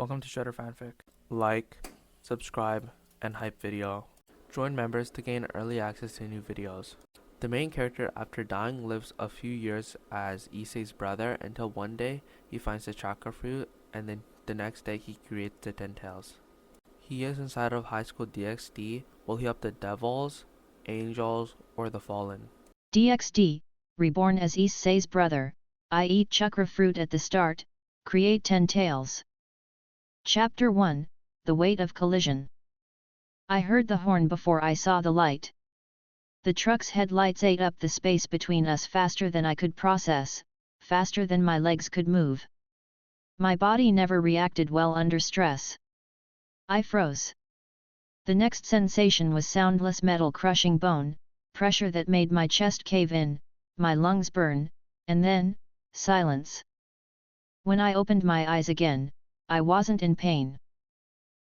Welcome to Shredder Fanfic. Like, subscribe, and hype video. Join members to gain early access to new videos. The main character, after dying, lives a few years as Issei's brother until one day he finds the Chakra fruit, and then the next day he creates the 10 tails. He is inside of high school DxD. Will he help the devils, angels, or the fallen? DxD, reborn as Issei's brother. I eat Chakra fruit at the start, create 10 tails. Chapter 1, The Weight of Collision. I heard the horn before I saw the light. The truck's headlights ate up the space between us faster than I could process, faster than my legs could move. My body never reacted well under stress. I froze. The next sensation was soundless metal crushing bone, pressure that made my chest cave in, my lungs burn, and then, silence. When I opened my eyes again, I wasn't in pain.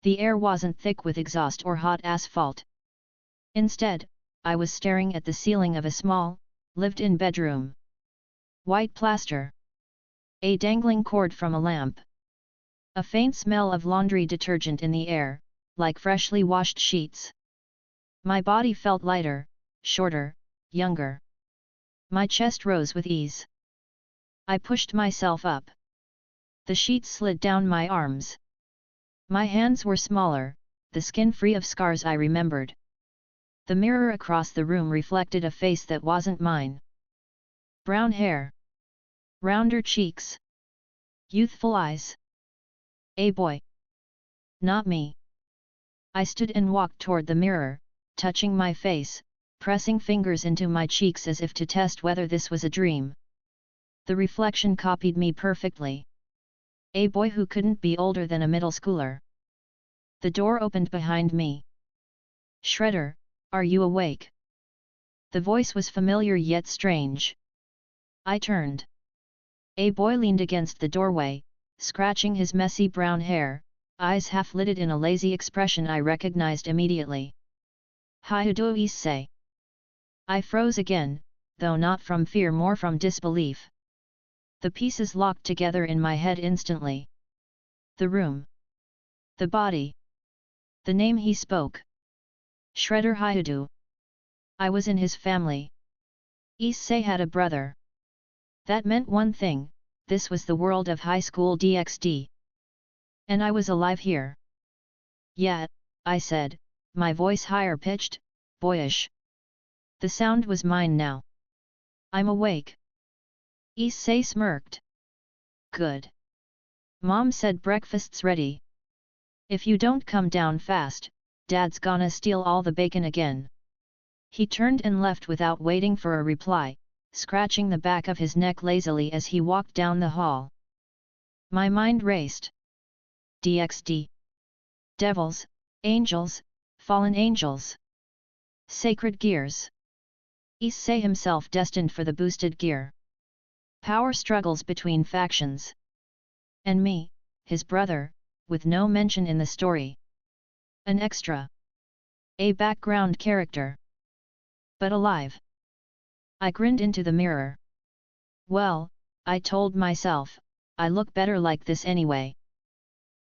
The air wasn't thick with exhaust or hot asphalt. Instead, I was staring at the ceiling of a small, lived-in bedroom. White plaster. A dangling cord from a lamp. A faint smell of laundry detergent in the air, like freshly washed sheets. My body felt lighter, shorter, younger. My chest rose with ease. I pushed myself up. The sheets slid down my arms. My hands were smaller, the skin free of scars I remembered. The mirror across the room reflected a face that wasn't mine. Brown hair. Rounder cheeks. Youthful eyes. A boy. Not me. I stood and walked toward the mirror, touching my face, pressing fingers into my cheeks as if to test whether this was a dream. The reflection copied me perfectly. A boy who couldn't be older than a middle schooler. The door opened behind me. Shredder, are you awake? The voice was familiar yet strange. I turned. A boy leaned against the doorway, scratching his messy brown hair, eyes half-lidded in a lazy expression I recognized immediately. Hyudo Issei. I froze again, though not from fear, more from disbelief. The pieces locked together in my head instantly. The room. The body. The name he spoke. Shredder Hyudo. I was in his family. Issei had a brother. That meant one thing, this was the world of high school DxD. And I was alive here. Yeah, I said, my voice higher pitched, boyish. The sound was mine now. I'm awake. Issei smirked. Good. Mom said breakfast's ready. If you don't come down fast, Dad's gonna steal all the bacon again. He turned and left without waiting for a reply, scratching the back of his neck lazily as he walked down the hall. My mind raced. DxD. Devils, angels, fallen angels. Sacred gears. Issei himself destined for the boosted gear. Power struggles between factions. And me, his brother, with no mention in the story. An extra. A background character. But alive. I grinned into the mirror. Well, I told myself, I look better like this anyway.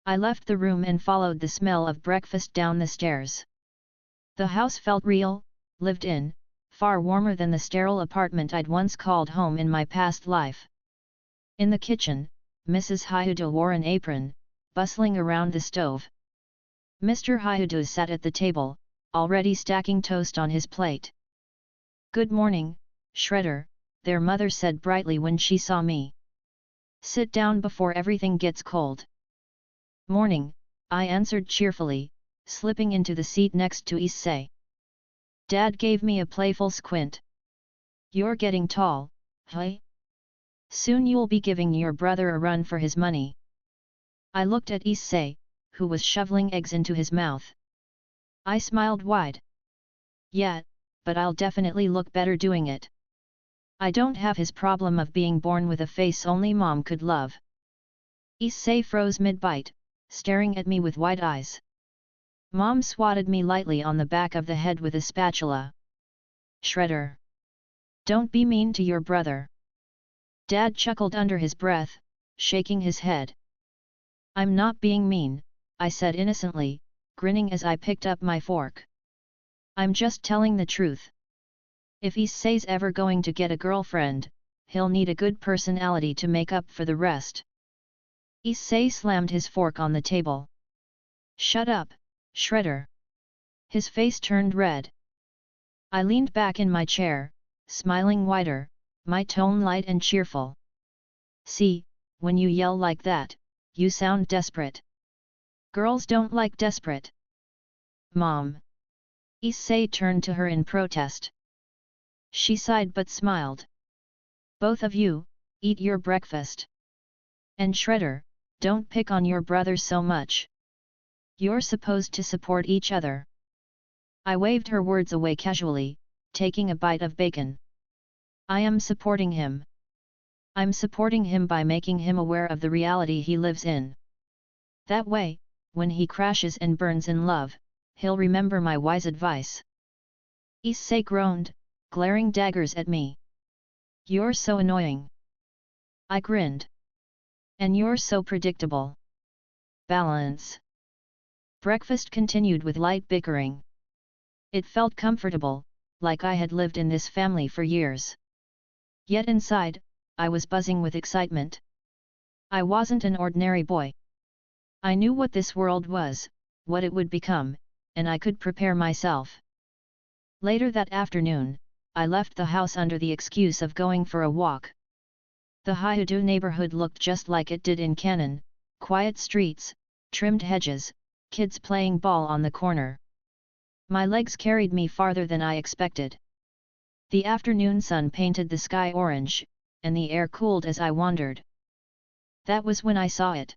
I left the room and followed the smell of breakfast down the stairs. The house felt real, lived in, far warmer than the sterile apartment I'd once called home in my past life. In the kitchen, Mrs. Hyudo wore an apron, bustling around the stove. Mr. Hyudo sat at the table, already stacking toast on his plate. Good morning, Shredder, their mother said brightly when she saw me. Sit down before everything gets cold. Morning, I answered cheerfully, slipping into the seat next to Issei. Dad gave me a playful squint. You're getting tall, huh? Soon you'll be giving your brother a run for his money. I looked at Issei, who was shoveling eggs into his mouth. I smiled wide. Yeah, but I'll definitely look better doing it. I don't have his problem of being born with a face only mom could love. Issei froze mid-bite, staring at me with wide eyes. Mom swatted me lightly on the back of the head with a spatula. Shredder. Don't be mean to your brother. Dad chuckled under his breath, shaking his head. I'm not being mean, I said innocently, grinning as I picked up my fork. I'm just telling the truth. If Issei's ever going to get a girlfriend, he'll need a good personality to make up for the rest. Issei slammed his fork on the table. Shut up, Shredder. His face turned red. I leaned back in my chair, smiling wider, my tone light and cheerful. See, when you yell like that, you sound desperate. Girls don't like desperate. Mom. Issei turned to her in protest. She sighed but smiled. Both of you, eat your breakfast. And Shredder, don't pick on your brother so much. You're supposed to support each other. I waved her words away casually, taking a bite of bacon. I am supporting him. I'm supporting him by making him aware of the reality he lives in. That way, when he crashes and burns in love, he'll remember my wise advice. Issei groaned, glaring daggers at me. You're so annoying. I grinned. And you're so predictable. Balance. Breakfast continued with light bickering. It felt comfortable, like I had lived in this family for years. Yet inside, I was buzzing with excitement. I wasn't an ordinary boy. I knew what this world was, what it would become, and I could prepare myself. Later that afternoon, I left the house under the excuse of going for a walk. The Hyudu neighborhood looked just like it did in Canon, quiet streets, trimmed hedges, kids playing ball on the corner. My legs carried me farther than I expected. The afternoon sun painted the sky orange, and the air cooled as I wandered. That was when I saw it.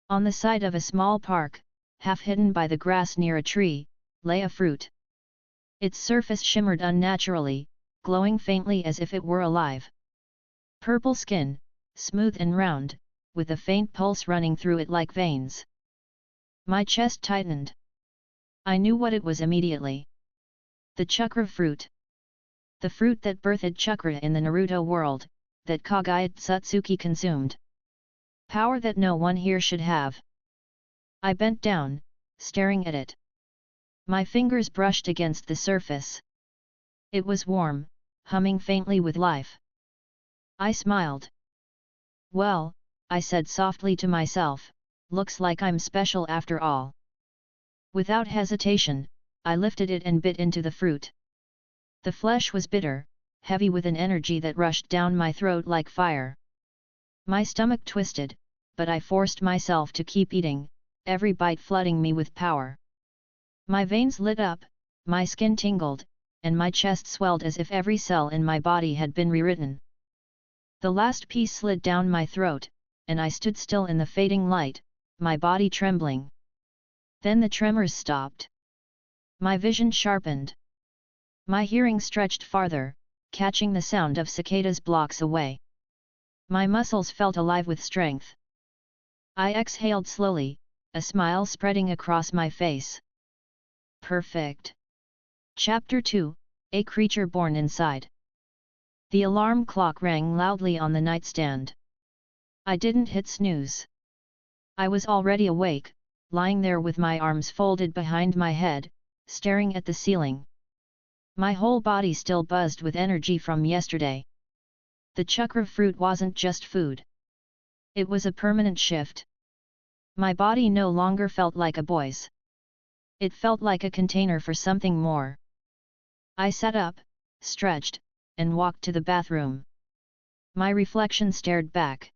On the side of a small park, half hidden by the grass near a tree, lay a fruit. Its surface shimmered unnaturally, glowing faintly as if it were alive. Purple skin, smooth and round, with a faint pulse running through it like veins. My chest tightened. I knew what it was immediately. The Chakra fruit. The fruit that birthed Chakra in the Naruto world, that Kagaya Tsutsuki consumed. Power that no one here should have. I bent down, staring at it. My fingers brushed against the surface. It was warm, humming faintly with life. I smiled. Well, I said softly to myself, looks like I'm special after all. Without hesitation, I lifted it and bit into the fruit. The flesh was bitter, heavy with an energy that rushed down my throat like fire. My stomach twisted, but I forced myself to keep eating, every bite flooding me with power. My veins lit up, my skin tingled, and my chest swelled as if every cell in my body had been rewritten. The last piece slid down my throat, and I stood still in the fading light, my body trembling. Then the tremors stopped. My vision sharpened. My hearing stretched farther, catching the sound of cicadas blocks away. My muscles felt alive with strength. I exhaled slowly, a smile spreading across my face. Perfect. Chapter 2, A Creature Born Inside. The alarm clock rang loudly on the nightstand. I didn't hit snooze. I was already awake, lying there with my arms folded behind my head, staring at the ceiling. My whole body still buzzed with energy from yesterday. The Chakra fruit wasn't just food. It was a permanent shift. My body no longer felt like a boy's. It felt like a container for something more. I sat up, stretched, and walked to the bathroom. My reflection stared back.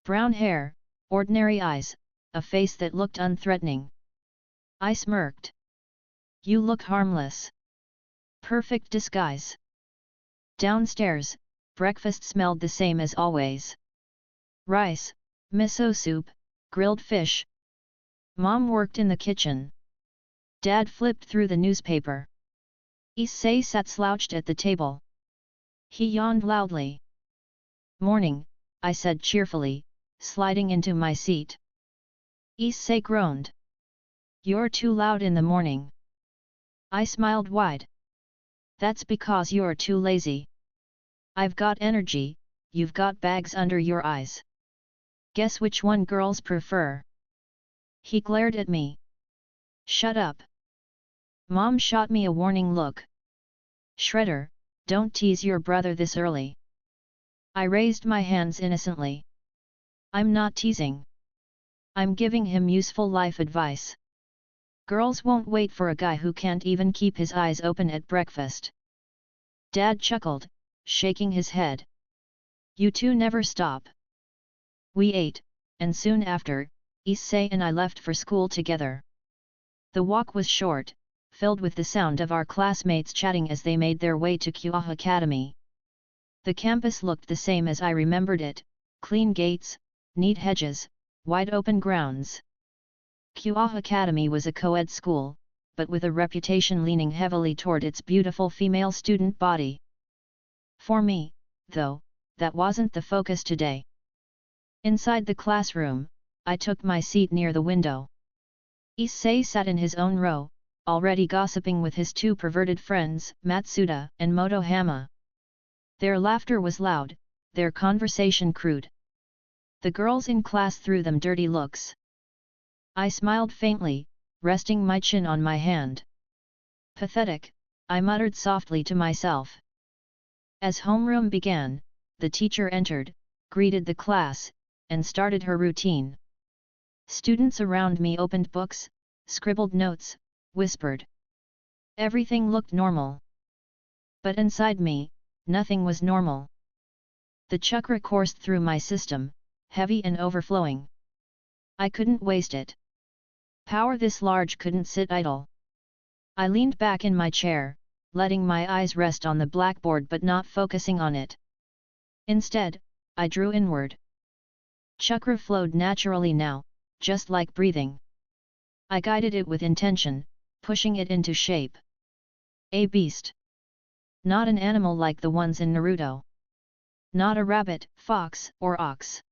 Brown hair, ordinary eyes, a face that looked unthreatening. I smirked. You look harmless. Perfect disguise. Downstairs, breakfast smelled the same as always. Rice, miso soup, grilled fish. Mom worked in the kitchen. Dad flipped through the newspaper. Issei sat slouched at the table. He yawned loudly. Morning, I said cheerfully, sliding into my seat. Issei groaned. You're too loud in the morning. I smiled wide. That's because you're too lazy. I've got energy, you've got bags under your eyes. Guess which one girls prefer? He glared at me. Shut up. Mom shot me a warning look. Shredder, don't tease your brother this early. I raised my hands innocently. I'm not teasing. I'm giving him useful life advice. Girls won't wait for a guy who can't even keep his eyes open at breakfast. Dad chuckled, shaking his head. You two never stop. We ate, and soon after, Issei and I left for school together. The walk was short, filled with the sound of our classmates chatting as they made their way to Kyoha Academy. The campus looked the same as I remembered it, clean gates, neat hedges, wide open grounds. Kyoha Academy was a co-ed school, but with a reputation leaning heavily toward its beautiful female student body. For me, though, that wasn't the focus today. Inside the classroom, I took my seat near the window. Issei sat in his own row, already gossiping with his two perverted friends, Matsuda and Motohama. Their laughter was loud, their conversation crude. The girls in class threw them dirty looks. I smiled faintly, resting my chin on my hand. Pathetic, I muttered softly to myself. As homeroom began, the teacher entered, greeted the class, and started her routine. Students around me opened books, scribbled notes, whispered. Everything looked normal. But inside me, nothing was normal. The chakra coursed through my system, heavy and overflowing. I couldn't waste it. Power this large couldn't sit idle. I leaned back in my chair, letting my eyes rest on the blackboard but not focusing on it. Instead, I drew inward. Chakra flowed naturally now, just like breathing. I guided it with intention, pushing it into shape. A beast. Not an animal like the ones in Naruto. Not a rabbit, fox, or ox.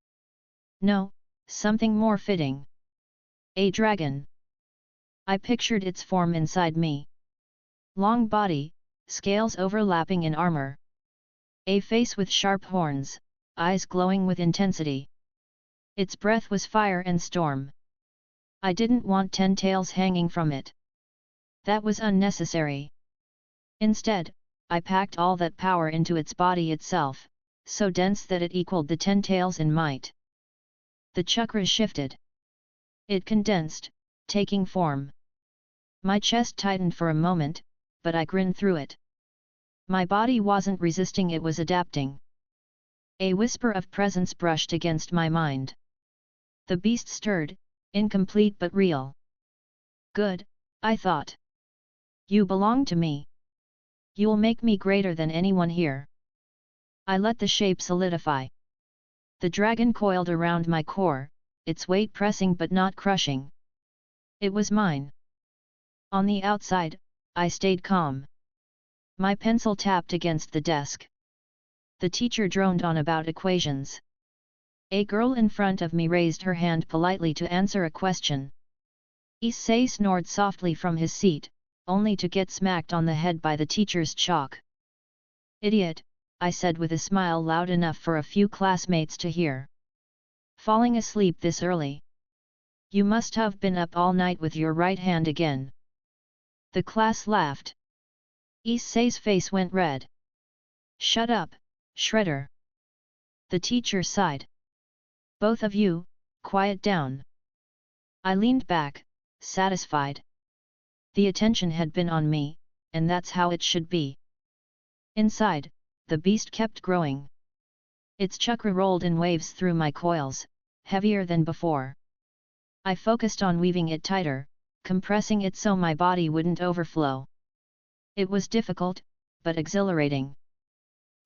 No, something more fitting. A dragon. I pictured its form inside me. Long body, scales overlapping in armor. A face with sharp horns, eyes glowing with intensity. Its breath was fire and storm. I didn't want 10 tails hanging from it. That was unnecessary. Instead, I packed all that power into its body itself, so dense that it equaled the 10 tails in might. The chakra shifted. It condensed, taking form. My chest tightened for a moment, but I grinned through it. My body wasn't resisting, it was adapting. A whisper of presence brushed against my mind. The beast stirred, incomplete but real. Good, I thought. You belong to me. You'll make me greater than anyone here. I let the shape solidify. The dragon coiled around my core, its weight pressing but not crushing. It was mine. On the outside, I stayed calm. My pencil tapped against the desk. The teacher droned on about equations. A girl in front of me raised her hand politely to answer a question. Issei snored softly from his seat, only to get smacked on the head by the teacher's chalk. Idiot, I said with a smile loud enough for a few classmates to hear. Falling asleep this early? You must have been up all night with your right hand again. The class laughed. Issei's face went red. Shut up, Shredder. The teacher sighed. Both of you, quiet down. I leaned back, satisfied. The attention had been on me, and that's how it should be. Inside, the beast kept growing. Its chakra rolled in waves through my coils, heavier than before. I focused on weaving it tighter, compressing it so my body wouldn't overflow. It was difficult, but exhilarating.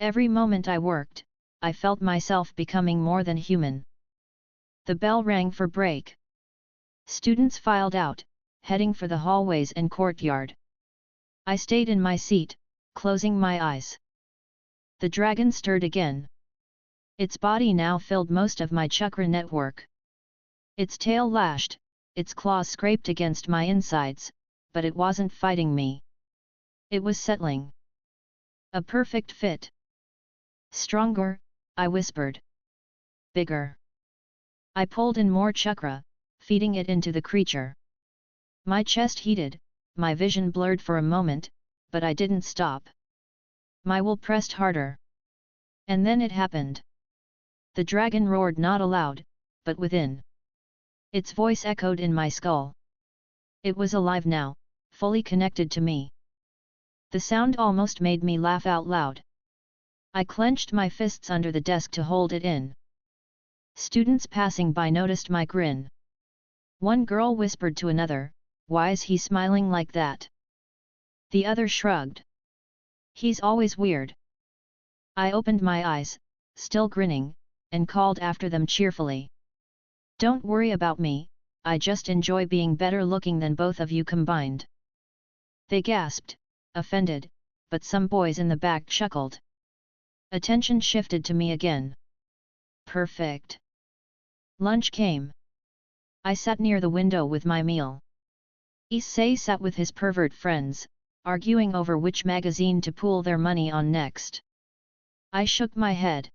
Every moment I worked, I felt myself becoming more than human. The bell rang for break. Students filed out, heading for the hallways and courtyard. I stayed in my seat, closing my eyes. The dragon stirred again. Its body now filled most of my chakra network. Its tail lashed, its claws scraped against my insides, but it wasn't fighting me. It was settling. A perfect fit. Stronger, I whispered. Bigger. I pulled in more chakra, feeding it into the creature. My chest heated, my vision blurred for a moment, but I didn't stop. My will pressed harder. And then it happened. The dragon roared not aloud, but within. Its voice echoed in my skull. It was alive now, fully connected to me. The sound almost made me laugh out loud. I clenched my fists under the desk to hold it in. Students passing by noticed my grin. One girl whispered to another, "Why is he smiling like that?" The other shrugged. "He's always weird." I opened my eyes, still grinning, and called after them cheerfully. "Don't worry about me, I just enjoy being better looking than both of you combined." They gasped, offended, but some boys in the back chuckled. Attention shifted to me again. Perfect. Lunch came. I sat near the window with my meal. Issei sat with his pervert friends, arguing over which magazine to pool their money on next. I shook my head.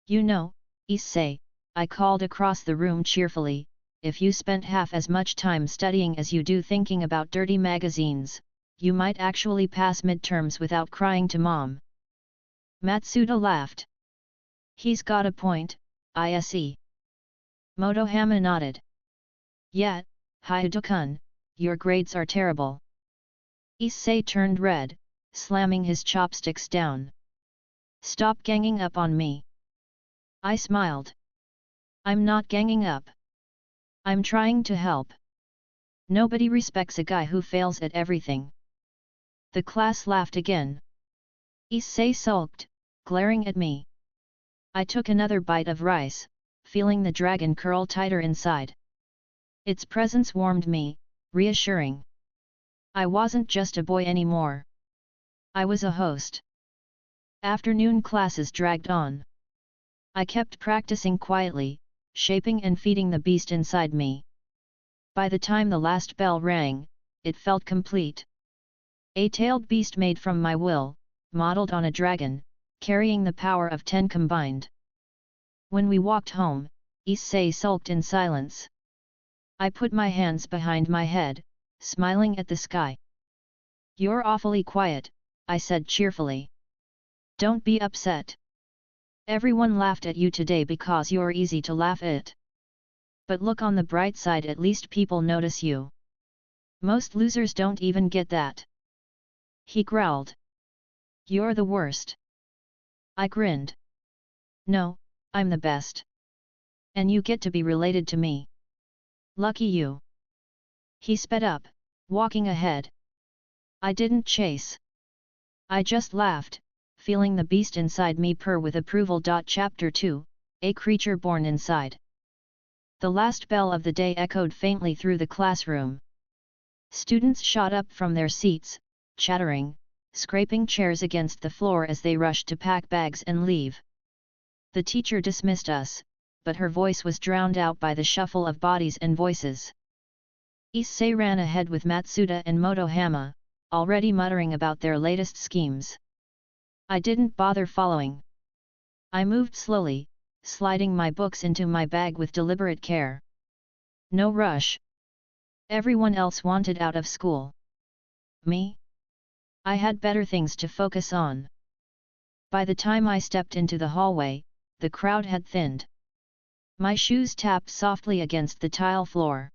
"You know, Issei," I called across the room cheerfully, "if you spent half as much time studying as you do thinking about dirty magazines, you might actually pass midterms without crying to mom." Matsuda laughed. "He's got a point, Issei." Motohama nodded. "Yet, Hyudo-kun, your grades are terrible." Issei turned red, slamming his chopsticks down. "Stop ganging up on me." I smiled. "I'm not ganging up. I'm trying to help. Nobody respects a guy who fails at everything." The class laughed again. Issei sulked, glaring at me. I took another bite of rice, feeling the dragon curl tighter inside. Its presence warmed me, reassuring. I wasn't just a boy anymore. I was a host. Afternoon classes dragged on. I kept practicing quietly, shaping and feeding the beast inside me. By the time the last bell rang, it felt complete. A tailed beast made from my will, modeled on a dragon, carrying the power of 10 combined. When we walked home, Issei sulked in silence. I put my hands behind my head, smiling at the sky. "You're awfully quiet," I said cheerfully. "Don't be upset. Everyone laughed at you today because you're easy to laugh at. But look on the bright side, at least people notice you. Most losers don't even get that." He growled. "You're the worst." I grinned. "No, I'm the best. And you get to be related to me. Lucky you." He sped up, walking ahead. I didn't chase. I just laughed, feeling the beast inside me purr with approval. Chapter 2, A Creature Born Inside. The last bell of the day echoed faintly through the classroom. Students shot up from their seats, chattering, scraping chairs against the floor as they rushed to pack bags and leave. The teacher dismissed us, but her voice was drowned out by the shuffle of bodies and voices. Issei ran ahead with Matsuda and Motohama, already muttering about their latest schemes. I didn't bother following. I moved slowly, sliding my books into my bag with deliberate care. No rush. Everyone else wanted out of school. Me? I had better things to focus on. By the time I stepped into the hallway, the crowd had thinned. My shoes tapped softly against the tile floor.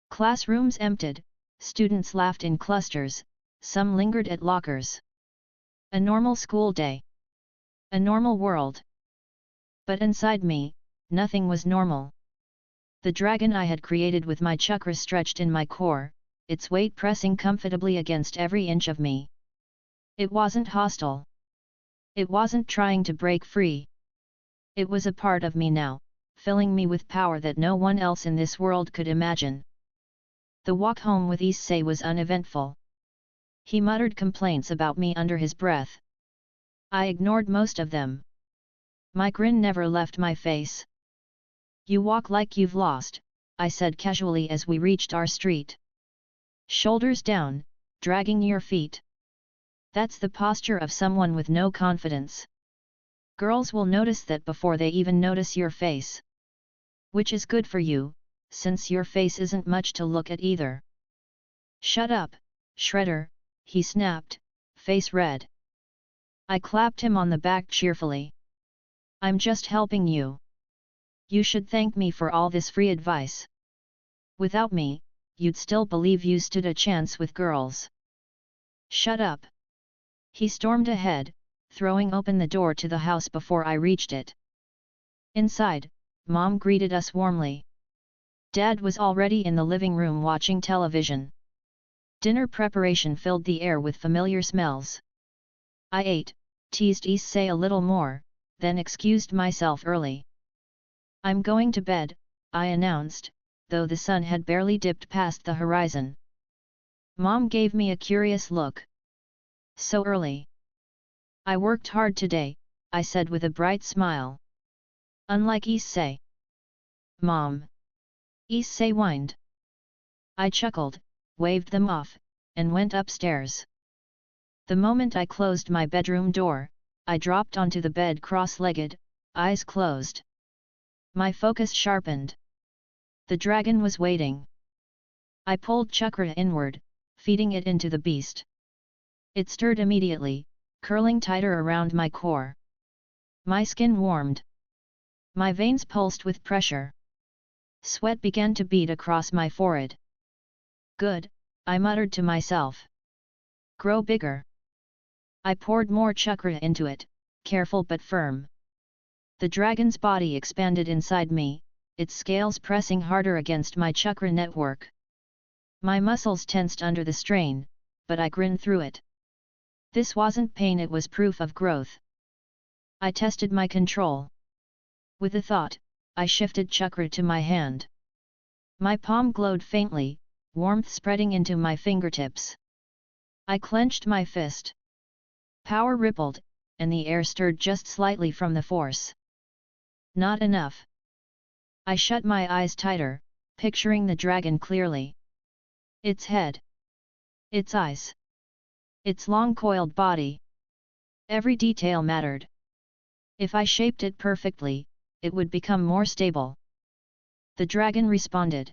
Classrooms emptied, students laughed in clusters, some lingered at lockers. A normal school day. A normal world. But inside me, nothing was normal. The dragon I had created with my chakra stretched in my core, its weight pressing comfortably against every inch of me. It wasn't hostile. It wasn't trying to break free. It was a part of me now, filling me with power that no one else in this world could imagine. The walk home with Issei was uneventful. He muttered complaints about me under his breath. I ignored most of them. My grin never left my face. "You walk like you've lost," I said casually as we reached our street. "Shoulders down, dragging your feet. That's the posture of someone with no confidence. Girls will notice that before they even notice your face." Which is good for you, since your face isn't much to look at either. Shut up, Shredder, he snapped, face red. I clapped him on the back cheerfully. I'm just helping you. You should thank me for all this free advice. Without me, you'd still believe you stood a chance with girls. Shut up. He stormed ahead, throwing open the door to the house before I reached it. Inside, Mom greeted us warmly. Dad was already in the living room watching television. Dinner preparation filled the air with familiar smells. I ate, teased Issei a little more, then excused myself early. I'm going to bed, I announced, though the sun had barely dipped past the horizon. Mom gave me a curious look. So early? I worked hard today, I said with a bright smile. Unlike Issei. Mom. Issei whined. I chuckled, waved them off, and went upstairs. The moment I closed my bedroom door, I dropped onto the bed cross-legged, eyes closed. My focus sharpened. The dragon was waiting. I pulled Chakra inward, feeding it into the beast. It stirred immediately, curling tighter around my core. My skin warmed. My veins pulsed with pressure. Sweat began to bead across my forehead. Good, I muttered to myself. Grow bigger. I poured more chakra into it, careful but firm. The dragon's body expanded inside me, its scales pressing harder against my chakra network. My muscles tensed under the strain, but I grinned through it. This wasn't pain, it was proof of growth. I tested my control. With a thought, I shifted chakra to my hand. My palm glowed faintly, warmth spreading into my fingertips. I clenched my fist. Power rippled, and the air stirred just slightly from the force. Not enough. I shut my eyes tighter, picturing the dragon clearly. Its head. Its eyes. Its long coiled body. Every detail mattered. If I shaped it perfectly, it would become more stable. The dragon responded.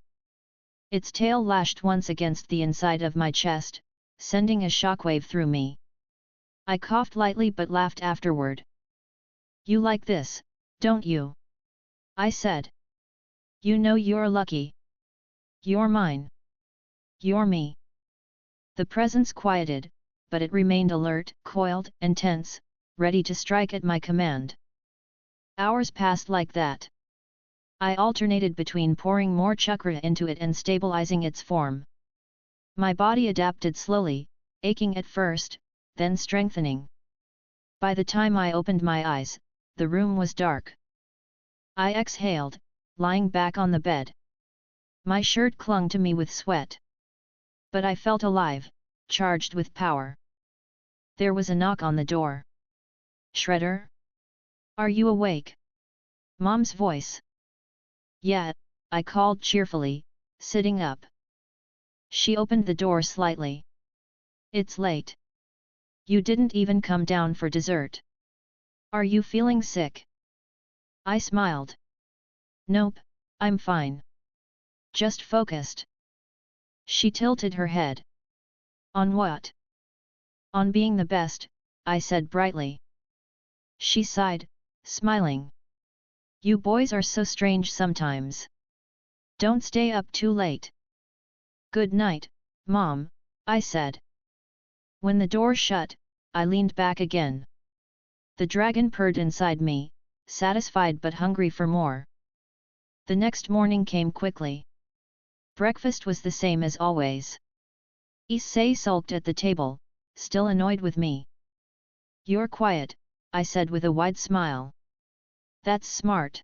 Its tail lashed once against the inside of my chest, sending a shockwave through me. I coughed lightly but laughed afterward. You like this, don't you? I said. You know you're lucky. You're mine. You're me. The presence quieted, but it remained alert, coiled and tense, ready to strike at my command. Hours passed like that. I alternated between pouring more chakra into it and stabilizing its form. My body adapted slowly, aching at first, then strengthening. By the time I opened my eyes, the room was dark. I exhaled, lying back on the bed. My shirt clung to me with sweat. But I felt alive, charged with power. There was a knock on the door. Shredder? Are you awake? Mom's voice. Yeah, I called cheerfully, sitting up. She opened the door slightly. It's late. You didn't even come down for dessert. Are you feeling sick? I smiled. Nope, I'm fine. Just focused. She tilted her head. On what? On being the best, I said brightly. She sighed, smiling. You boys are so strange sometimes. Don't stay up too late. Good night, Mom, I said. When the door shut, I leaned back again. The dragon purred inside me, satisfied but hungry for more. The next morning came quickly. Breakfast was the same as always. Issei sulked at the table, still annoyed with me. You're quiet, I said with a wide smile. That's smart.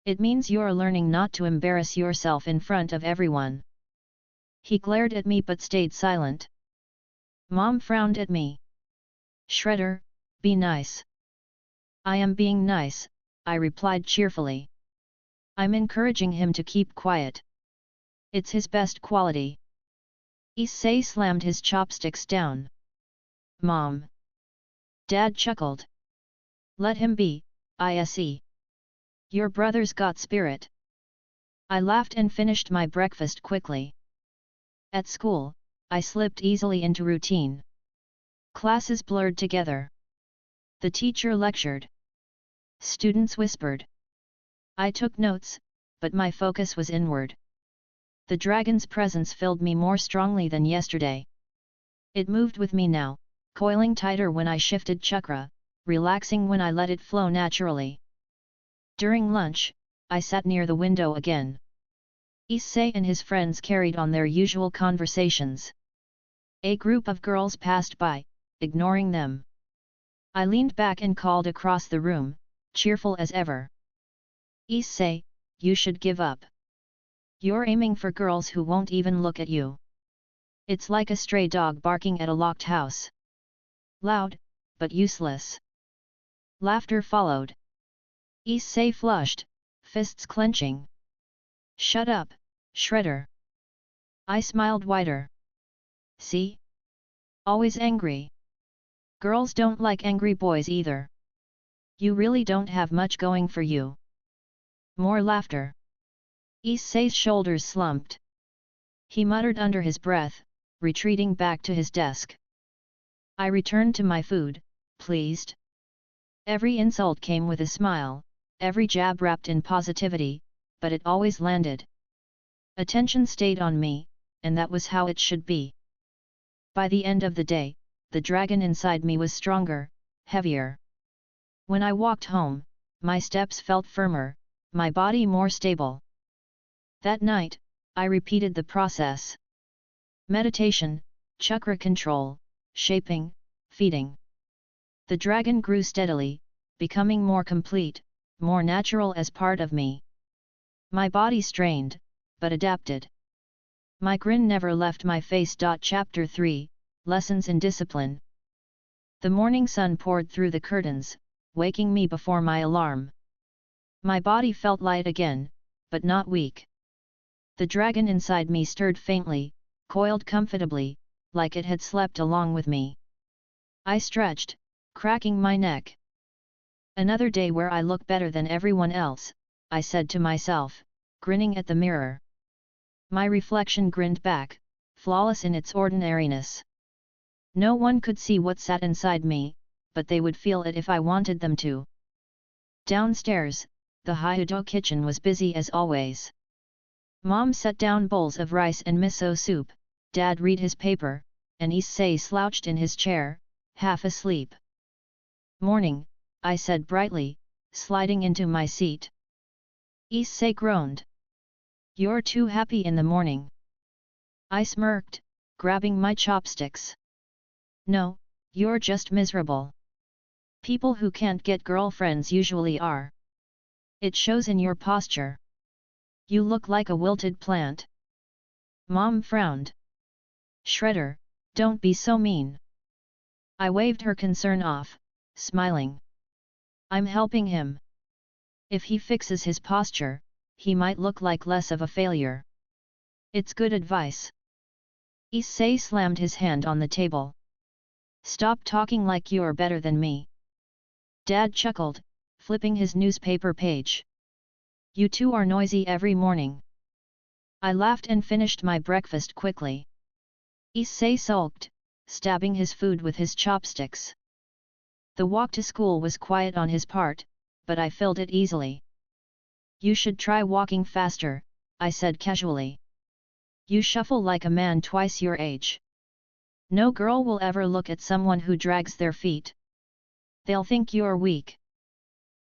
It means you're learning not to embarrass yourself in front of everyone. He glared at me but stayed silent. Mom frowned at me. Shredder, be nice. I am being nice, I replied cheerfully. I'm encouraging him to keep quiet. It's his best quality. Issei slammed his chopsticks down. Mom. Dad chuckled. Let him be, Issei. Your brother's got spirit. I laughed and finished my breakfast quickly. At school, I slipped easily into routine. Classes blurred together. The teacher lectured. Students whispered. I took notes, but my focus was inward. The dragon's presence filled me more strongly than yesterday. It moved with me now, coiling tighter when I shifted chakra, relaxing when I let it flow naturally. During lunch, I sat near the window again. Issei and his friends carried on their usual conversations. A group of girls passed by, ignoring them. I leaned back and called across the room, cheerful as ever. Issei, you should give up. You're aiming for girls who won't even look at you. It's like a stray dog barking at a locked house. Loud, but useless. Laughter followed. Issei flushed, fists clenching. Shut up, Shredder. I smiled wider. See? Always angry. Girls don't like angry boys either. You really don't have much going for you. More laughter. Issei's shoulders slumped. He muttered under his breath, retreating back to his desk. I returned to my food, pleased. Every insult came with a smile, every jab wrapped in positivity, but it always landed. Attention stayed on me, and that was how it should be. By the end of the day, the dragon inside me was stronger, heavier. When I walked home, my steps felt firmer, my body more stable. That night, I repeated the process. Meditation, chakra control, shaping, feeding. The dragon grew steadily, becoming more complete, more natural as part of me. My body strained, but adapted. My grin never left my face. Chapter 3, Lessons in Discipline. The morning sun poured through the curtains, waking me before my alarm. My body felt light again, but not weak. The dragon inside me stirred faintly, coiled comfortably, like it had slept along with me. I stretched, cracking my neck. Another day where I look better than everyone else, I said to myself, grinning at the mirror. My reflection grinned back, flawless in its ordinariness. No one could see what sat inside me, but they would feel it if I wanted them to. Downstairs, the Hyudo kitchen was busy as always. Mom set down bowls of rice and miso soup, Dad read his paper, and Issei slouched in his chair, half asleep. Morning, I said brightly, sliding into my seat. Issei groaned. You're too happy in the morning. I smirked, grabbing my chopsticks. No, you're just miserable. People who can't get girlfriends usually are. It shows in your posture. You look like a wilted plant. Mom frowned. Shredder, don't be so mean. I waved her concern off, smiling. I'm helping him. If he fixes his posture, he might look like less of a failure. It's good advice. Issei slammed his hand on the table. Stop talking like you're better than me. Dad chuckled, flipping his newspaper page. You two are noisy every morning. I laughed and finished my breakfast quickly. Issei sulked, stabbing his food with his chopsticks. The walk to school was quiet on his part, but I filled it easily. You should try walking faster, I said casually. You shuffle like a man twice your age. No girl will ever look at someone who drags their feet. They'll think you're weak.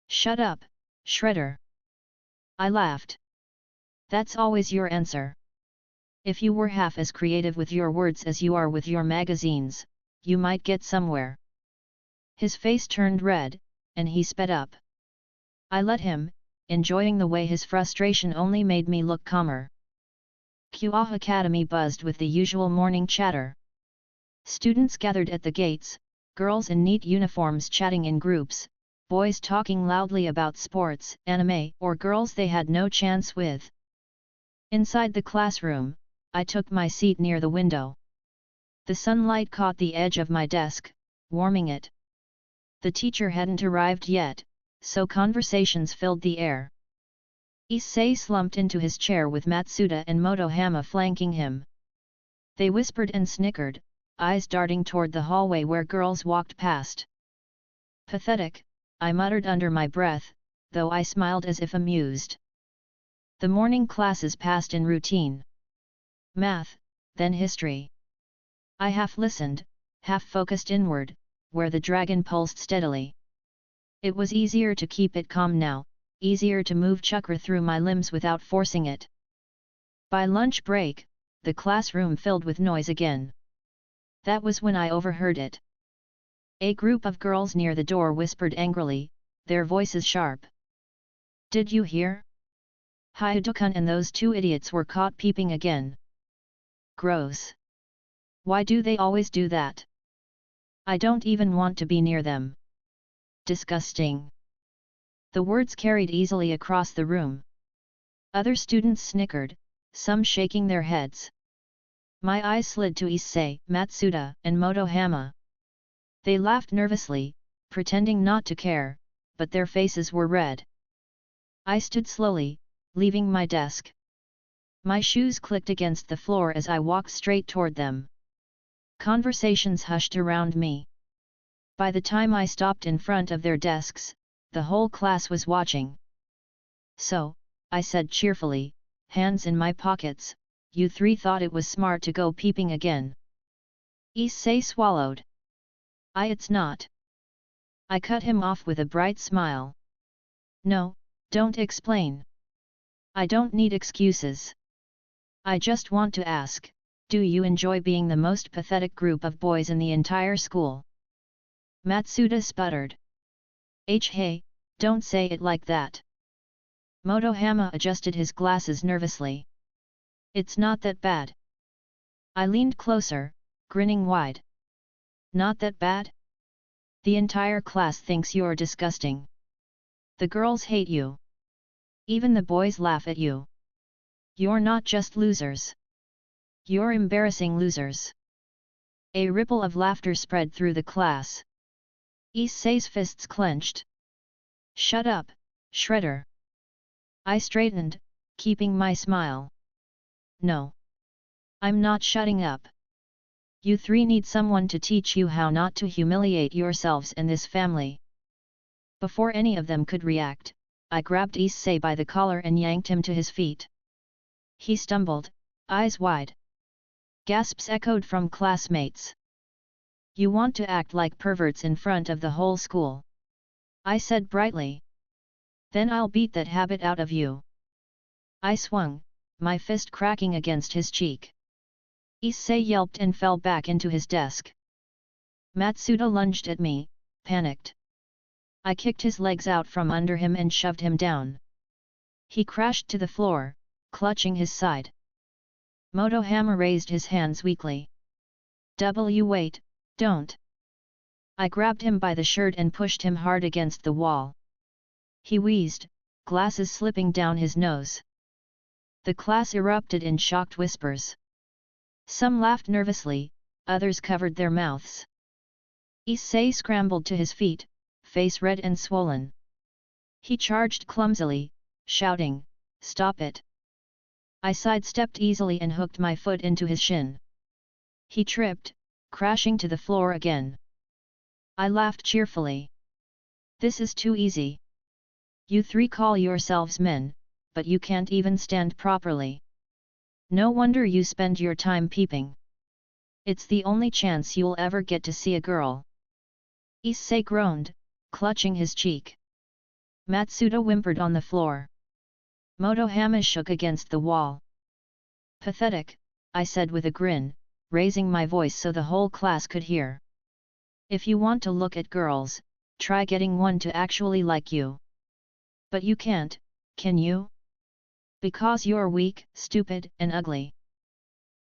Shut up, Shredder. I laughed. That's always your answer. If you were half as creative with your words as you are with your magazines, you might get somewhere. His face turned red, and he sped up. I let him, enjoying the way his frustration only made me look calmer. QA Academy buzzed with the usual morning chatter. Students gathered at the gates, girls in neat uniforms chatting in groups, boys talking loudly about sports, anime, or girls they had no chance with. Inside the classroom, I took my seat near the window. The sunlight caught the edge of my desk, warming it. The teacher hadn't arrived yet, so conversations filled the air. Issei slumped into his chair with Matsuda and Motohama flanking him. They whispered and snickered, eyes darting toward the hallway where girls walked past. Pathetic, I muttered under my breath, though I smiled as if amused. The morning classes passed in routine. Math, then history. I half listened, half focused inward, where the dragon pulsed steadily. It was easier to keep it calm now, easier to move chakra through my limbs without forcing it. By lunch break, the classroom filled with noise again. That was when I overheard it. A group of girls near the door whispered angrily, their voices sharp. Did you hear? Hyudo-kun and those two idiots were caught peeping again. Gross. Why do they always do that? I don't even want to be near them. Disgusting. The words carried easily across the room. Other students snickered, some shaking their heads. My eyes slid to Issei, Matsuda, and Motohama. They laughed nervously, pretending not to care, but their faces were red. I stood slowly, leaving my desk. My shoes clicked against the floor as I walked straight toward them. Conversations hushed around me. By the time I stopped in front of their desks, the whole class was watching. So, I said cheerfully, hands in my pockets, you three thought it was smart to go peeping again. Issei swallowed. It's not. I cut him off with a bright smile. No, don't explain. I don't need excuses. I just want to ask, do you enjoy being the most pathetic group of boys in the entire school? Matsuda sputtered. Hey, don't say it like that. Motohama adjusted his glasses nervously. It's not that bad. I leaned closer, grinning wide. Not that bad? The entire class thinks you're disgusting. The girls hate you. Even the boys laugh at you. You're not just losers. You're embarrassing losers. A ripple of laughter spread through the class. Issei's fists clenched. Shut up, Shredder. I straightened, keeping my smile. No. I'm not shutting up. You three need someone to teach you how not to humiliate yourselves in this family. Before any of them could react, I grabbed Issei by the collar and yanked him to his feet. He stumbled, eyes wide. Gasps echoed from classmates. You want to act like perverts in front of the whole school? I said brightly. Then I'll beat that habit out of you. I swung, my fist cracking against his cheek. Issei yelped and fell back into his desk. Matsuda lunged at me, panicked. I kicked his legs out from under him and shoved him down. He crashed to the floor, clutching his side. Motohama raised his hands weakly. Wait, don't. I grabbed him by the shirt and pushed him hard against the wall. He wheezed, glasses slipping down his nose. The class erupted in shocked whispers. Some laughed nervously, others covered their mouths. Issei scrambled to his feet, face red and swollen. He charged clumsily, shouting, "Stop it!" I sidestepped easily and hooked my foot into his shin. He tripped, crashing to the floor again. I laughed cheerfully. This is too easy. You three call yourselves men, but you can't even stand properly. No wonder you spend your time peeping. It's the only chance you'll ever get to see a girl. Issei groaned, clutching his cheek. Matsuda whimpered on the floor. Motohama shook against the wall. Pathetic, I said with a grin, raising my voice so the whole class could hear. If you want to look at girls, try getting one to actually like you. But you can't, can you? Because you're weak, stupid, and ugly.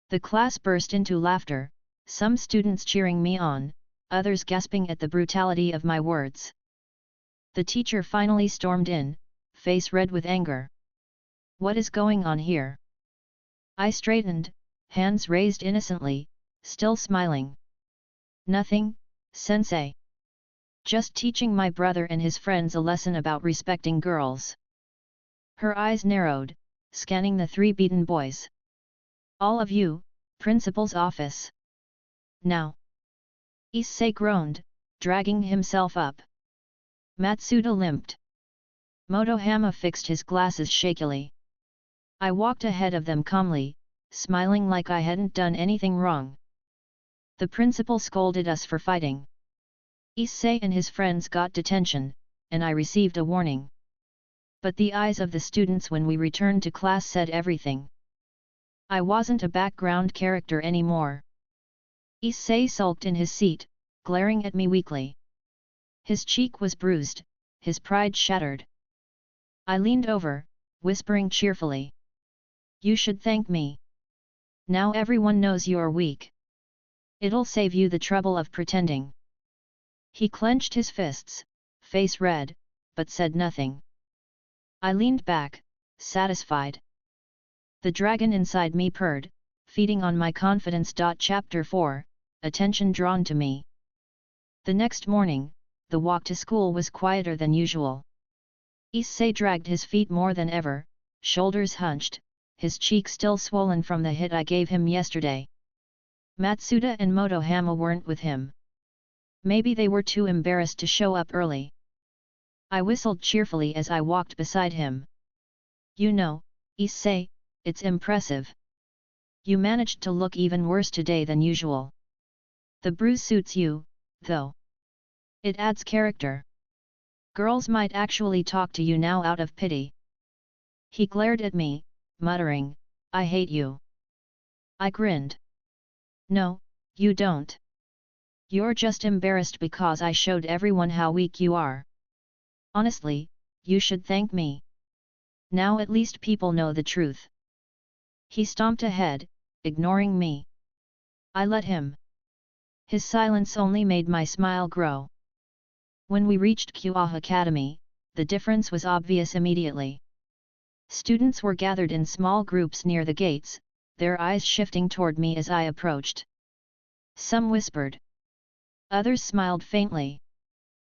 The class burst into laughter, some students cheering me on, others gasping at the brutality of my words. The teacher finally stormed in, face red with anger. What is going on here? I straightened, hands raised innocently, still smiling. Nothing, sensei. Just teaching my brother and his friends a lesson about respecting girls. Her eyes narrowed, scanning the 3 beaten boys. All of you, principal's office. Now. Issei groaned, dragging himself up. Matsuda limped. Motohama fixed his glasses shakily. I walked ahead of them calmly, smiling like I hadn't done anything wrong. The principal scolded us for fighting. Issei and his friends got detention, and I received a warning. But the eyes of the students when we returned to class said everything. I wasn't a background character anymore. Issei sulked in his seat, glaring at me weakly. His cheek was bruised, his pride shattered. I leaned over, whispering cheerfully. You should thank me. Now everyone knows you're weak. It'll save you the trouble of pretending. He clenched his fists, face red, but said nothing. I leaned back, satisfied. The dragon inside me purred, feeding on my confidence. Chapter 4, Attention drawn to me. The next morning, the walk to school was quieter than usual. Issei dragged his feet more than ever, shoulders hunched, his cheek still swollen from the hit I gave him yesterday. Matsuda and Motohama weren't with him. Maybe they were too embarrassed to show up early. I whistled cheerfully as I walked beside him. You know, Issei, it's impressive. You managed to look even worse today than usual. The bruise suits you, though. It adds character. Girls might actually talk to you now out of pity. He glared at me, muttering, I hate you. I grinned. No, you don't. You're just embarrassed because I showed everyone how weak you are. Honestly, you should thank me. Now at least people know the truth. He stomped ahead, ignoring me. I let him. His silence only made my smile grow. When we reached Kyoa Academy, the difference was obvious immediately. Students were gathered in small groups near the gates, their eyes shifting toward me as I approached. Some whispered. Others smiled faintly.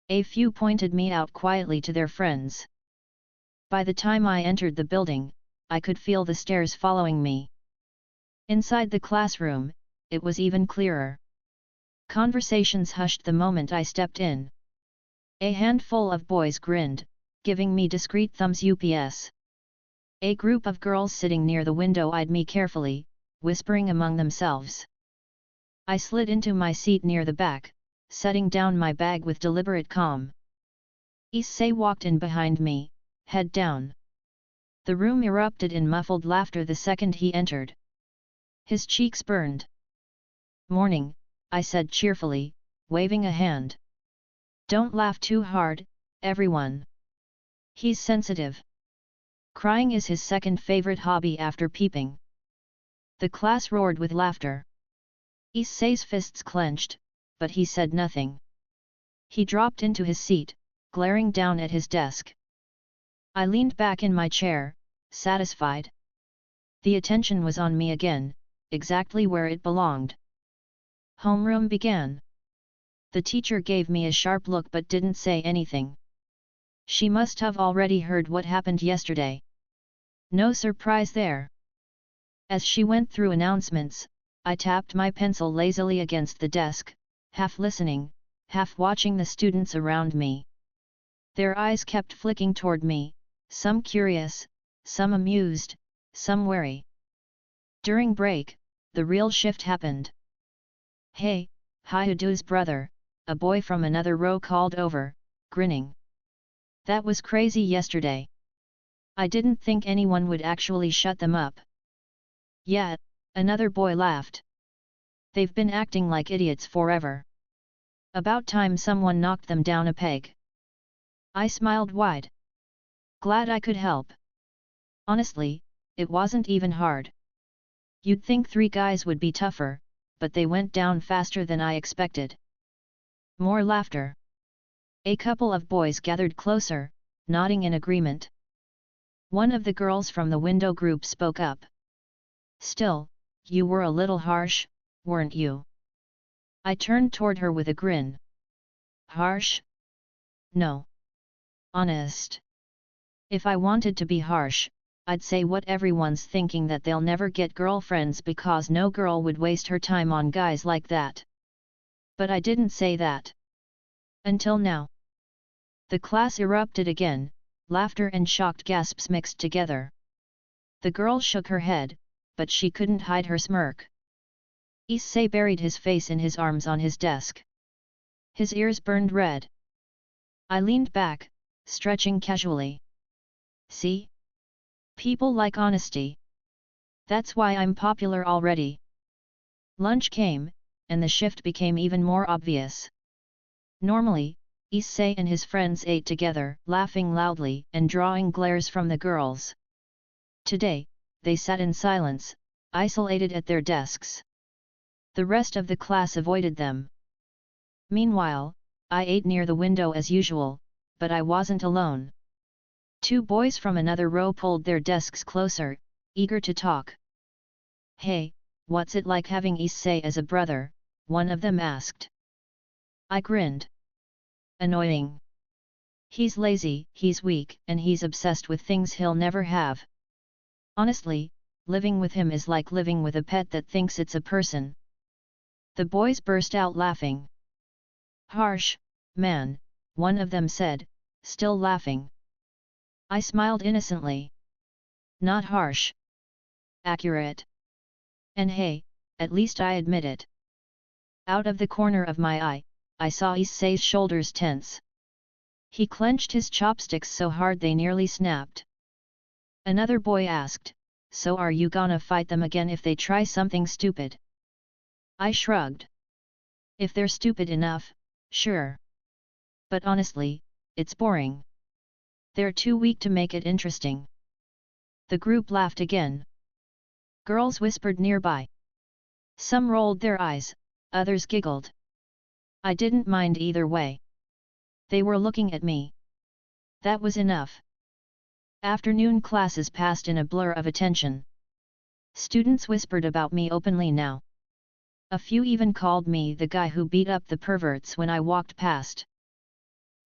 A few pointed me out quietly to their friends. By the time I entered the building, I could feel the stares following me. Inside the classroom, it was even clearer. Conversations hushed the moment I stepped in. A handful of boys grinned, giving me discreet thumbs ups. A group of girls sitting near the window eyed me carefully, whispering among themselves. I slid into my seat near the back, setting down my bag with deliberate calm. Issei walked in behind me, head down. The room erupted in muffled laughter the second he entered. His cheeks burned. Morning, I said cheerfully, waving a hand. Don't laugh too hard, everyone. He's sensitive. Crying is his second favorite hobby after peeping. The class roared with laughter. Issei's fists clenched, but he said nothing. He dropped into his seat, glaring down at his desk. I leaned back in my chair, satisfied. The attention was on me again, exactly where it belonged. Homeroom began. The teacher gave me a sharp look but didn't say anything. She must have already heard what happened yesterday. No surprise there. As she went through announcements, I tapped my pencil lazily against the desk, half listening, half watching the students around me. Their eyes kept flicking toward me, some curious, some amused, some wary. During break, the real shift happened. Hey, Hyudu's brother, a boy from another row called over, grinning. That was crazy yesterday. I didn't think anyone would actually shut them up. Yeah, another boy laughed. They've been acting like idiots forever. About time someone knocked them down a peg. I smiled wide. Glad I could help. Honestly, it wasn't even hard. You'd think 3 guys would be tougher, but they went down faster than I expected. More laughter. A couple of boys gathered closer, nodding in agreement. One of the girls from the window group spoke up. Still, you were a little harsh, weren't you? I turned toward her with a grin. Harsh? No. Honest. If I wanted to be harsh, I'd say what everyone's thinking, that they'll never get girlfriends because no girl would waste her time on guys like that. But I didn't say that. Until now. The class erupted again, laughter and shocked gasps mixed together. The girl shook her head, but she couldn't hide her smirk. Issei buried his face in his arms on his desk. His ears burned red. I leaned back, stretching casually. See? People like honesty. That's why I'm popular already. Lunch came, and the shift became even more obvious. Normally, Issei and his friends ate together, laughing loudly and drawing glares from the girls. Today, they sat in silence, isolated at their desks. The rest of the class avoided them. Meanwhile, I ate near the window as usual, but I wasn't alone. Two boys from another row pulled their desks closer, eager to talk. "Hey, what's it like having Issei as a brother?" one of them asked. I grinned. "Annoying. He's lazy, he's weak, and he's obsessed with things he'll never have. Honestly, living with him is like living with a pet that thinks it's a person." The boys burst out laughing. "Harsh, man," one of them said, still laughing. I smiled innocently. "Not harsh. Accurate. And hey, at least I admit it." Out of the corner of my eye, I saw Issei's shoulders tense. He clenched his chopsticks so hard they nearly snapped. Another boy asked, "So are you gonna fight them again if they try something stupid?" I shrugged. "If they're stupid enough, sure. But honestly, it's boring. They're too weak to make it interesting." The group laughed again. Girls whispered nearby. Some rolled their eyes, others giggled. I didn't mind either way. They were looking at me. That was enough. Afternoon classes passed in a blur of attention. Students whispered about me openly now. A few even called me the guy who beat up the perverts when I walked past.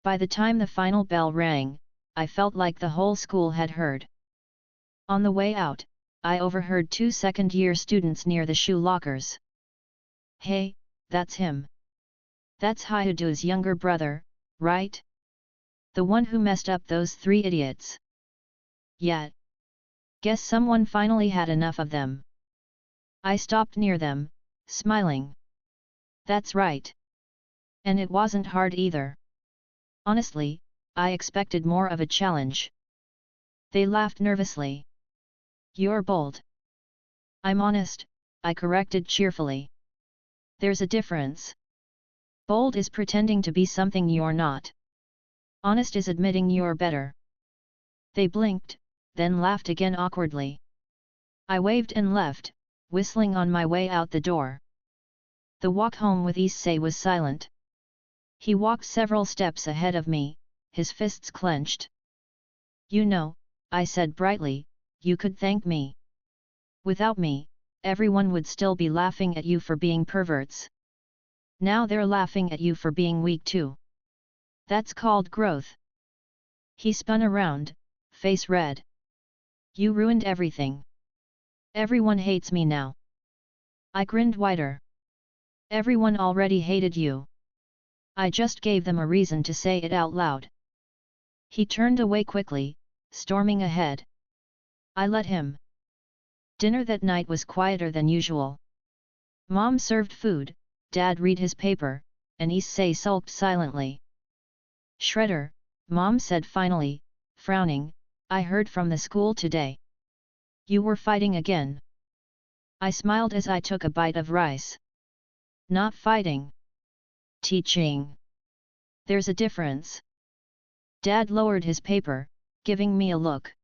By the time the final bell rang, I felt like the whole school had heard. On the way out, I overheard two second-year students near the shoe lockers. "Hey, that's him. That's Hyudu's younger brother, right? The one who messed up those three idiots." "Yeah. Guess someone finally had enough of them." I stopped near them, smiling. "That's right. And it wasn't hard either. Honestly, I expected more of a challenge." They laughed nervously. "You're bold." "I'm honest," I corrected cheerfully. "There's a difference. Bold is pretending to be something you're not. Honest is admitting you're better." They blinked, then laughed again awkwardly. I waved and left, whistling on my way out the door. The walk home with Issei was silent. He walked several steps ahead of me, his fists clenched. "You know," I said brightly, "you could thank me. Without me, everyone would still be laughing at you for being perverts. Now they're laughing at you for being weak too. That's called growth." He spun around, face red. "You ruined everything. Everyone hates me now." I grinned wider. "Everyone already hated you. I just gave them a reason to say it out loud." He turned away quickly, storming ahead. I let him. Dinner that night was quieter than usual. Mom served food, Dad read his paper, and Issei sulked silently. "Shredder," Mom said finally, frowning, "I heard from the school today. You were fighting again." I smiled as I took a bite of rice. "Not fighting. Teaching. There's a difference." Dad lowered his paper, giving me a look.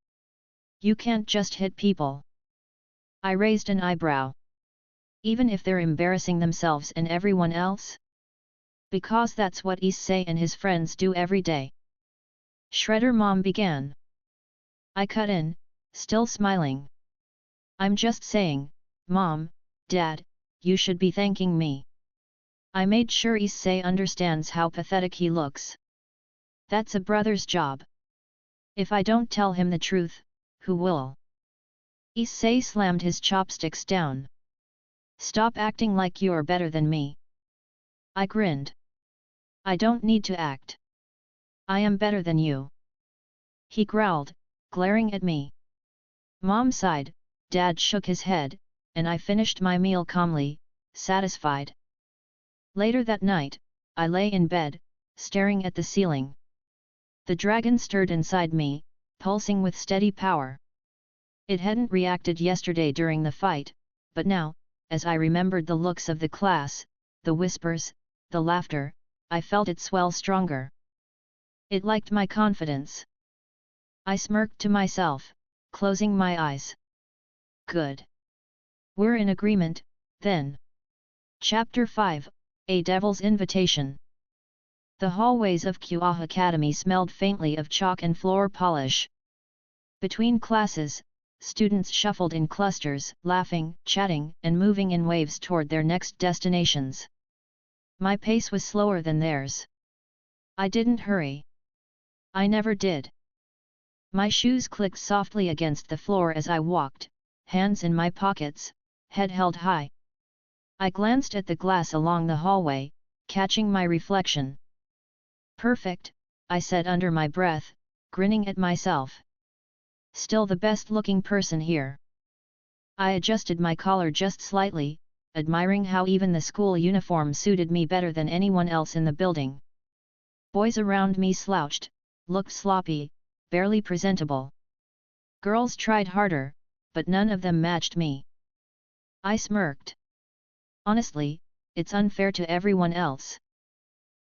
"You can't just hit people." I raised an eyebrow. "Even if they're embarrassing themselves and everyone else?" "Because that's what Issei and his friends do every day." Shredder, Mom began. I cut in, still smiling. "I'm just saying, Mom, Dad, you should be thanking me. I made sure Issei understands how pathetic he looks. That's a brother's job." If I don't tell him the truth, who will? Issei slammed his chopsticks down. Stop acting like you're better than me. I grinned. I don't need to act. I am better than you. He growled, glaring at me. Mom sighed, Dad shook his head, and I finished my meal calmly, satisfied. Later that night, I lay in bed, staring at the ceiling. The dragon stirred inside me, pulsing with steady power. It hadn't reacted yesterday during the fight, but now, as I remembered the looks of the class, the whispers, the laughter, I felt it swell stronger. It liked my confidence. I smirked to myself, closing my eyes. Good. We're in agreement, then. Chapter 5, A Devil's Invitation. The hallways of Kua Academy smelled faintly of chalk and floor polish. Between classes, students shuffled in clusters, laughing, chatting, and moving in waves toward their next destinations. My pace was slower than theirs. I didn't hurry. I never did. My shoes clicked softly against the floor as I walked, hands in my pockets, head held high. I glanced at the glass along the hallway, catching my reflection. Perfect, I said under my breath, grinning at myself. Still the best-looking person here. I adjusted my collar just slightly, admiring how even the school uniform suited me better than anyone else in the building. Boys around me slouched, looked sloppy, barely presentable. Girls tried harder, but none of them matched me. I smirked. Honestly, it's unfair to everyone else.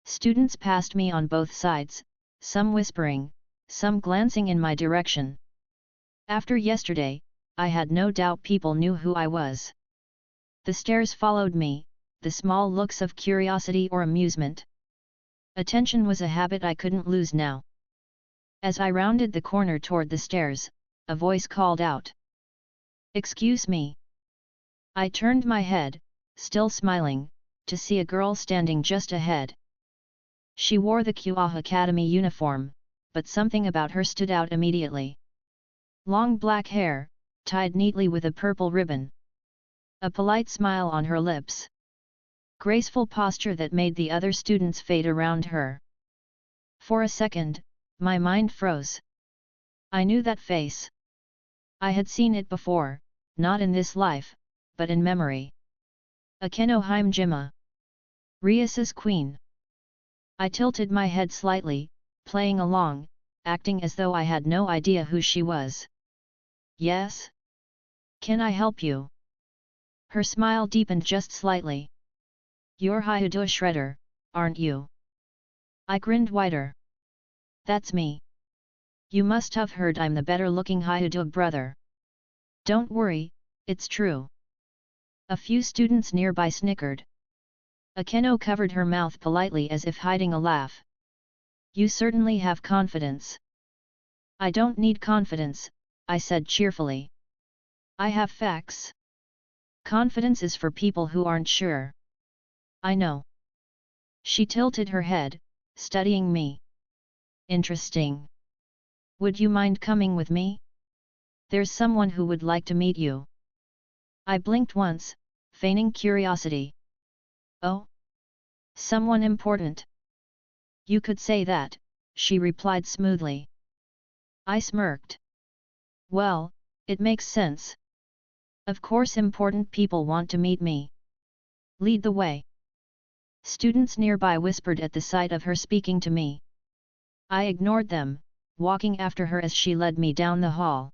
Students passed me on both sides, some whispering, some glancing in my direction. After yesterday, I had no doubt people knew who I was. The stares followed me, the small looks of curiosity or amusement. Attention was a habit I couldn't lose now. As I rounded the corner toward the stairs, a voice called out. Excuse me. I turned my head, still smiling, to see a girl standing just ahead. She wore the Kua Academy uniform, but something about her stood out immediately. Long black hair, tied neatly with a purple ribbon. A polite smile on her lips. Graceful posture that made the other students fade around her. For a second, my mind froze. I knew that face. I had seen it before, not in this life, but in memory. Akeno Jima. Rias's queen. I tilted my head slightly, playing along, acting as though I had no idea who she was. Yes? Can I help you? Her smile deepened just slightly. You're Hyudo Shredder, aren't you? I grinned wider. That's me. You must have heard I'm the better-looking Hyudo brother. Don't worry, it's true. A few students nearby snickered. Akeno covered her mouth politely as if hiding a laugh. You certainly have confidence. I don't need confidence, I said cheerfully. I have facts. Confidence is for people who aren't sure. I know. She tilted her head, studying me. Interesting. Would you mind coming with me? There's someone who would like to meet you. I blinked once, feigning curiosity. Oh? Someone important? You could say that, she replied smoothly. I smirked. Well, it makes sense. Of course important people want to meet me. Lead the way. Students nearby whispered at the sight of her speaking to me. I ignored them, walking after her as she led me down the hall.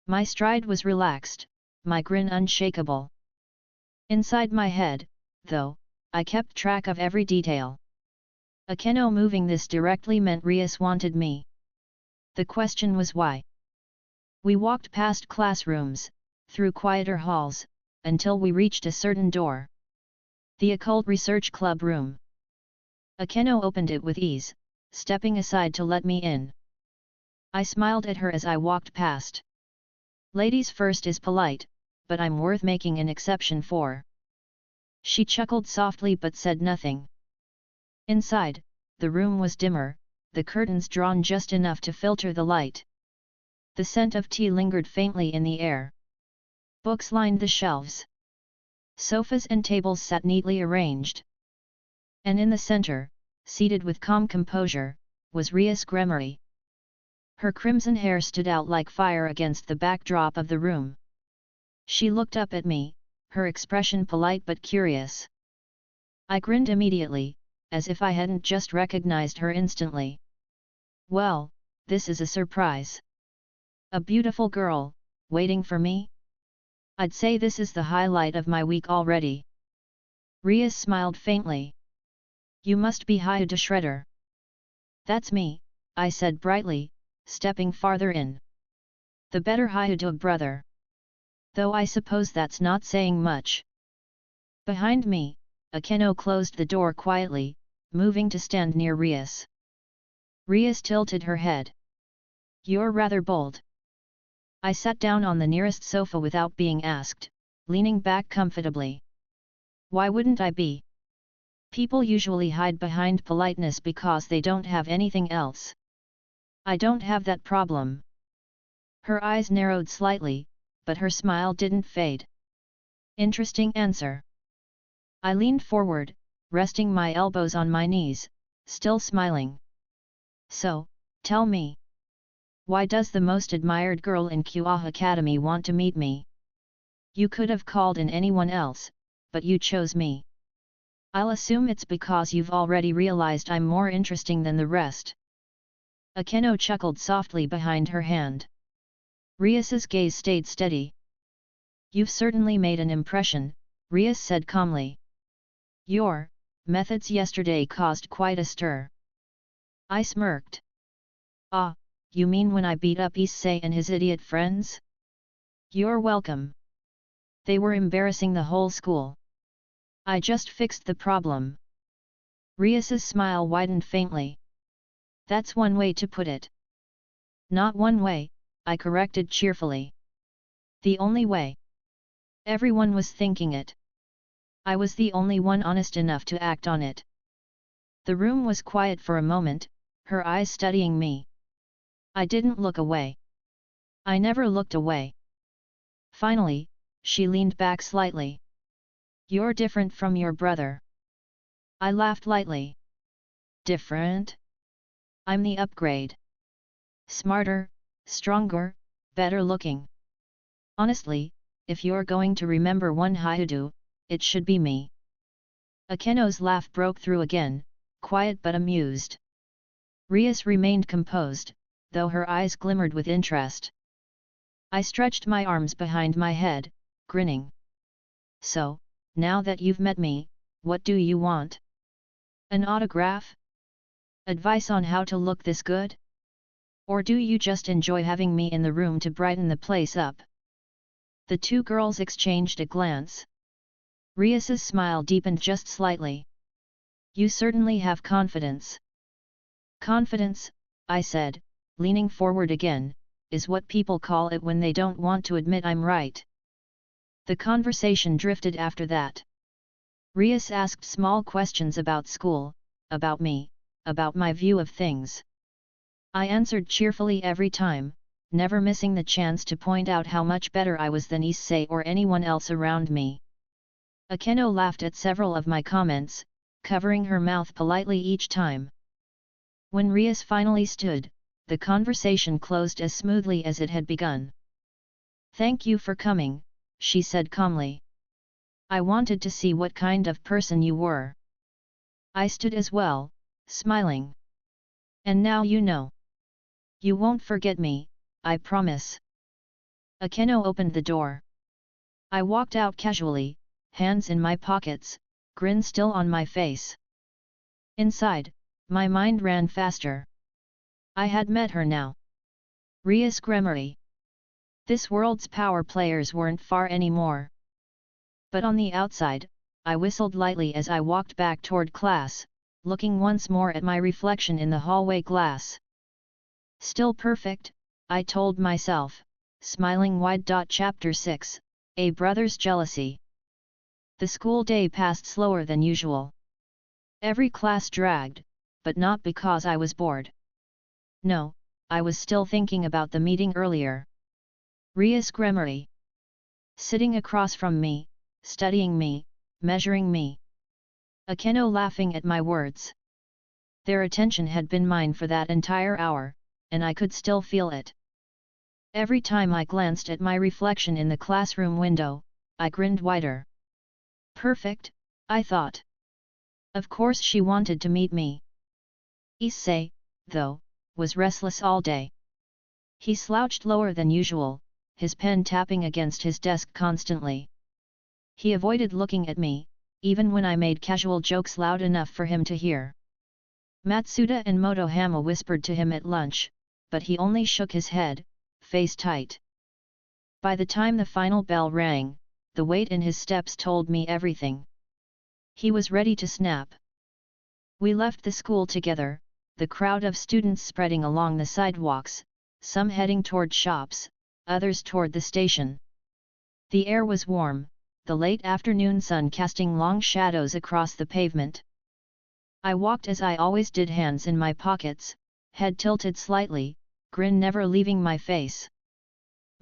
My stride was relaxed, my grin unshakable. Inside my head, though, I kept track of every detail. Akeno moving this directly meant Rias wanted me. The question was why. We walked past classrooms, through quieter halls, until we reached a certain door. The Occult Research Club room. Akeno opened it with ease, stepping aside to let me in. I smiled at her as I walked past. Ladies first is polite, but I'm worth making an exception for. She chuckled softly but said nothing. Inside, the room was dimmer, the curtains drawn just enough to filter the light. The scent of tea lingered faintly in the air. Books lined the shelves. Sofas and tables sat neatly arranged. And in the center, seated with calm composure, was Rias Gremory. Her crimson hair stood out like fire against the backdrop of the room. She looked up at me, her expression polite but curious. I grinned immediately, as if I hadn't just recognized her instantly. Well, this is a surprise. A beautiful girl, waiting for me? I'd say this is the highlight of my week already. Rias smiled faintly. You must be Hyuda Shredder. That's me, I said brightly, stepping farther in. The better Hyuda brother. Though I suppose that's not saying much. Behind me, Akeno closed the door quietly, moving to stand near Rias. Rias tilted her head. You're rather bold. I sat down on the nearest sofa without being asked, leaning back comfortably. Why wouldn't I be? People usually hide behind politeness because they don't have anything else. I don't have that problem. Her eyes narrowed slightly, but her smile didn't fade. Interesting answer. I leaned forward, resting my elbows on my knees, still smiling. So, tell me. Why does the most admired girl in QA Academy want to meet me? You could have called in anyone else, but you chose me. I'll assume it's because you've already realized I'm more interesting than the rest. Akeno chuckled softly behind her hand. Rias's gaze stayed steady. You've certainly made an impression, Rias said calmly. Your methods yesterday caused quite a stir. I smirked. Ah, you mean when I beat up Issei and his idiot friends? You're welcome. They were embarrassing the whole school. I just fixed the problem. Rias's smile widened faintly. That's one way to put it. Not one way, I corrected cheerfully. The only way. Everyone was thinking it. I was the only one honest enough to act on it. The room was quiet for a moment, her eyes studying me. I didn't look away. I never looked away. Finally, she leaned back slightly. You're different from your brother. I laughed lightly. Different? I'm the upgrade. Smarter, stronger, better looking. Honestly, if you're going to remember one Hyuda, it should be me. Akeno's laugh broke through again, quiet but amused. Rias remained composed, though her eyes glimmered with interest. I stretched my arms behind my head, grinning. So, now that you've met me, what do you want? An autograph? Advice on how to look this good? Or do you just enjoy having me in the room to brighten the place up? The two girls exchanged a glance. Rias's smile deepened just slightly. You certainly have confidence. Confidence, I said, leaning forward again, is what people call it when they don't want to admit I'm right. The conversation drifted after that. Rias asked small questions about school, about me, about my view of things. I answered cheerfully every time, never missing the chance to point out how much better I was than Issei or anyone else around me. Akeno laughed at several of my comments, covering her mouth politely each time. When Rias finally stood, the conversation closed as smoothly as it had begun. Thank you for coming, she said calmly. I wanted to see what kind of person you were. I stood as well, smiling. And now you know. You won't forget me, I promise. Akeno opened the door. I walked out casually, hands in my pockets, grin still on my face. Inside, my mind ran faster. I had met her now. Rias Gremory. This world's power players weren't far anymore. But on the outside, I whistled lightly as I walked back toward class, looking once more at my reflection in the hallway glass. Still perfect, I told myself, smiling wide. Chapter 6, A Brother's Jealousy. The school day passed slower than usual. Every class dragged, but not because I was bored. No, I was still thinking about the meeting earlier. Rias Gremory. Sitting across from me, studying me, measuring me. Akeno laughing at my words. Their attention had been mine for that entire hour, and I could still feel it. Every time I glanced at my reflection in the classroom window, I grinned wider. Perfect, I thought. Of course she wanted to meet me. Issei, though, was restless all day. He slouched lower than usual, his pen tapping against his desk constantly. He avoided looking at me, even when I made casual jokes loud enough for him to hear. Matsuda and Motohama whispered to him at lunch, but he only shook his head, face tight. By the time the final bell rang, the weight in his steps told me everything. He was ready to snap. We left the school together, the crowd of students spreading along the sidewalks, some heading toward shops, others toward the station. The air was warm, the late afternoon sun casting long shadows across the pavement. I walked as I always did, hands in my pockets, head tilted slightly, grin never leaving my face.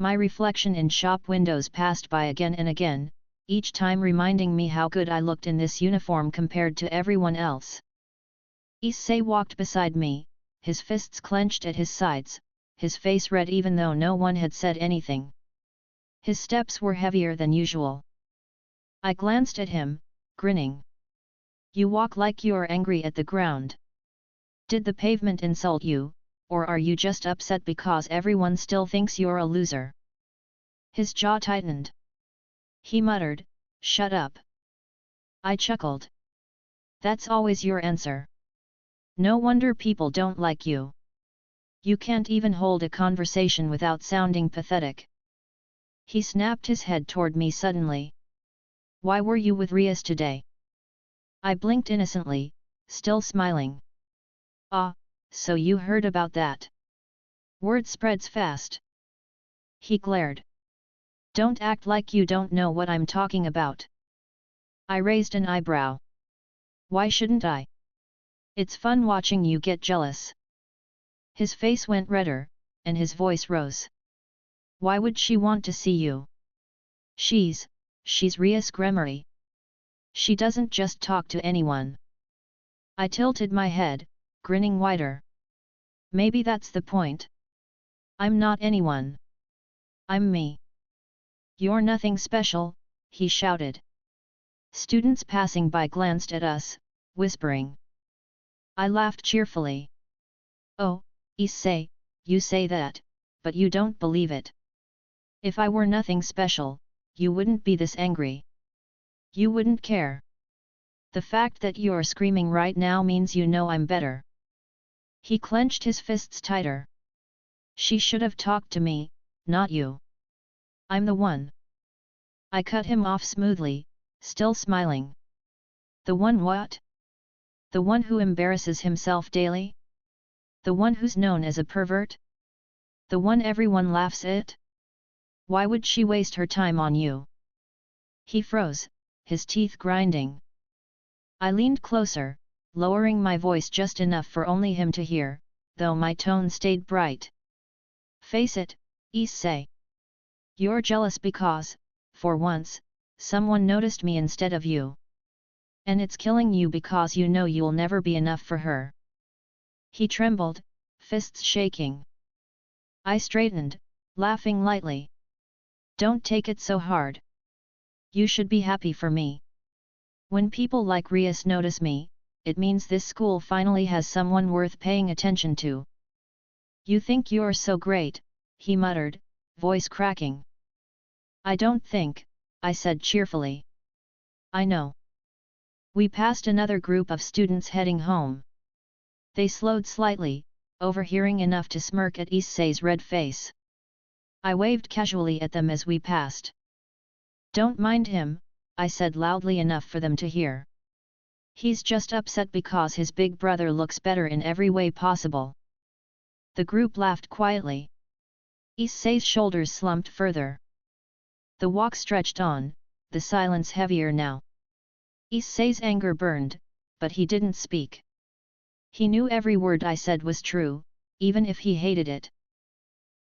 My reflection in shop windows passed by again and again, each time reminding me how good I looked in this uniform compared to everyone else. Issei walked beside me, his fists clenched at his sides, his face red even though no one had said anything. His steps were heavier than usual. I glanced at him, grinning. You walk like you're angry at the ground. Did the pavement insult you, or are you just upset because everyone still thinks you're a loser? His jaw tightened. He muttered, "Shut up." I chuckled. That's always your answer. No wonder people don't like you. You can't even hold a conversation without sounding pathetic. He snapped his head toward me suddenly. Why were you with Rias today? I blinked innocently, still smiling. Ah, so you heard about that. Word spreads fast. He glared. Don't act like you don't know what I'm talking about. I raised an eyebrow. Why shouldn't I? It's fun watching you get jealous. His face went redder, and his voice rose. Why would she want to see you? She's Rias Gremory. She doesn't just talk to anyone. I tilted my head, grinning wider. Maybe that's the point. I'm not anyone. I'm me. You're nothing special, he shouted. Students passing by glanced at us, whispering. I laughed cheerfully. Oh, Issei, you say that, but you don't believe it. If I were nothing special, you wouldn't be this angry. You wouldn't care. The fact that you're screaming right now means you know I'm better. He clenched his fists tighter. She should have talked to me, not you. I'm the one. I cut him off smoothly, still smiling. The one what? The one who embarrasses himself daily? The one who's known as a pervert? The one everyone laughs at? Why would she waste her time on you? He froze, his teeth grinding. I leaned closer, lowering my voice just enough for only him to hear, though my tone stayed bright. Face it, Issei. You're jealous because, for once, someone noticed me instead of you. And it's killing you because you know you'll never be enough for her. He trembled, fists shaking. I straightened, laughing lightly. Don't take it so hard. You should be happy for me. When people like Rias notice me, it means this school finally has someone worth paying attention to. You think you're so great, he muttered, voice cracking. I don't think, I said cheerfully. I know. We passed another group of students heading home. They slowed slightly, overhearing enough to smirk at Issei's red face. I waved casually at them as we passed. Don't mind him, I said loudly enough for them to hear. He's just upset because his big brother looks better in every way possible. The group laughed quietly. Issei's shoulders slumped further. The walk stretched on, the silence heavier now. Issei's anger burned, but he didn't speak. He knew every word I said was true, even if he hated it.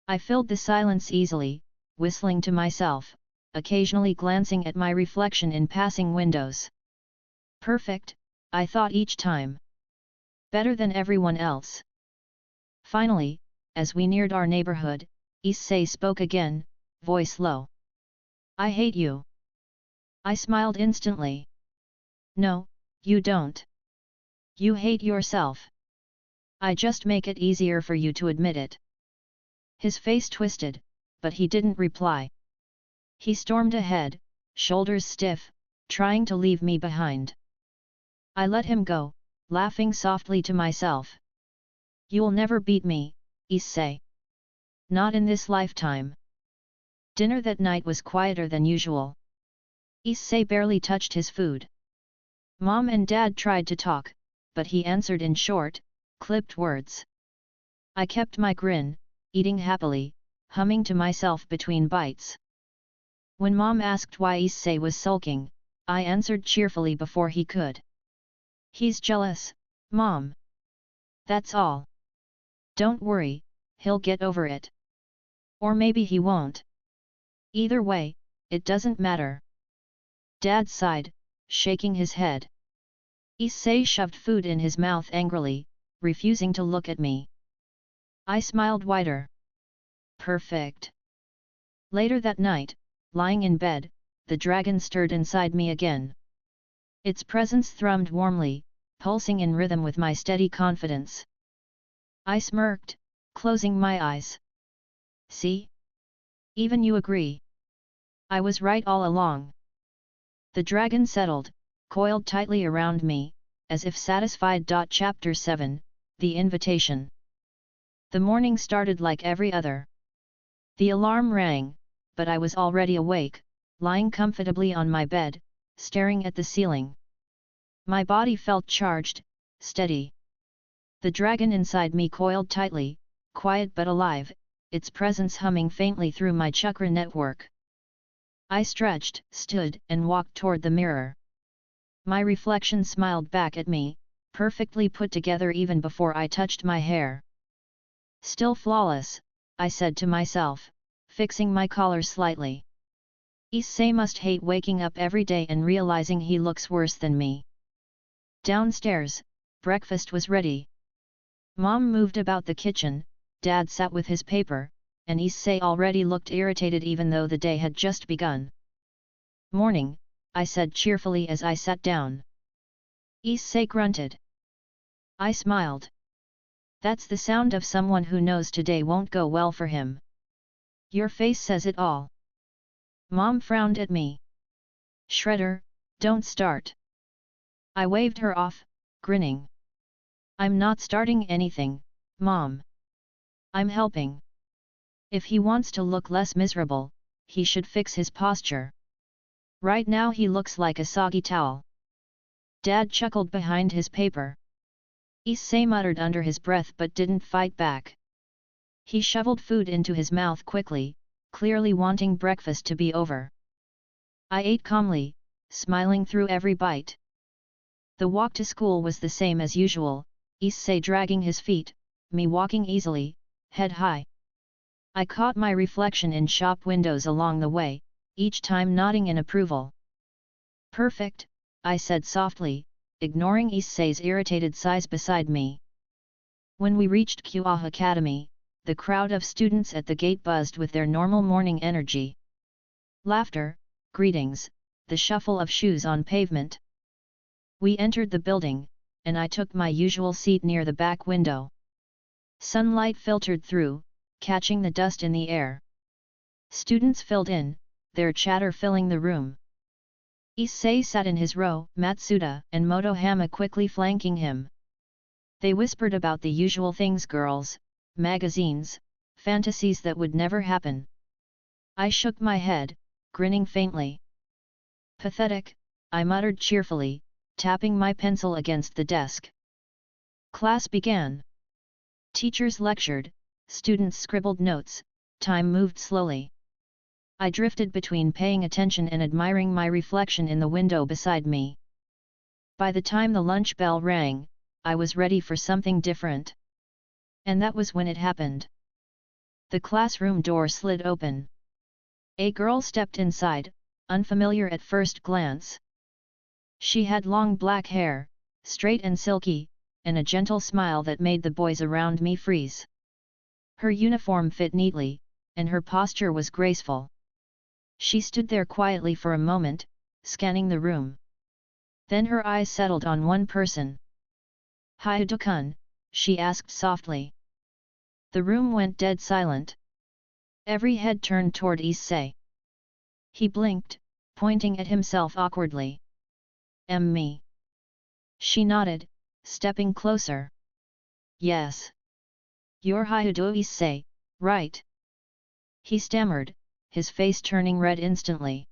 I filled the silence easily, whistling to myself, occasionally glancing at my reflection in passing windows. Perfect, I thought each time. Better than everyone else. Finally, as we neared our neighborhood, Issei spoke again, voice low. I hate you. I smiled instantly. No, you don't. You hate yourself. I just make it easier for you to admit it. His face twisted, but he didn't reply. He stormed ahead, shoulders stiff, trying to leave me behind. I let him go, laughing softly to myself. You'll never beat me, Issei. Not in this lifetime. Dinner that night was quieter than usual. Issei barely touched his food. Mom and Dad tried to talk, but he answered in short, clipped words. I kept my grin, eating happily, humming to myself between bites. When Mom asked why Issei was sulking, I answered cheerfully before he could. He's jealous, Mom. That's all. Don't worry, he'll get over it. Or maybe he won't. Either way, it doesn't matter. Dad sighed, shaking his head. Issei shoved food in his mouth angrily, refusing to look at me. I smiled wider. Perfect. Later that night, lying in bed, the dragon stirred inside me again. Its presence thrummed warmly, pulsing in rhythm with my steady confidence. I smirked, closing my eyes. See? Even you agree. I was right all along. The dragon settled, coiled tightly around me, as if satisfied. Chapter 7, The Invitation. The morning started like every other. The alarm rang, but I was already awake, lying comfortably on my bed, staring at the ceiling. My body felt charged, steady. The dragon inside me coiled tightly, quiet but alive, its presence humming faintly through my chakra network. I stretched, stood, and walked toward the mirror. My reflection smiled back at me, perfectly put together even before I touched my hair. Still flawless, I said to myself, fixing my collar slightly. Issei must hate waking up every day and realizing he looks worse than me. Downstairs, breakfast was ready. Mom moved about the kitchen, Dad sat with his paper, and Issei already looked irritated even though the day had just begun. Morning, I said cheerfully as I sat down. Issei grunted. I smiled. That's the sound of someone who knows today won't go well for him. Your face says it all. Mom frowned at me. Shredder, don't start. I waved her off, grinning. I'm not starting anything, Mom. I'm helping. If he wants to look less miserable, he should fix his posture. Right now he looks like a soggy towel. Dad chuckled behind his paper. Issei muttered under his breath but didn't fight back. He shoveled food into his mouth quickly, clearly wanting breakfast to be over. I ate calmly, smiling through every bite. The walk to school was the same as usual, Issei dragging his feet, me walking easily, head high. I caught my reflection in shop windows along the way, each time nodding in approval. Perfect, I said softly, ignoring Issei's irritated sighs beside me. When we reached Kua Academy, the crowd of students at the gate buzzed with their normal morning energy. Laughter, greetings, the shuffle of shoes on pavement. We entered the building, and I took my usual seat near the back window. Sunlight filtered through, catching the dust in the air. Students filled in, their chatter filling the room. Issei sat in his row, Matsuda and Motohama quickly flanking him. They whispered about the usual things: girls, magazines, fantasies that would never happen. I shook my head, grinning faintly. Pathetic, I muttered cheerfully, tapping my pencil against the desk. Class began. Teachers lectured, students scribbled notes, time moved slowly. I drifted between paying attention and admiring my reflection in the window beside me. By the time the lunch bell rang, I was ready for something different. And that was when it happened. The classroom door slid open. A girl stepped inside, unfamiliar at first glance. She had long black hair, straight and silky, and a gentle smile that made the boys around me freeze. Her uniform fit neatly, and her posture was graceful. She stood there quietly for a moment, scanning the room. Then her eyes settled on one person. "Hyudo-kun?" she asked softly. The room went dead silent. Every head turned toward Issei. He blinked, pointing at himself awkwardly. Me. She nodded, stepping closer. Yes. You're Hyudo Issei, right? He stammered, his face turning red instantly.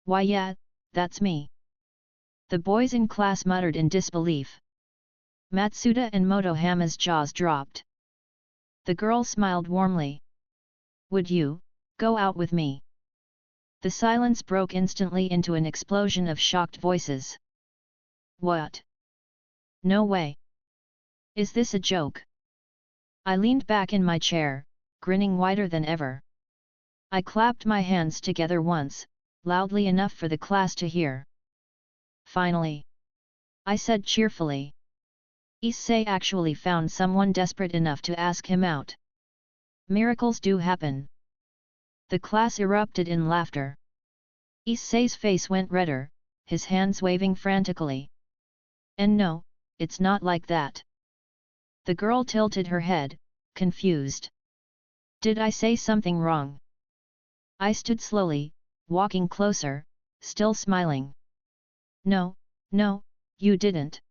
Why yeah, that's me. The boys in class muttered in disbelief. Matsuda and Motohama's jaws dropped. The girl smiled warmly. Would you go out with me? The silence broke instantly into an explosion of shocked voices. What? No way. Is this a joke? I leaned back in my chair, grinning wider than ever. I clapped my hands together once, loudly enough for the class to hear. Finally, I said cheerfully. Issei actually found someone desperate enough to ask him out. Miracles do happen. The class erupted in laughter. Issei's face went redder, his hands waving frantically. And no, it's not like that. The girl tilted her head, confused. Did I say something wrong? I stood slowly, walking closer, still smiling. No, you didn't.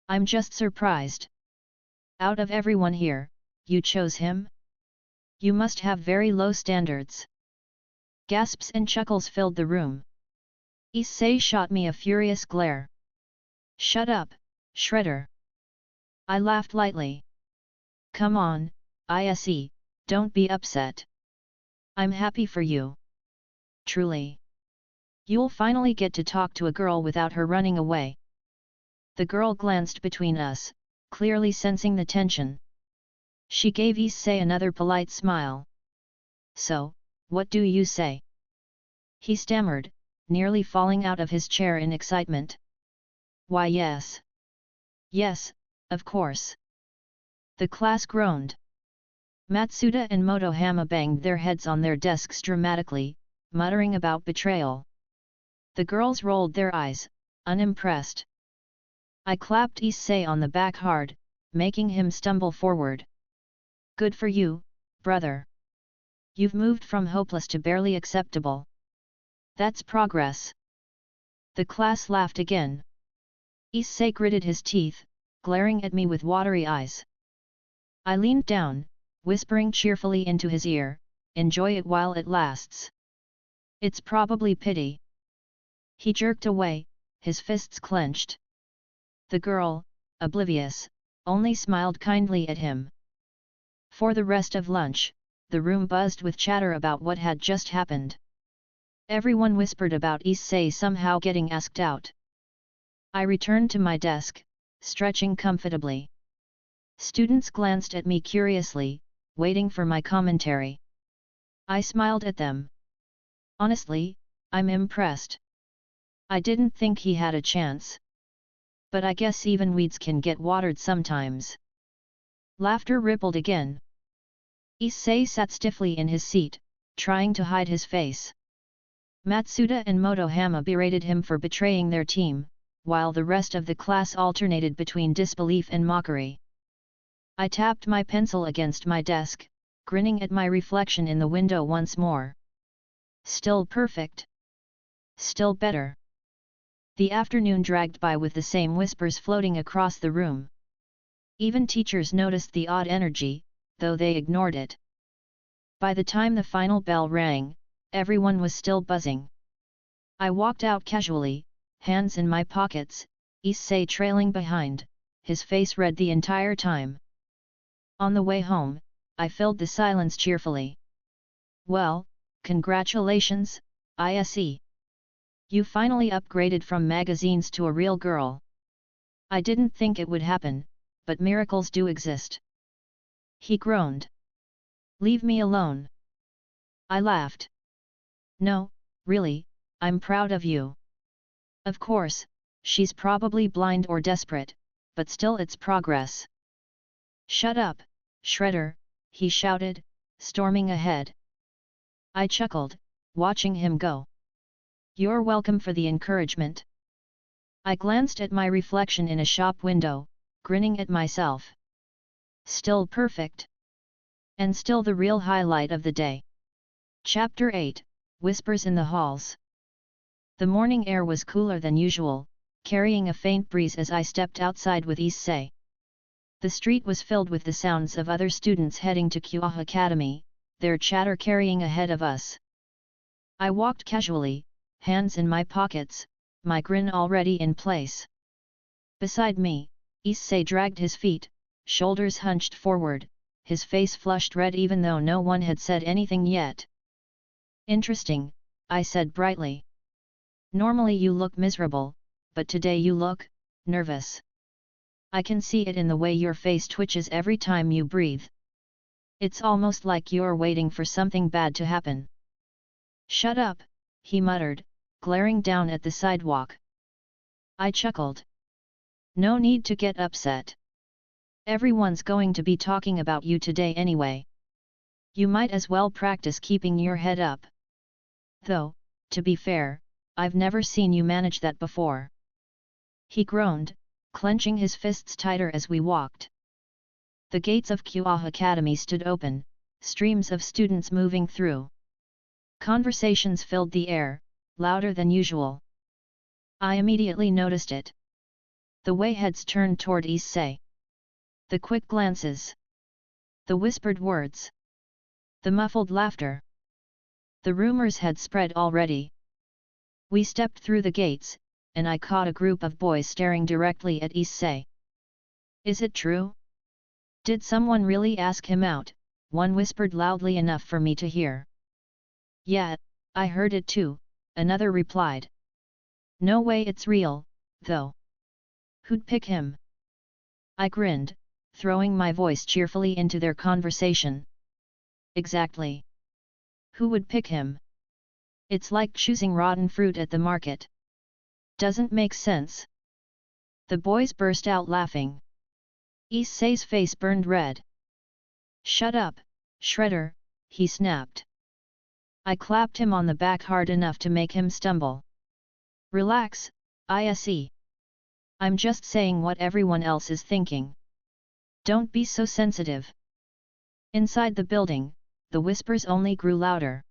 I'm just surprised. Out of everyone here, you chose him? You must have very low standards. Gasps and chuckles filled the room. Issei shot me a furious glare. Shut up, Shredder. I laughed lightly. Come on, Issei, don't be upset. I'm happy for you. Truly. You'll finally get to talk to a girl without her running away. The girl glanced between us, clearly sensing the tension. She gave Issei another polite smile. So, what do you say? He stammered, nearly falling out of his chair in excitement. Why yes. Yes, of course. The class groaned. Matsuda and Motohama banged their heads on their desks dramatically, muttering about betrayal. The girls rolled their eyes, unimpressed. I clapped Issei on the back hard, making him stumble forward. Good for you, brother. You've moved from hopeless to barely acceptable. That's progress. The class laughed again. Issei gritted his teeth, glaring at me with watery eyes. I leaned down, whispering cheerfully into his ear, enjoy it while it lasts. It's probably pity. He jerked away, his fists clenched. The girl, oblivious, only smiled kindly at him. For the rest of lunch, the room buzzed with chatter about what had just happened. Everyone whispered about Issei somehow getting asked out. I returned to my desk, stretching comfortably. Students glanced at me curiously, waiting for my commentary. I smiled at them. Honestly, I'm impressed. I didn't think he had a chance. But I guess even weeds can get watered sometimes. Laughter rippled again. Issei sat stiffly in his seat, trying to hide his face. Matsuda and Motohama berated him for betraying their team, while the rest of the class alternated between disbelief and mockery. I tapped my pencil against my desk, grinning at my reflection in the window once more. Still perfect. Still better. The afternoon dragged by with the same whispers floating across the room. Even teachers noticed the odd energy, though they ignored it. By the time the final bell rang, everyone was still buzzing. I walked out casually, hands in my pockets, Issei trailing behind, his face red the entire time. On the way home, I filled the silence cheerfully. Well, congratulations, Issei. You finally upgraded from magazines to a real girl. I didn't think it would happen, but miracles do exist. He groaned. Leave me alone. I laughed. No, really, I'm proud of you. Of course, she's probably blind or desperate, but still it's progress. Shut up, Shredder, he shouted, storming ahead. I chuckled, watching him go. You're welcome for the encouragement. I glanced at my reflection in a shop window, grinning at myself. Still perfect. And still the real highlight of the day. Chapter 8, Whispers in the Halls. The morning air was cooler than usual, carrying a faint breeze as I stepped outside with Issei. The street was filled with the sounds of other students heading to Chakra Academy, their chatter carrying ahead of us. I walked casually, hands in my pockets, my grin already in place. Beside me, Issei dragged his feet, shoulders hunched forward, his face flushed red even though no one had said anything yet. Interesting, I said brightly. Normally you look miserable, but today you look nervous. I can see it in the way your face twitches every time you breathe. It's almost like you're waiting for something bad to happen. Shut up, he muttered, glaring down at the sidewalk. I chuckled. No need to get upset. Everyone's going to be talking about you today anyway. You might as well practice keeping your head up. Though, to be fair, I've never seen you manage that before. He groaned, clenching his fists tighter as we walked. The gates of Chakra Academy stood open, streams of students moving through. Conversations filled the air, louder than usual. I immediately noticed it. The way heads turned toward Issei. The quick glances. The whispered words. The muffled laughter. The rumors had spread already. We stepped through the gates, and I caught a group of boys staring directly at Issei. Is it true? Did someone really ask him out? One whispered loudly enough for me to hear. Yeah, I heard it too, another replied. No way it's real, though. Who'd pick him? I grinned, throwing my voice cheerfully into their conversation. Exactly. Who would pick him? It's like choosing rotten fruit at the market. Doesn't make sense. The boys burst out laughing. Issei's face burned red. Shut up, Shredder, he snapped. I clapped him on the back hard enough to make him stumble. Relax, Issei. I'm just saying what everyone else is thinking. Don't be so sensitive. Inside the building, the whispers only grew louder.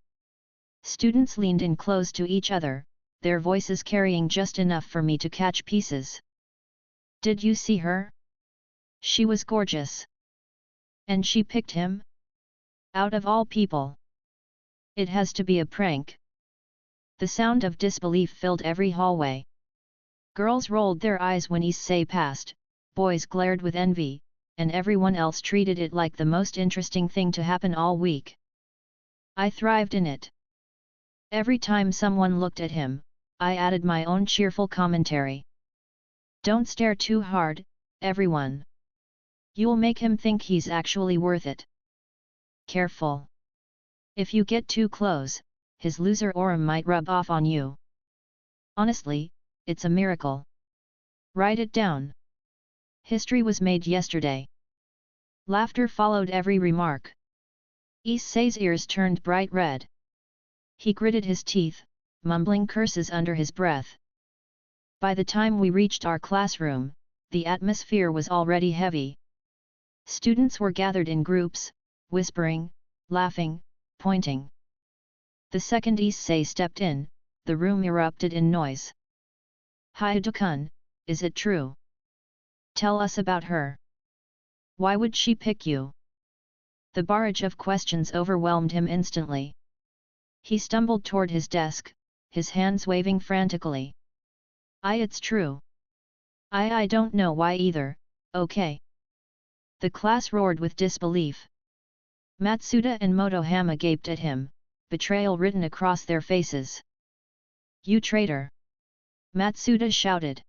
Students leaned in close to each other, their voices carrying just enough for me to catch pieces. Did you see her? She was gorgeous. And she picked him? Out of all people. It has to be a prank. The sound of disbelief filled every hallway. Girls rolled their eyes when Issei passed, boys glared with envy, and everyone else treated it like the most interesting thing to happen all week. I thrived in it. Every time someone looked at him, I added my own cheerful commentary. Don't stare too hard, everyone. You'll make him think he's actually worth it. Careful. If you get too close, his loser aura might rub off on you. Honestly, it's a miracle. Write it down. History was made yesterday. Laughter followed every remark. Issei's ears turned bright red. He gritted his teeth, mumbling curses under his breath. By the time we reached our classroom, the atmosphere was already heavy. Students were gathered in groups, whispering, laughing, pointing. The second Issei stepped in, the room erupted in noise. Hyde-kun, is it true? Tell us about her. Why would she pick you? The barrage of questions overwhelmed him instantly. He stumbled toward his desk, his hands waving frantically. It's true. I don't know why either, okay. The class roared with disbelief. Matsuda and Motohama gaped at him, betrayal written across their faces. You traitor! Matsuda shouted.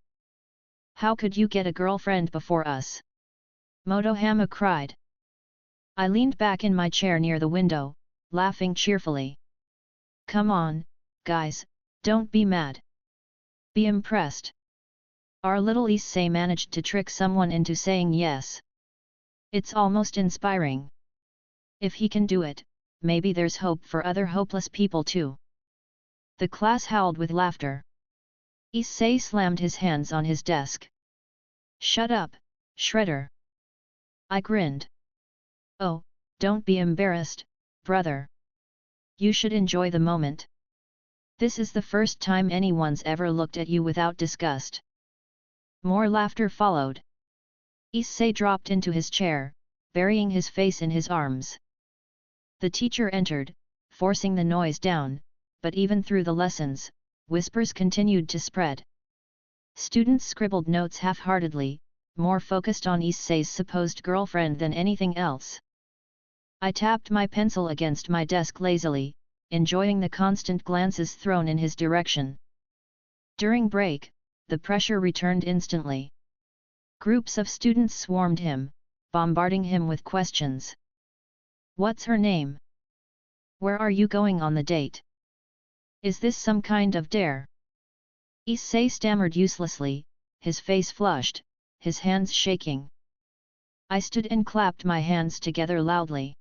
How could you get a girlfriend before us? Motohama cried. I leaned back in my chair near the window, laughing cheerfully. Come on, guys, don't be mad. Be impressed. Our little Issei managed to trick someone into saying yes. It's almost inspiring. If he can do it, maybe there's hope for other hopeless people too. The class howled with laughter. Issei slammed his hands on his desk. Shut up, Shredder. I grinned. Oh, don't be embarrassed, brother. You should enjoy the moment. This is the first time anyone's ever looked at you without disgust. More laughter followed. Issei dropped into his chair, burying his face in his arms. The teacher entered, forcing the noise down, but even through the lessons, whispers continued to spread. Students scribbled notes half-heartedly, more focused on Issei's supposed girlfriend than anything else. I tapped my pencil against my desk lazily, enjoying the constant glances thrown in his direction. During break, the pressure returned instantly. Groups of students swarmed him, bombarding him with questions. What's her name? Where are you going on the date? Is this some kind of dare? Issei stammered uselessly, his face flushed, his hands shaking. I stood and clapped my hands together loudly.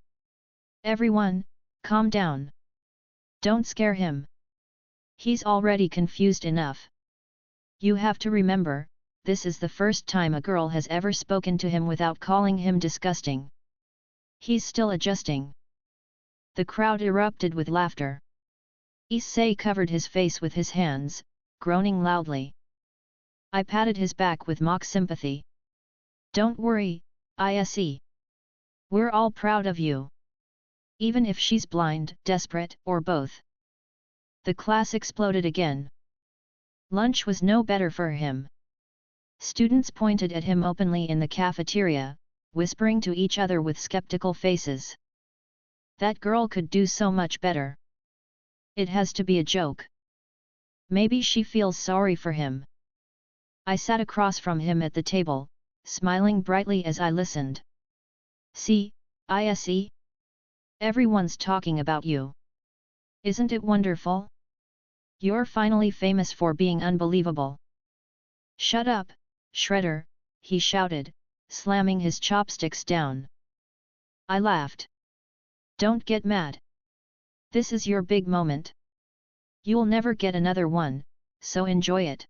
Everyone, calm down. Don't scare him. He's already confused enough. You have to remember, this is the first time a girl has ever spoken to him without calling him disgusting. He's still adjusting. The crowd erupted with laughter. Issei covered his face with his hands, groaning loudly. I patted his back with mock sympathy. Don't worry, Issei. We're all proud of you. Even if she's blind, desperate, or both. The class exploded again. Lunch was no better for him. Students pointed at him openly in the cafeteria, whispering to each other with skeptical faces. That girl could do so much better. It has to be a joke. Maybe she feels sorry for him. I sat across from him at the table, smiling brightly as I listened. See, Issei? Everyone's talking about you. Isn't it wonderful? You're finally famous for being unbelievable. Shut up, Shredder, he shouted, slamming his chopsticks down. I laughed. Don't get mad. This is your big moment. You'll never get another one, so enjoy it.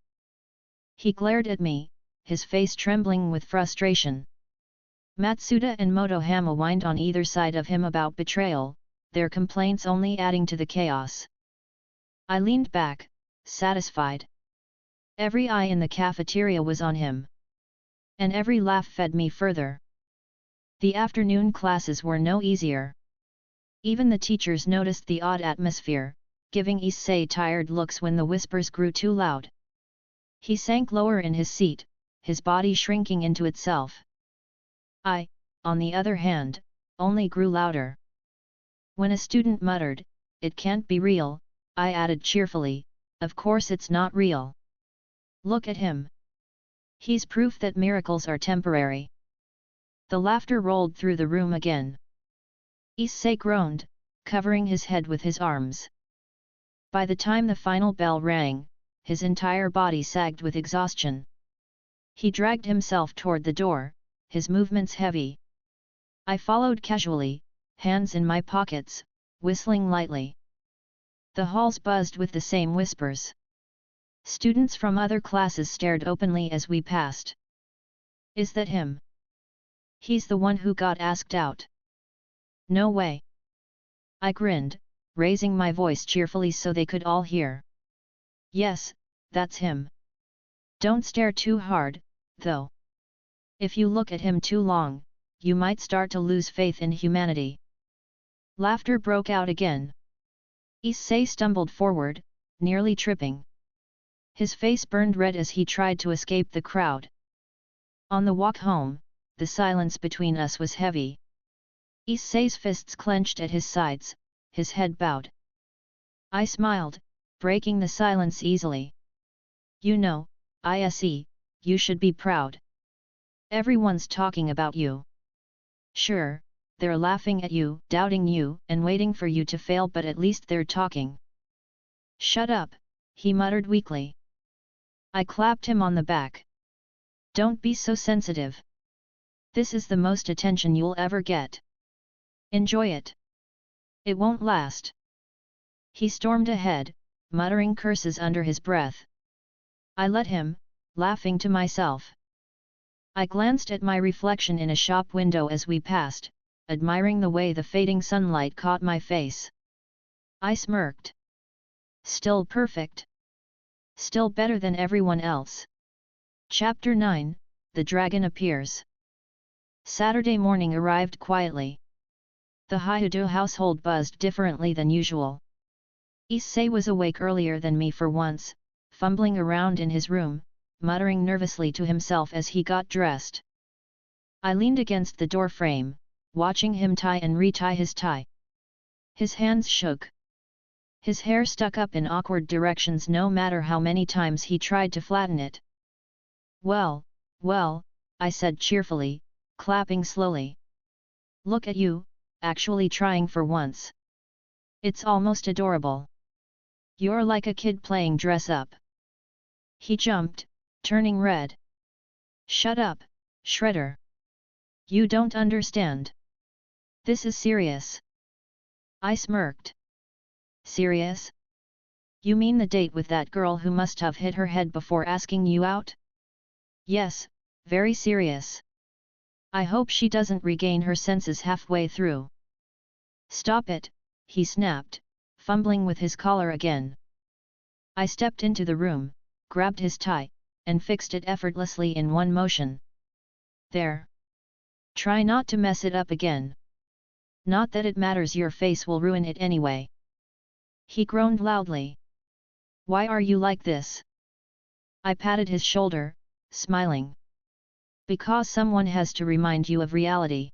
He glared at me, his face trembling with frustration. Matsuda and Motohama whined on either side of him about betrayal, their complaints only adding to the chaos. I leaned back, satisfied. Every eye in the cafeteria was on him. And every laugh fed me further. The afternoon classes were no easier. Even the teachers noticed the odd atmosphere, giving Issei tired looks when the whispers grew too loud. He sank lower in his seat, his body shrinking into itself. I, on the other hand, only grew louder. When a student muttered, "It can't be real," I added cheerfully, "Of course it's not real. Look at him. He's proof that miracles are temporary." The laughter rolled through the room again. Issei groaned, covering his head with his arms. By the time the final bell rang, his entire body sagged with exhaustion. He dragged himself toward the door, his movements heavy. I followed casually, hands in my pockets, whistling lightly. The halls buzzed with the same whispers. Students from other classes stared openly as we passed. Is that him? He's the one who got asked out. No way. I grinned, raising my voice cheerfully so they could all hear. Yes, that's him. Don't stare too hard, though. If you look at him too long, you might start to lose faith in humanity. Laughter broke out again. Issei stumbled forward, nearly tripping. His face burned red as he tried to escape the crowd. On the walk home, the silence between us was heavy. Issei's fists clenched at his sides, his head bowed. I smiled, breaking the silence easily. You know, Issei, you should be proud. Everyone's talking about you. Sure, they're laughing at you, doubting you, and waiting for you to fail, but at least they're talking. Shut up, he muttered weakly. I clapped him on the back. Don't be so sensitive. This is the most attention you'll ever get. Enjoy it. It won't last. He stormed ahead, muttering curses under his breath. I let him, laughing to myself. I glanced at my reflection in a shop window as we passed, admiring the way the fading sunlight caught my face. I smirked. Still perfect. Still better than everyone else. Chapter 9, The Dragon Appears. Saturday morning arrived quietly. The Hyudo household buzzed differently than usual. Issei was awake earlier than me for once, fumbling around in his room, muttering nervously to himself as he got dressed. I leaned against the door frame, watching him tie and retie his tie. His hands shook. His hair stuck up in awkward directions no matter how many times he tried to flatten it. Well, I said cheerfully, clapping slowly. Look at you, actually trying for once. It's almost adorable. You're like a kid playing dress up. He jumped, turning red. Shut up, Shredder. You don't understand. This is serious. I smirked. Serious? You mean the date with that girl who must have hit her head before asking you out? Yes, very serious. I hope she doesn't regain her senses halfway through. Stop it, he snapped, fumbling with his collar again. I stepped into the room, grabbed his tie, and fixed it effortlessly in one motion. There. Try not to mess it up again. Not that it matters, your face will ruin it anyway. He groaned loudly. Why are you like this? I patted his shoulder, smiling. Because someone has to remind you of reality.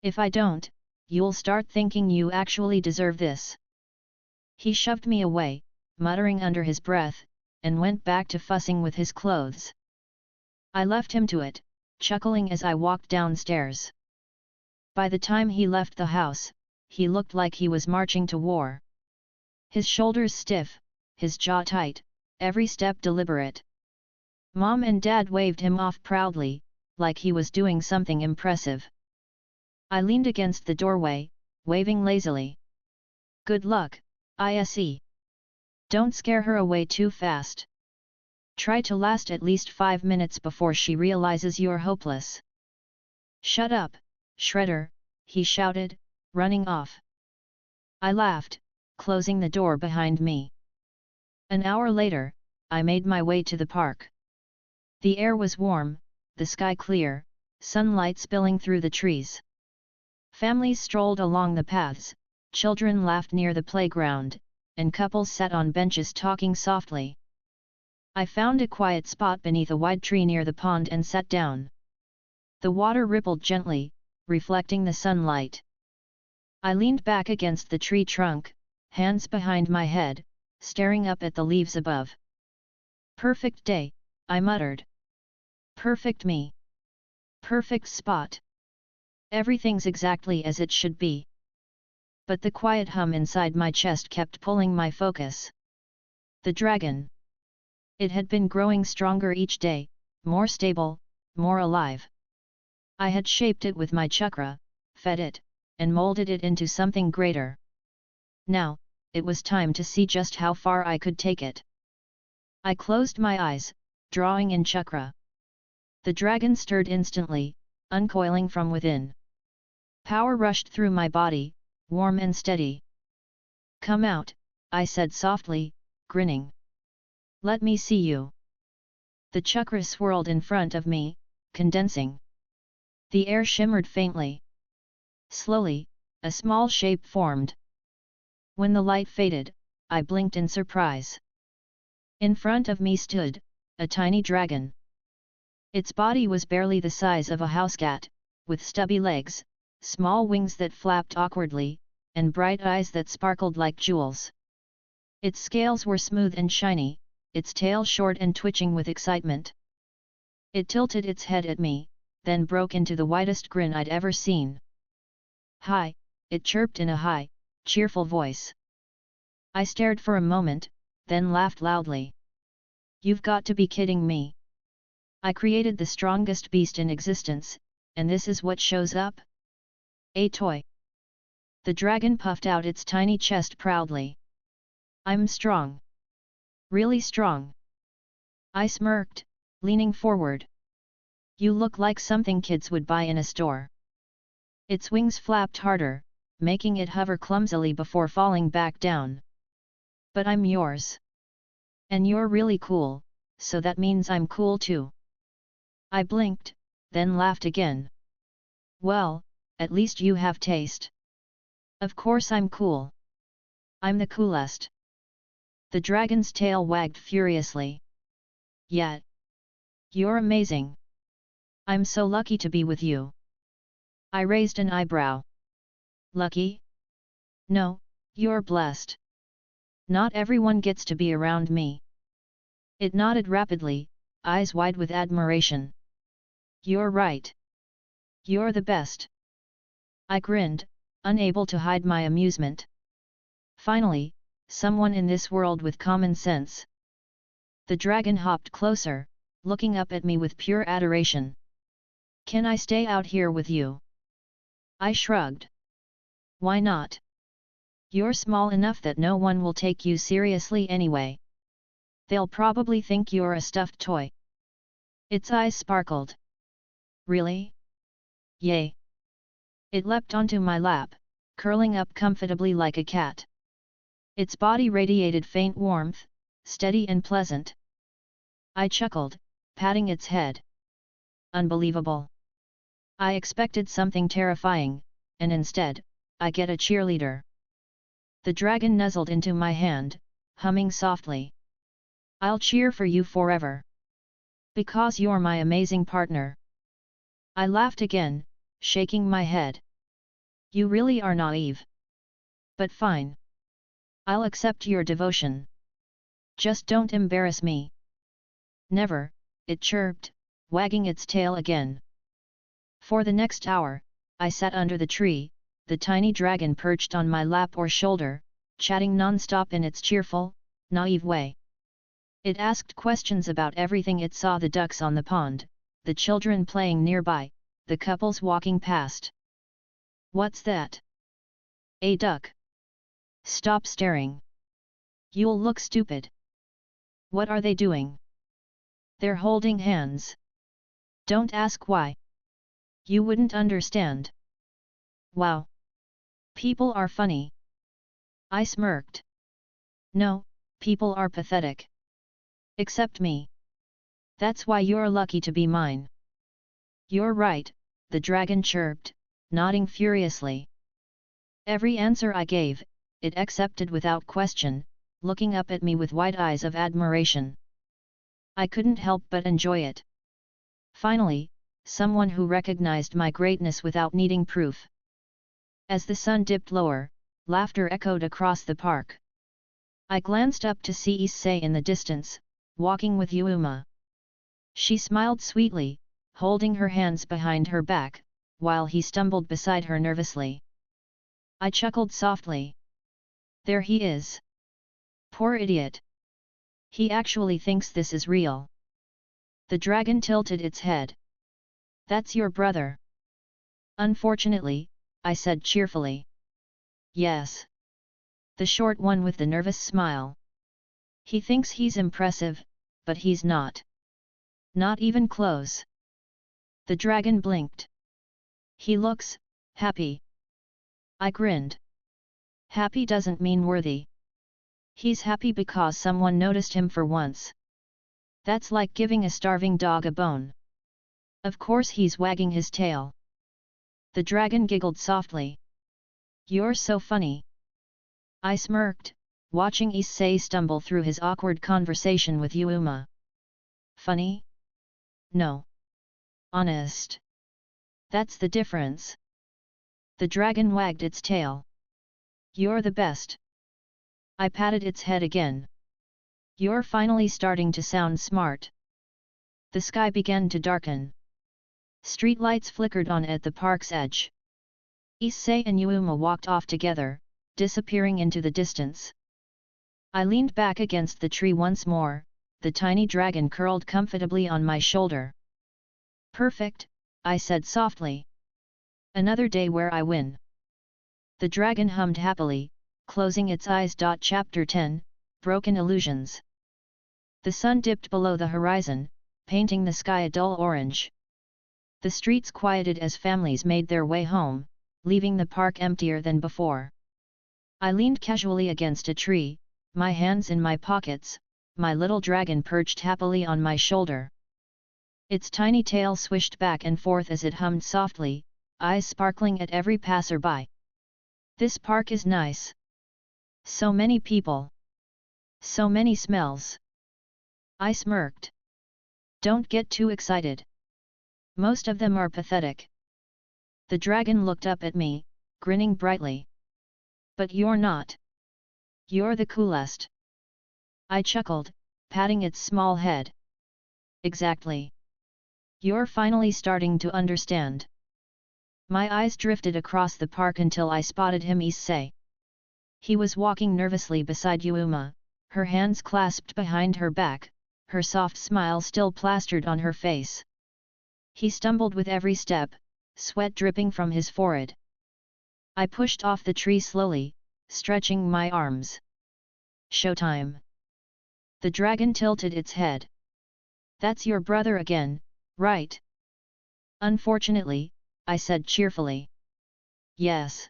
If I don't, you'll start thinking you actually deserve this. He shoved me away, muttering under his breath, and went back to fussing with his clothes. I left him to it, chuckling as I walked downstairs. By the time he left the house, he looked like he was marching to war. His shoulders stiff, his jaw tight, every step deliberate. Mom and Dad waved him off proudly, like he was doing something impressive. I leaned against the doorway, waving lazily. Good luck, Issei. Don't scare her away too fast. Try to last at least 5 minutes before she realizes you're hopeless. Shut up, Shredder, he shouted, running off. I laughed, closing the door behind me. An hour later, I made my way to the park. The air was warm, the sky clear, sunlight spilling through the trees. Families strolled along the paths, children laughed near the playground, and couples sat on benches talking softly. I found a quiet spot beneath a wide tree near the pond and sat down. The water rippled gently, reflecting the sunlight. I leaned back against the tree trunk, hands behind my head, staring up at the leaves above. Perfect day, I muttered. Perfect me. Perfect spot. Everything's exactly as it should be. But the quiet hum inside my chest kept pulling my focus. The dragon. It had been growing stronger each day, more stable, more alive. I had shaped it with my chakra, fed it, and molded it into something greater. Now, it was time to see just how far I could take it. I closed my eyes, drawing in chakra. The dragon stirred instantly, uncoiling from within. Power rushed through my body, warm and steady. Come out, I said softly, grinning. Let me see you. The chakra swirled in front of me, condensing. The air shimmered faintly. Slowly, a small shape formed. When the light faded, I blinked in surprise. In front of me stood a tiny dragon. Its body was barely the size of a housecat, with stubby legs, small wings that flapped awkwardly, and bright eyes that sparkled like jewels. Its scales were smooth and shiny, its tail short and twitching with excitement. It tilted its head at me, then broke into the widest grin I'd ever seen. Hi, it chirped in a high, cheerful voice. I stared for a moment, then laughed loudly. You've got to be kidding me. I created the strongest beast in existence, and this is what shows up? A toy. The dragon puffed out its tiny chest proudly. I'm strong. Really strong. I smirked, leaning forward. You look like something kids would buy in a store. Its wings flapped harder, making it hover clumsily before falling back down. But I'm yours. And you're really cool, so that means I'm cool too. I blinked, then laughed again. Well, at least you have taste. Of course I'm cool. I'm the coolest. The dragon's tail wagged furiously. Yet. You're amazing. I'm so lucky to be with you. I raised an eyebrow. Lucky? No, you're blessed. Not everyone gets to be around me. It nodded rapidly, eyes wide with admiration. You're right. You're the best. I grinned, unable to hide my amusement. Finally, someone in this world with common sense. The dragon hopped closer, looking up at me with pure adoration. Can I stay out here with you? I shrugged. Why not? You're small enough that no one will take you seriously anyway. They'll probably think you're a stuffed toy. Its eyes sparkled. Really? Yay! It leapt onto my lap, curling up comfortably like a cat. Its body radiated faint warmth, steady and pleasant. I chuckled, patting its head. Unbelievable. I expected something terrifying, and instead, I get a cheerleader. The dragon nuzzled into my hand, humming softly. I'll cheer for you forever. Because you're my amazing partner. I laughed again, shaking my head. You really are naive. But fine. I'll accept your devotion. Just don't embarrass me. Never, it chirped, wagging its tail again. For the next hour, I sat under the tree, the tiny dragon perched on my lap or shoulder, chatting non-stop in its cheerful, naive way. It asked questions about everything it saw: the ducks on the pond, the children playing nearby, the couples walking past. What's that? A duck. Stop staring. You'll look stupid. What are they doing? They're holding hands. Don't ask why. You wouldn't understand. Wow. People are funny. I smirked. No, people are pathetic. Except me. That's why you're lucky to be mine. You're right, the dragon chirped, nodding furiously. Every answer I gave, it accepted without question, looking up at me with wide eyes of admiration. I couldn't help but enjoy it. Finally, someone who recognized my greatness without needing proof. As the sun dipped lower, laughter echoed across the park. I glanced up to see Issei in the distance, walking with Yuma. She smiled sweetly, holding her hands behind her back, while he stumbled beside her nervously. I chuckled softly. There he is. Poor idiot. He actually thinks this is real. The dragon tilted its head. That's your brother. Unfortunately, I said cheerfully. Yes. The short one with the nervous smile. He thinks he's impressive, but he's not. Not even close. The dragon blinked. He looks happy. I grinned. Happy doesn't mean worthy. He's happy because someone noticed him for once. That's like giving a starving dog a bone. Of course he's wagging his tail. The dragon giggled softly. You're so funny. I smirked, watching Issei stumble through his awkward conversation with Yuma. Funny? No. Honest. That's the difference. The dragon wagged its tail. You're the best. I patted its head again. You're finally starting to sound smart. The sky began to darken. Streetlights flickered on at the park's edge. Issei and Yuuma walked off together, disappearing into the distance. I leaned back against the tree once more, the tiny dragon curled comfortably on my shoulder. Perfect, I said softly. Another day where I win. The dragon hummed happily, closing its eyes. Chapter 10, Broken Illusions. The sun dipped below the horizon, painting the sky a dull orange. The streets quieted as families made their way home, leaving the park emptier than before. I leaned casually against a tree, my hands in my pockets, my little dragon perched happily on my shoulder. Its tiny tail swished back and forth as it hummed softly, eyes sparkling at every passerby. This park is nice. So many people. So many smells. I smirked. Don't get too excited. Most of them are pathetic. The dragon looked up at me, grinning brightly. But you're not. You're the coolest. I chuckled, patting its small head. Exactly. You're finally starting to understand. My eyes drifted across the park until I spotted him. Issei. He was walking nervously beside Yuuma, her hands clasped behind her back, her soft smile still plastered on her face. He stumbled with every step, sweat dripping from his forehead. I pushed off the tree slowly, stretching my arms. Showtime. The dragon tilted its head. That's your brother again, right? Unfortunately, I said cheerfully. Yes.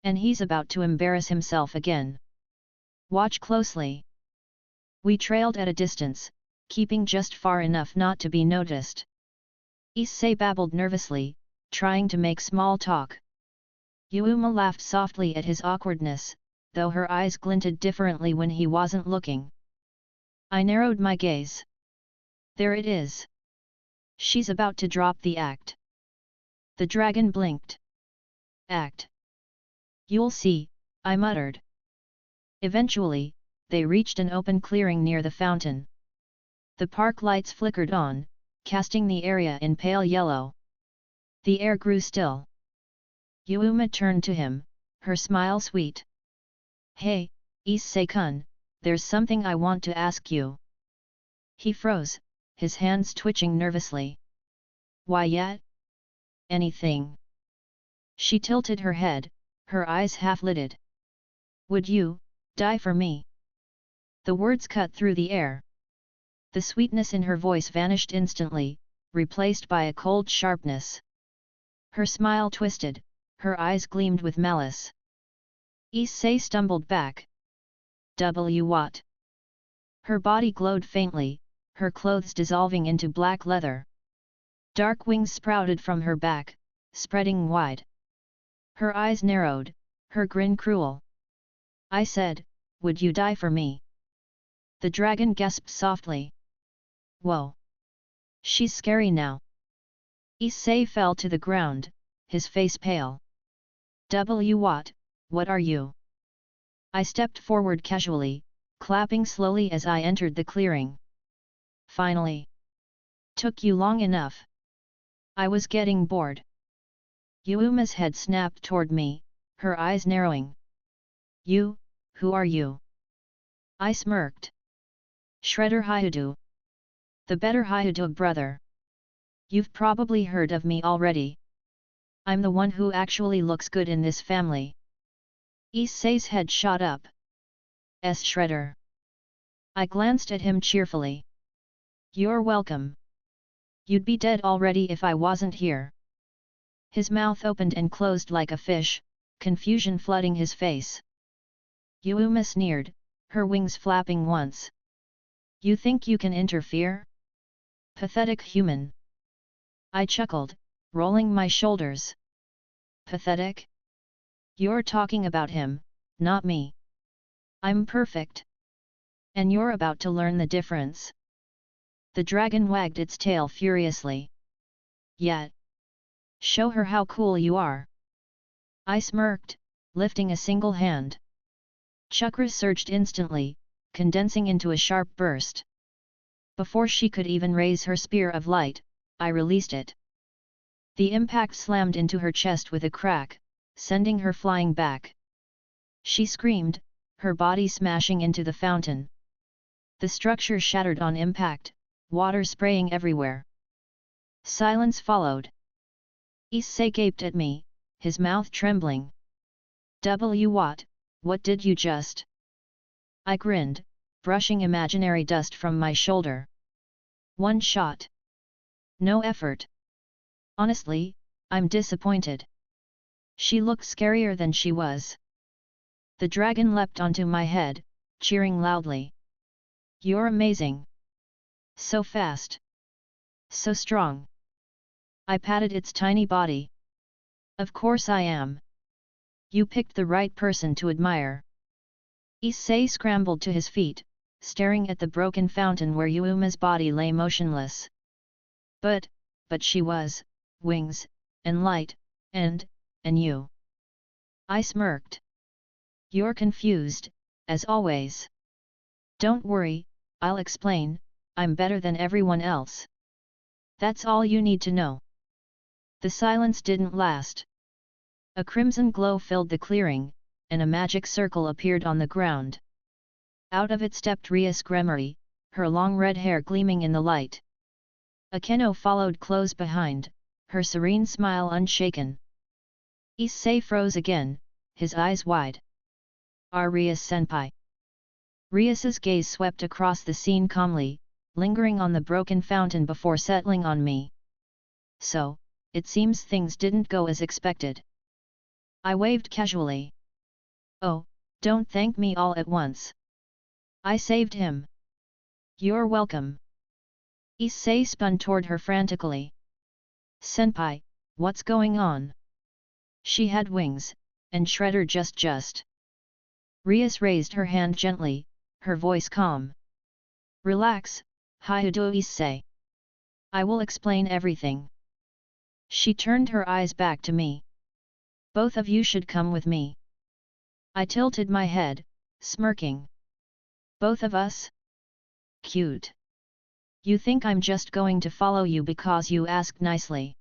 And he's about to embarrass himself again. Watch closely. We trailed at a distance, keeping just far enough not to be noticed. Issei babbled nervously, trying to make small talk. Yuuma laughed softly at his awkwardness, though her eyes glinted differently when he wasn't looking. I narrowed my gaze. There it is. She's about to drop the act. The dragon blinked. Act. You'll see, I muttered. Eventually, they reached an open clearing near the fountain. The park lights flickered on, casting the area in pale yellow. The air grew still. Yuuma turned to him, her smile sweet. Hey, Issei-kun, there's something I want to ask you. He froze, his hands twitching nervously. Why yet? Anything. She tilted her head, her eyes half-lidded. Would you die for me? The words cut through the air. The sweetness in her voice vanished instantly, replaced by a cold sharpness. Her smile twisted, her eyes gleamed with malice. Issei stumbled back. What? Her body glowed faintly, her clothes dissolving into black leather. Dark wings sprouted from her back, spreading wide. Her eyes narrowed, her grin cruel. I said, would you die for me? The dragon gasped softly. Whoa! She's scary now. Issei fell to the ground, his face pale. What are you? I stepped forward casually, clapping slowly as I entered the clearing. Finally. Took you long enough. I was getting bored. Yuuma's head snapped toward me, her eyes narrowing. You, who are you? I smirked. Shredder Hyudu. The better Hyudu brother. You've probably heard of me already. I'm the one who actually looks good in this family. Issei's head shot up. Shredder. I glanced at him cheerfully. You're welcome. You'd be dead already if I wasn't here. His mouth opened and closed like a fish, confusion flooding his face. Yuuma sneered, her wings flapping once. You think you can interfere? Pathetic human. I chuckled, rolling my shoulders. Pathetic? You're talking about him, not me. I'm perfect. And you're about to learn the difference. The dragon wagged its tail furiously. Yet. Show her how cool you are. I smirked, lifting a single hand. Chakra surged instantly, condensing into a sharp burst. Before she could even raise her spear of light, I released it. The impact slammed into her chest with a crack, sending her flying back. She screamed, her body smashing into the fountain. The structure shattered on impact, water spraying everywhere. Silence followed. Issei gaped at me, his mouth trembling. What did you just? I grinned, brushing imaginary dust from my shoulder. One shot. No effort. Honestly, I'm disappointed. She looked scarier than she was. The dragon leapt onto my head, cheering loudly. You're amazing. So fast. So strong. I patted its tiny body. Of course I am. You picked the right person to admire. Issei scrambled to his feet, staring at the broken fountain where Yuuma's body lay motionless. But she was, wings, and light, and you. I smirked. You're confused, as always. Don't worry, I'll explain, I'm better than everyone else. That's all you need to know. The silence didn't last. A crimson glow filled the clearing, and a magic circle appeared on the ground. Out of it stepped Rias Gremory, her long red hair gleaming in the light. Akeno followed close behind, her serene smile unshaken. Issei froze again, his eyes wide. Are Rias-senpai? Rias's gaze swept across the scene calmly, lingering on the broken fountain before settling on me. So, it seems things didn't go as expected. I waved casually. Oh, don't thank me all at once. I saved him. You're welcome. Issei spun toward her frantically. Senpai, what's going on? She had wings, and Shredder just. Rias raised her hand gently, her voice calm. Relax, Hyudo Issei. I will explain everything. She turned her eyes back to me. Both of you should come with me. I tilted my head, smirking. Both of us? Cute. You think I'm just going to follow you because you asked nicely?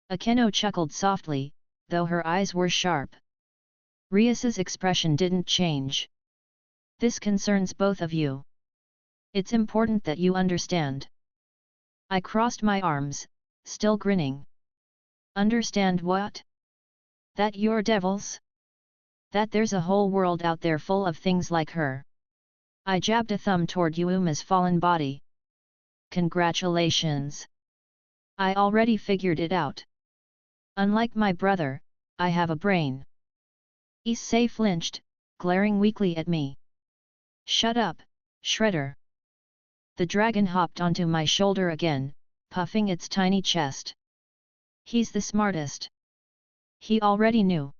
Akeno chuckled softly, though her eyes were sharp. Rias's expression didn't change. This concerns both of you. It's important that you understand. I crossed my arms, still grinning. Understand what? That you're devils? That there's a whole world out there full of things like her. I jabbed a thumb toward Yuuma's fallen body. Congratulations! I already figured it out. Unlike my brother, I have a brain. Issei flinched, glaring weakly at me. Shut up, Shredder. The dragon hopped onto my shoulder again, puffing its tiny chest. He's the smartest. He already knew.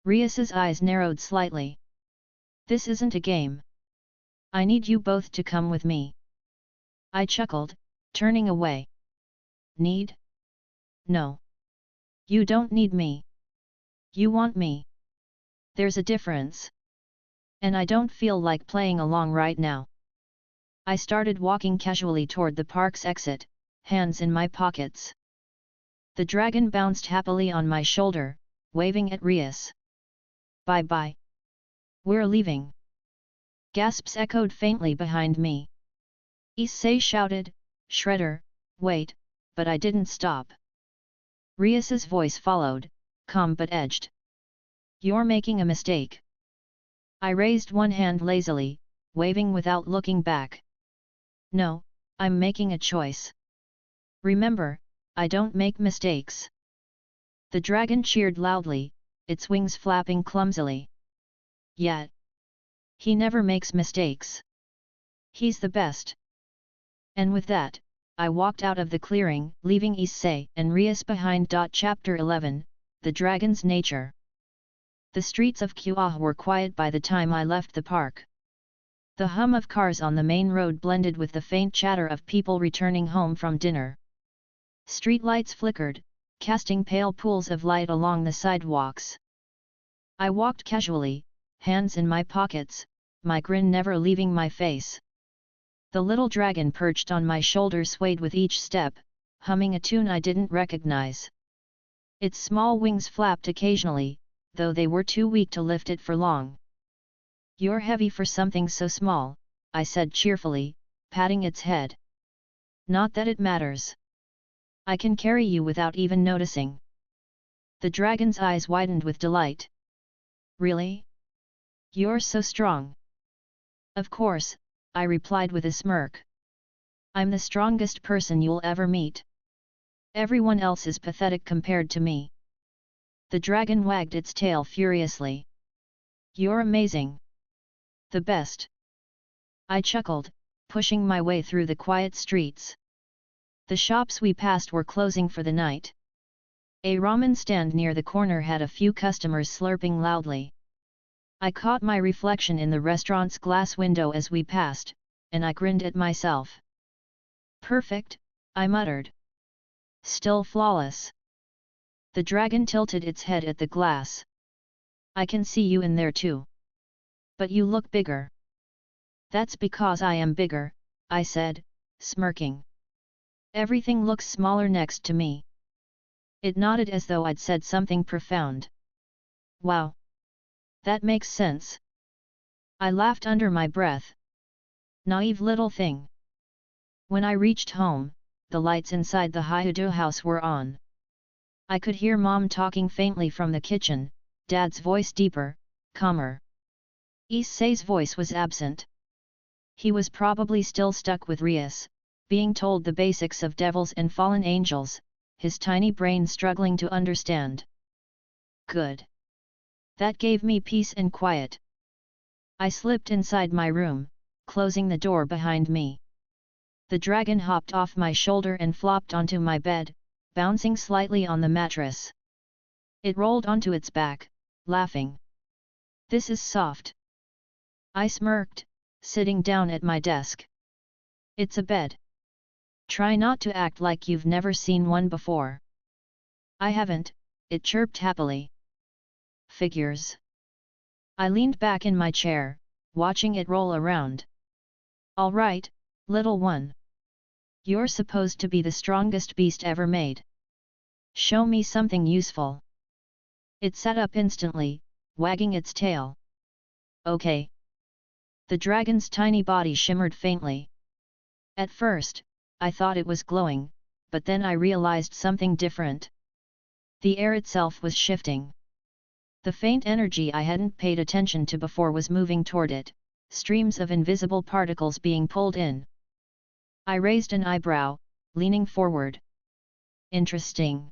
Rias's eyes narrowed slightly. This isn't a game. I need you both to come with me. I chuckled, turning away. Need? No. You don't need me. You want me. There's a difference. And I don't feel like playing along right now. I started walking casually toward the park's exit, hands in my pockets. The dragon bounced happily on my shoulder, waving at Rias. Bye-bye. We're leaving. Gasps echoed faintly behind me. Issei shouted, Shredder, wait, but I didn't stop. Rias's voice followed, calm but edged. You're making a mistake. I raised one hand lazily, waving without looking back. No, I'm making a choice. Remember, I don't make mistakes. The dragon cheered loudly, its wings flapping clumsily. Yet, he never makes mistakes. He's the best. And with that, I walked out of the clearing, leaving Issei and Rias behind. Chapter 11, The Dragon's Nature. The streets of Kua were quiet by the time I left the park. The hum of cars on the main road blended with the faint chatter of people returning home from dinner. Streetlights flickered, casting pale pools of light along the sidewalks. I walked casually, hands in my pockets, my grin never leaving my face. The little dragon perched on my shoulder swayed with each step, humming a tune I didn't recognize. Its small wings flapped occasionally, though they were too weak to lift it for long. "You're heavy for something so small," I said cheerfully, patting its head. "Not that it matters. I can carry you without even noticing." The dragon's eyes widened with delight. "Really? You're so strong." "Of course," I replied with a smirk. "I'm the strongest person you'll ever meet. Everyone else is pathetic compared to me." The dragon wagged its tail furiously. "You're amazing. The best." I chuckled, pushing my way through the quiet streets. The shops we passed were closing for the night. A ramen stand near the corner had a few customers slurping loudly. I caught my reflection in the restaurant's glass window as we passed, and I grinned at myself. "Perfect," I muttered. "Still flawless." The dragon tilted its head at the glass. "I can see you in there too. But you look bigger." "That's because I am bigger," I said, smirking. "Everything looks smaller next to me." It nodded as though I'd said something profound. "Wow. That makes sense." I laughed under my breath. Naive little thing. When I reached home, the lights inside the Hyudo house were on. I could hear Mom talking faintly from the kitchen, Dad's voice deeper, calmer. Issei's voice was absent. He was probably still stuck with Rias, being told the basics of devils and fallen angels, his tiny brain struggling to understand. Good. That gave me peace and quiet. I slipped inside my room, closing the door behind me. The dragon hopped off my shoulder and flopped onto my bed, bouncing slightly on the mattress. It rolled onto its back, laughing. "This is soft." I smirked, sitting down at my desk. "It's a bed. Try not to act like you've never seen one before." "I haven't," it chirped happily. "Figures." I leaned back in my chair, watching it roll around. "All right, little one. You're supposed to be the strongest beast ever made. Show me something useful." It sat up instantly, wagging its tail. "Okay." The dragon's tiny body shimmered faintly. At first, I thought it was glowing, but then I realized something different. The air itself was shifting. The faint energy I hadn't paid attention to before was moving toward it, streams of invisible particles being pulled in. I raised an eyebrow, leaning forward. "Interesting."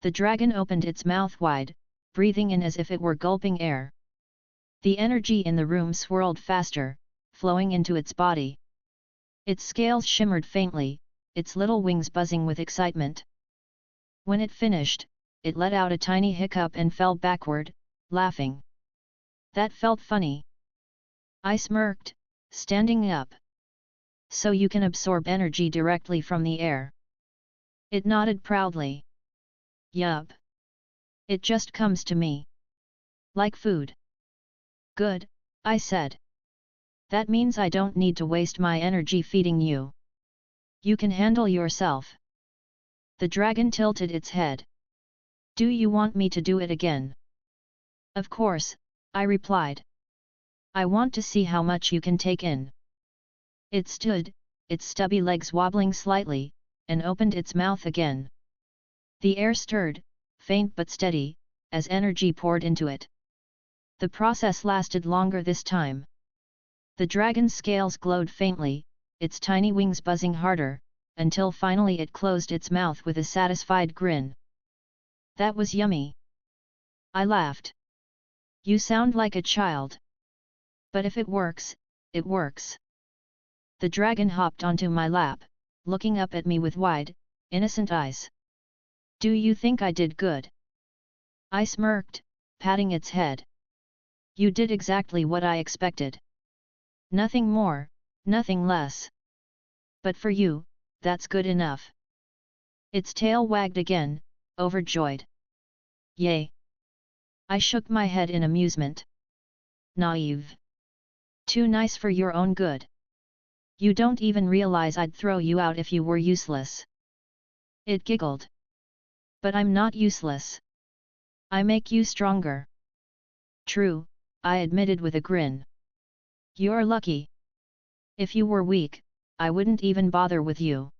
The dragon opened its mouth wide, breathing in as if it were gulping air. The energy in the room swirled faster, flowing into its body. Its scales shimmered faintly, its little wings buzzing with excitement. When it finished, it let out a tiny hiccup and fell backward, laughing. That felt funny. I smirked, standing up. "So you can absorb energy directly from the air?" It nodded proudly. "Yup. It just comes to me. Like food." "Good," I said. "That means I don't need to waste my energy feeding you. You can handle yourself." The dragon tilted its head. "Do you want me to do it again?" "Of course," I replied. "I want to see how much you can take in." It stood, its stubby legs wobbling slightly, and opened its mouth again. The air stirred, faint but steady, as energy poured into it. The process lasted longer this time. The dragon's scales glowed faintly, its tiny wings buzzing harder, until finally it closed its mouth with a satisfied grin. "That was yummy." I laughed. "You sound like a child. But if it works, it works." The dragon hopped onto my lap, looking up at me with wide, innocent eyes. "Do you think I did good?" I smirked, patting its head. "You did exactly what I expected. Nothing more, nothing less. But for you, that's good enough." Its tail wagged again, overjoyed. "Yay!" I shook my head in amusement. "Naive. Too nice for your own good. You don't even realize I'd throw you out if you were useless." It giggled. But I'm not useless. I make you stronger. True, I admitted with a grin. You're lucky. If you were weak, I wouldn't even bother with you.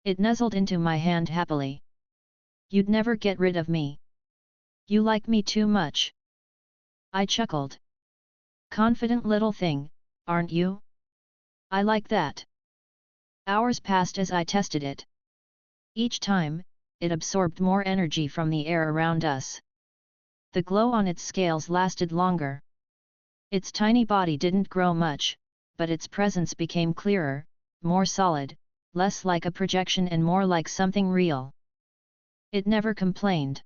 It nuzzled into my hand happily. You'd never get rid of me. You like me too much. I chuckled. Confident little thing, aren't you? I like that. Hours passed as I tested it. Each time, it absorbed more energy from the air around us. The glow on its scales lasted longer. Its tiny body didn't grow much, but its presence became clearer, more solid, less like a projection and more like something real. It never complained.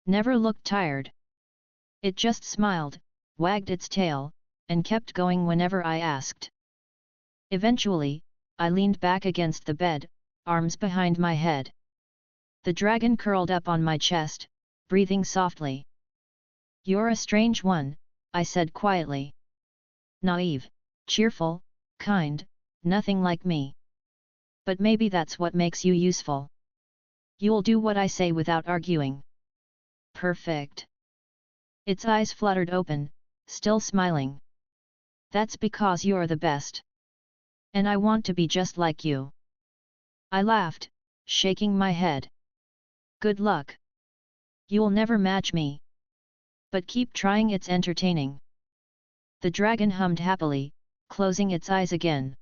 Never looked tired. It just smiled, wagged its tail, and kept going whenever I asked. Eventually, I leaned back against the bed, arms behind my head. The dragon curled up on my chest, breathing softly. You're a strange one, I said quietly. Naive, cheerful, kind, nothing like me. But maybe that's what makes you useful. You'll do what I say without arguing. Perfect. Its eyes fluttered open, still smiling. That's because you're the best. And I want to be just like you. I laughed, shaking my head. Good luck. You'll never match me. But keep trying, it's entertaining. The dragon hummed happily, closing its eyes again.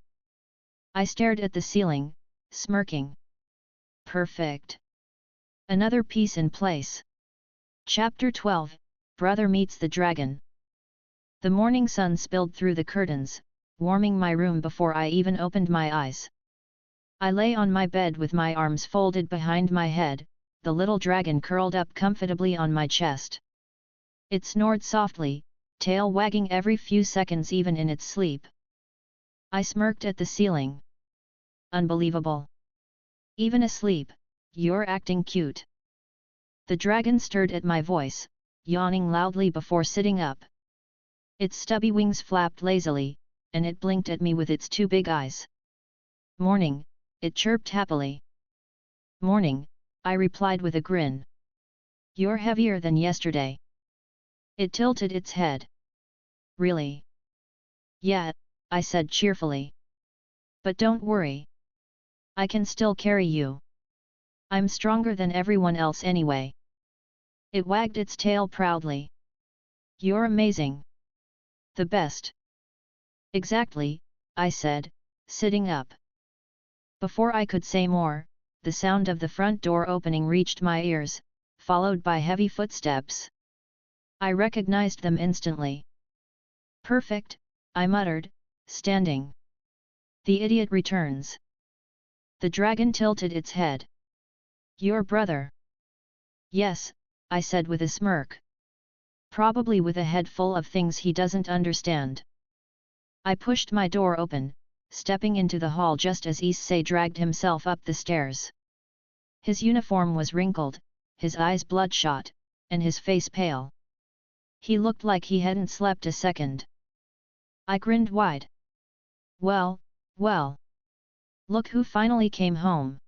I stared at the ceiling, smirking. Perfect. Another piece in place. Chapter 12, Brother Meets the Dragon. The morning sun spilled through the curtains, warming my room before I even opened my eyes. I lay on my bed with my arms folded behind my head, the little dragon curled up comfortably on my chest. It snored softly, tail wagging every few seconds even in its sleep. I smirked at the ceiling. Unbelievable. Even asleep, you're acting cute. The dragon stirred at my voice, yawning loudly before sitting up. Its stubby wings flapped lazily, and it blinked at me with its two big eyes. Morning, it chirped happily. Morning, I replied with a grin. You're heavier than yesterday. It tilted its head. Really? Yeah, I said cheerfully. But don't worry. I can still carry you. I'm stronger than everyone else anyway. It wagged its tail proudly. You're amazing. The best. Exactly, I said, sitting up. Before I could say more, the sound of the front door opening reached my ears, followed by heavy footsteps. I recognized them instantly. Perfect, I muttered, standing. The idiot returns. The dragon tilted its head. Your brother? Yes, I said with a smirk. Probably with a head full of things he doesn't understand. I pushed my door open, stepping into the hall just as Issei dragged himself up the stairs. His uniform was wrinkled, his eyes bloodshot, and his face pale. He looked like he hadn't slept a second. I grinned wide. Well, well. Look who finally came home.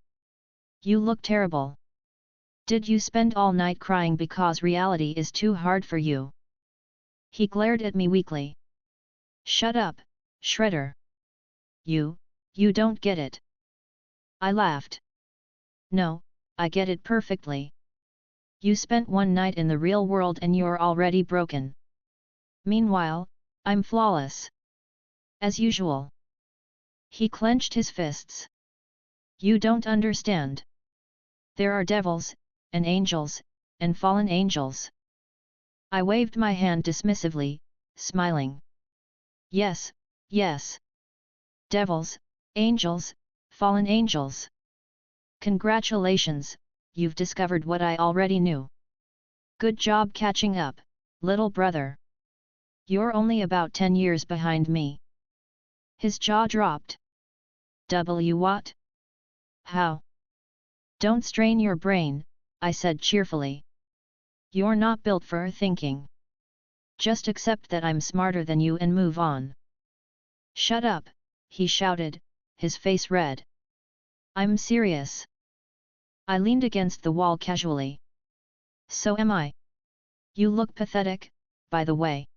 You look terrible. Did you spend all night crying because reality is too hard for you? He glared at me weakly. Shut up, Shredder. You don't get it. I laughed. No, I get it perfectly. You spent one night in the real world and you're already broken. Meanwhile, I'm flawless. As usual. He clenched his fists. You don't understand. There are devils, and angels, and fallen angels. I waved my hand dismissively, smiling. Yes, yes. Devils, angels, fallen angels. Congratulations, you've discovered what I already knew. Good job catching up, little brother. You're only about 10 years behind me. His jaw dropped. What? How? Don't strain your brain, I said cheerfully. You're not built for thinking. Just accept that I'm smarter than you and move on. Shut up, he shouted, his face red. I'm serious. I leaned against the wall casually. So am I. You look pathetic, by the way.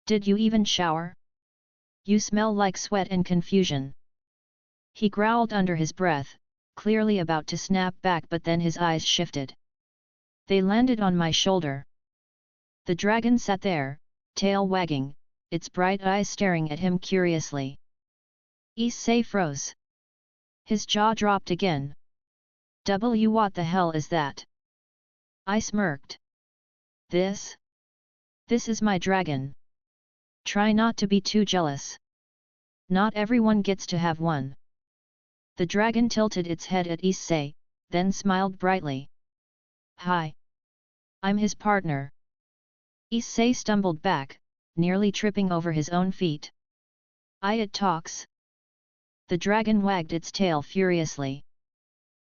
Did you even shower? You smell like sweat and confusion. He growled under his breath, clearly about to snap back, but then his eyes shifted. They landed on my shoulder. The dragon sat there, tail wagging, its bright eyes staring at him curiously. Issei froze. His jaw dropped again. What the hell is that? I smirked. This is my dragon. Try not to be too jealous. Not everyone gets to have one. The dragon tilted its head at Issei, then smiled brightly. Hi. I'm his partner. Issei stumbled back, nearly tripping over his own feet. It talks. The dragon wagged its tail furiously.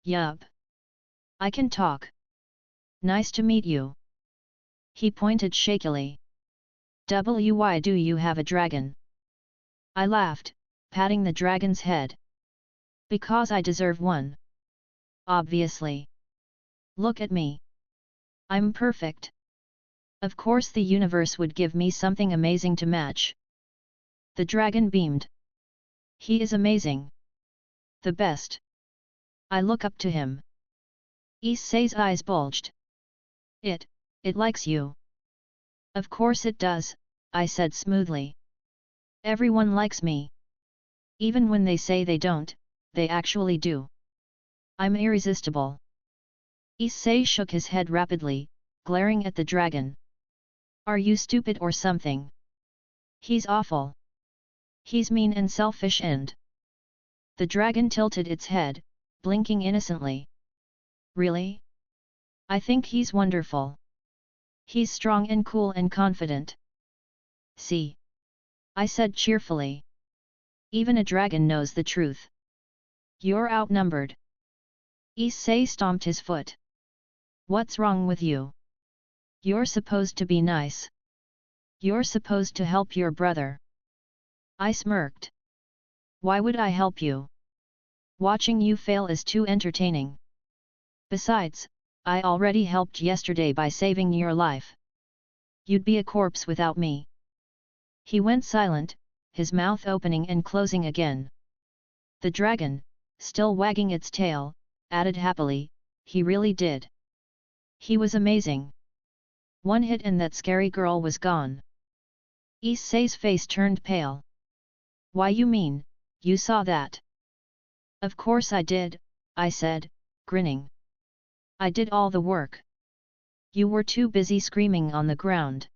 Yup. I can talk. Nice to meet you. He pointed shakily. Why do you have a dragon? I laughed, patting the dragon's head. Because I deserve one. Obviously. Look at me. I'm perfect. Of course the universe would give me something amazing to match. The dragon beamed. He is amazing. The best. I look up to him. Issei's eyes bulged. It likes you. Of course it does, I said smoothly. Everyone likes me. Even when they say they don't, they actually do. I'm irresistible. Issei shook his head rapidly, glaring at the dragon. Are you stupid or something? He's awful. He's mean and selfish and... The dragon tilted its head, blinking innocently. Really? I think he's wonderful. He's strong and cool and confident. See? I said cheerfully. Even a dragon knows the truth. You're outnumbered. Issei stomped his foot. What's wrong with you? You're supposed to be nice. You're supposed to help your brother. I smirked. Why would I help you? Watching you fail is too entertaining. Besides, I already helped yesterday by saving your life. You'd be a corpse without me. He went silent, his mouth opening and closing again. The dragon, still wagging its tail, added happily, he really did. He was amazing. One hit and that scary girl was gone. Issei's face turned pale. Why you mean, you saw that? Of course I did, I said, grinning. I did all the work. You were too busy screaming on the ground.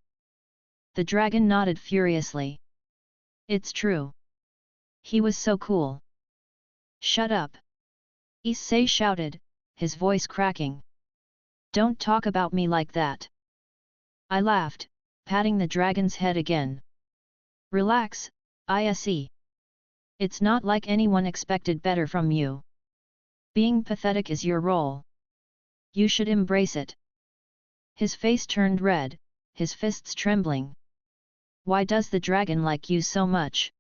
The dragon nodded furiously. It's true. He was so cool. Shut up. Issei shouted, his voice cracking. Don't talk about me like that. I laughed, patting the dragon's head again. Relax, Issei. It's not like anyone expected better from you. Being pathetic is your role. You should embrace it. His face turned red, his fists trembling. Why does the dragon like you so much?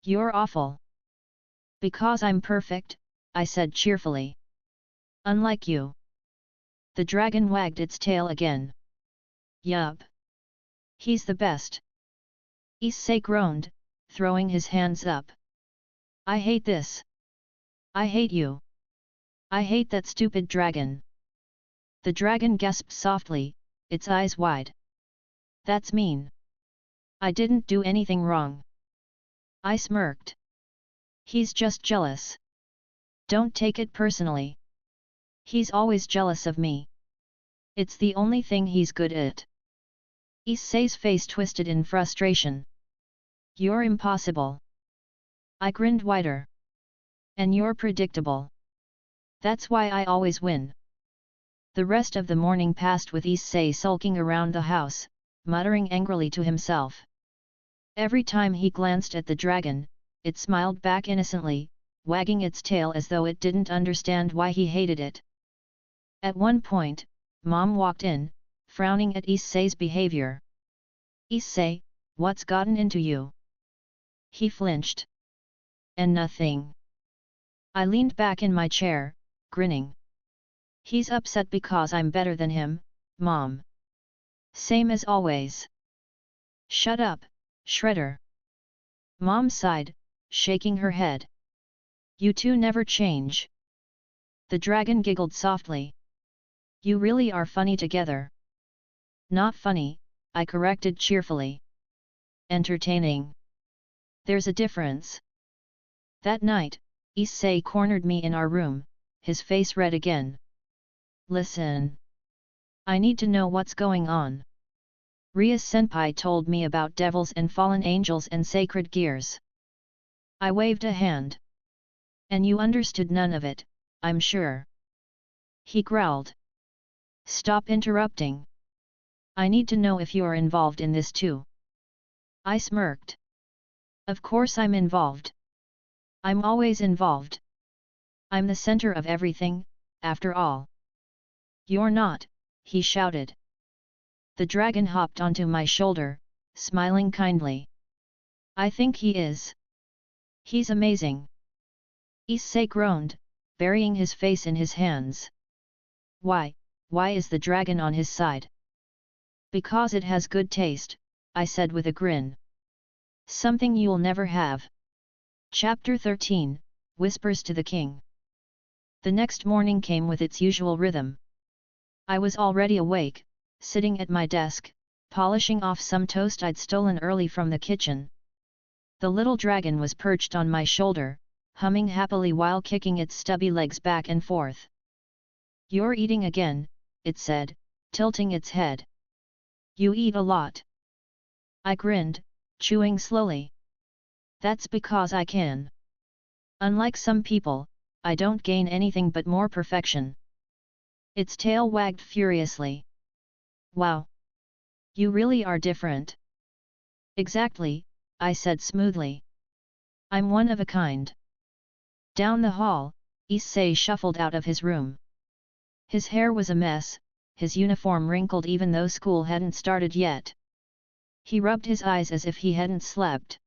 You're awful. Because I'm perfect, I said cheerfully. Unlike you. The dragon wagged its tail again. Yup. He's the best. Issei groaned, throwing his hands up. I hate this. I hate you. I hate that stupid dragon. The dragon gasped softly, its eyes wide. That's mean. I didn't do anything wrong. I smirked. He's just jealous. Don't take it personally. He's always jealous of me. It's the only thing he's good at. Issei's face twisted in frustration. You're impossible. I grinned wider. And you're predictable. That's why I always win. The rest of the morning passed with Issei sulking around the house, muttering angrily to himself. Every time he glanced at the dragon, it smiled back innocently, wagging its tail as though it didn't understand why he hated it. At one point, Mom walked in, frowning at Issei's behavior. Issei, what's gotten into you? He flinched. And nothing. I leaned back in my chair, grinning. He's upset because I'm better than him, Mom. Same as always. Shut up, Shredder. Mom sighed, shaking her head. You two never change. The dragon giggled softly. You really are funny together. Not funny, I corrected cheerfully. Entertaining. There's a difference. That night, Issei cornered me in our room, his face red again. Listen. I need to know what's going on. Ria-senpai told me about devils and fallen angels and sacred gears. I waved a hand. And you understood none of it, I'm sure. He growled. Stop interrupting. I need to know if you're involved in this too. I smirked. Of course I'm involved. I'm always involved. I'm the center of everything, after all. You're not, he shouted. The dragon hopped onto my shoulder, smiling kindly. I think he is. He's amazing. Issei groaned, burying his face in his hands. Why is the dragon on his side? Because it has good taste, I said with a grin. Something you'll never have. Chapter 13, Whispers to the King. The next morning came with its usual rhythm. I was already awake, sitting at my desk, polishing off some toast I'd stolen early from the kitchen. The little dragon was perched on my shoulder, humming happily while kicking its stubby legs back and forth. You're eating again, it said, tilting its head. You eat a lot. I grinned, chewing slowly. That's because I can. Unlike some people, I don't gain anything but more perfection. Its tail wagged furiously. Wow! You really are different. Exactly, I said smoothly. I'm one of a kind. Down the hall, Issei shuffled out of his room. His hair was a mess, his uniform wrinkled even though school hadn't started yet. He rubbed his eyes as if he hadn't slept.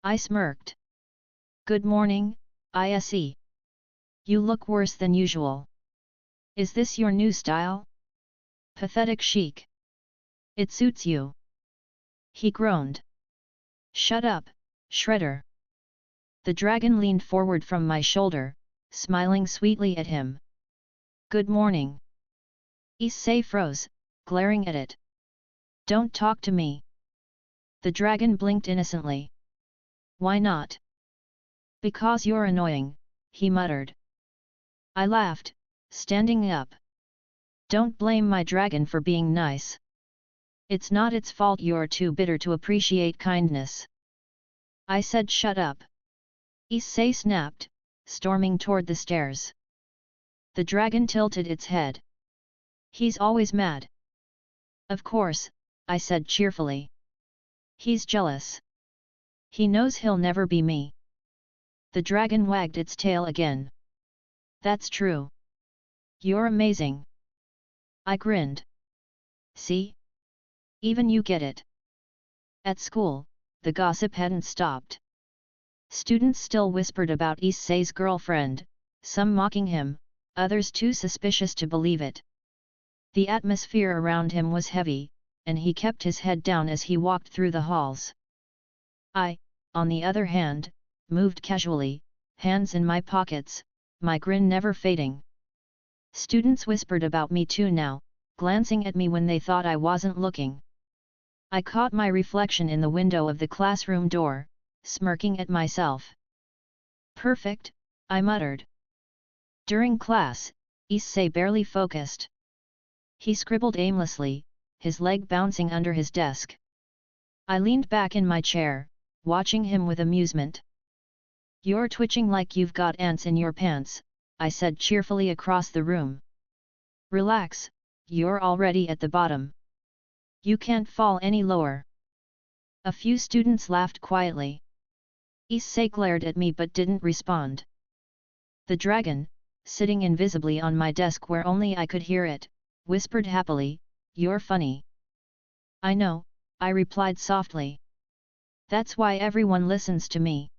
I smirked. Good morning, Issei. You look worse than usual. Is this your new style? Pathetic chic. It suits you. He groaned. Shut up, Shredder. The dragon leaned forward from my shoulder, smiling sweetly at him. Good morning. Issei froze, glaring at it. Don't talk to me. The dragon blinked innocently. Why not? Because you're annoying, he muttered. I laughed, standing up. Don't blame my dragon for being nice. It's not its fault you're too bitter to appreciate kindness. I said shut up. Issei snapped, storming toward the stairs. The dragon tilted its head. He's always mad. Of course, I said cheerfully. He's jealous. He knows he'll never be me. The dragon wagged its tail again. That's true. You're amazing. I grinned. See? Even you get it. At school, the gossip hadn't stopped. Students still whispered about Issei's girlfriend, some mocking him, others too suspicious to believe it. The atmosphere around him was heavy, and he kept his head down as he walked through the halls. I, on the other hand, moved casually, hands in my pockets, my grin never fading. Students whispered about me too now, glancing at me when they thought I wasn't looking. I caught my reflection in the window of the classroom door, smirking at myself. Perfect, I muttered. During class, Issei barely focused. He scribbled aimlessly, his leg bouncing under his desk. I leaned back in my chair, watching him with amusement. You're twitching like you've got ants in your pants, I said cheerfully across the room. Relax, you're already at the bottom. You can't fall any lower. A few students laughed quietly. Issei glared at me but didn't respond. The dragon, sitting invisibly on my desk where only I could hear it, whispered happily, You're funny. I know, I replied softly. That's why everyone listens to me.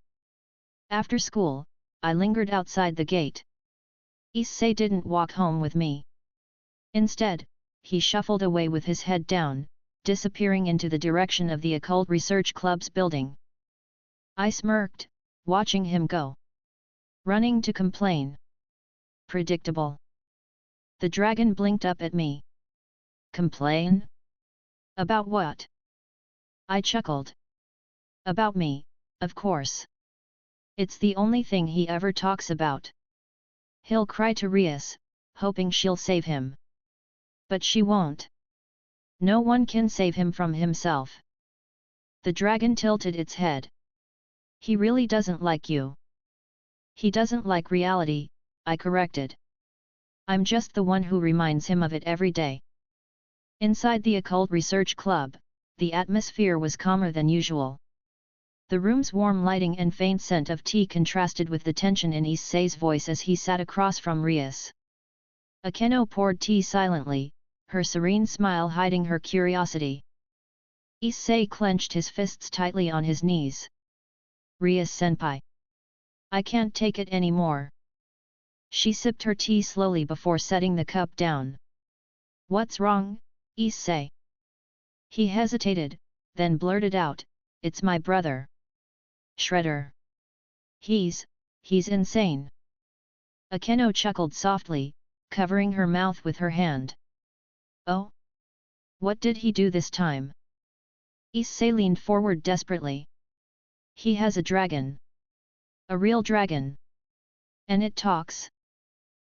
After school, I lingered outside the gate. Issei didn't walk home with me. Instead, he shuffled away with his head down, disappearing into the direction of the Occult Research Club's building. I smirked, watching him go. Running to complain. Predictable. The dragon blinked up at me. Complain? About what? I chuckled. About me, of course. It's the only thing he ever talks about. He'll cry to Rias, hoping she'll save him. But she won't. No one can save him from himself. The dragon tilted its head. He really doesn't like you. He doesn't like reality, I corrected. I'm just the one who reminds him of it every day. Inside the Occult Research Club, the atmosphere was calmer than usual. The room's warm lighting and faint scent of tea contrasted with the tension in Issei's voice as he sat across from Rias. Akeno poured tea silently, her serene smile hiding her curiosity. Issei clenched his fists tightly on his knees. Rias-senpai. I can't take it anymore. She sipped her tea slowly before setting the cup down. What's wrong, Issei? He hesitated, then blurted out, it's my brother. Shredder. He's insane. Akeno chuckled softly, covering her mouth with her hand. Oh? What did he do this time? Issei leaned forward desperately. He has a dragon. A real dragon. And it talks.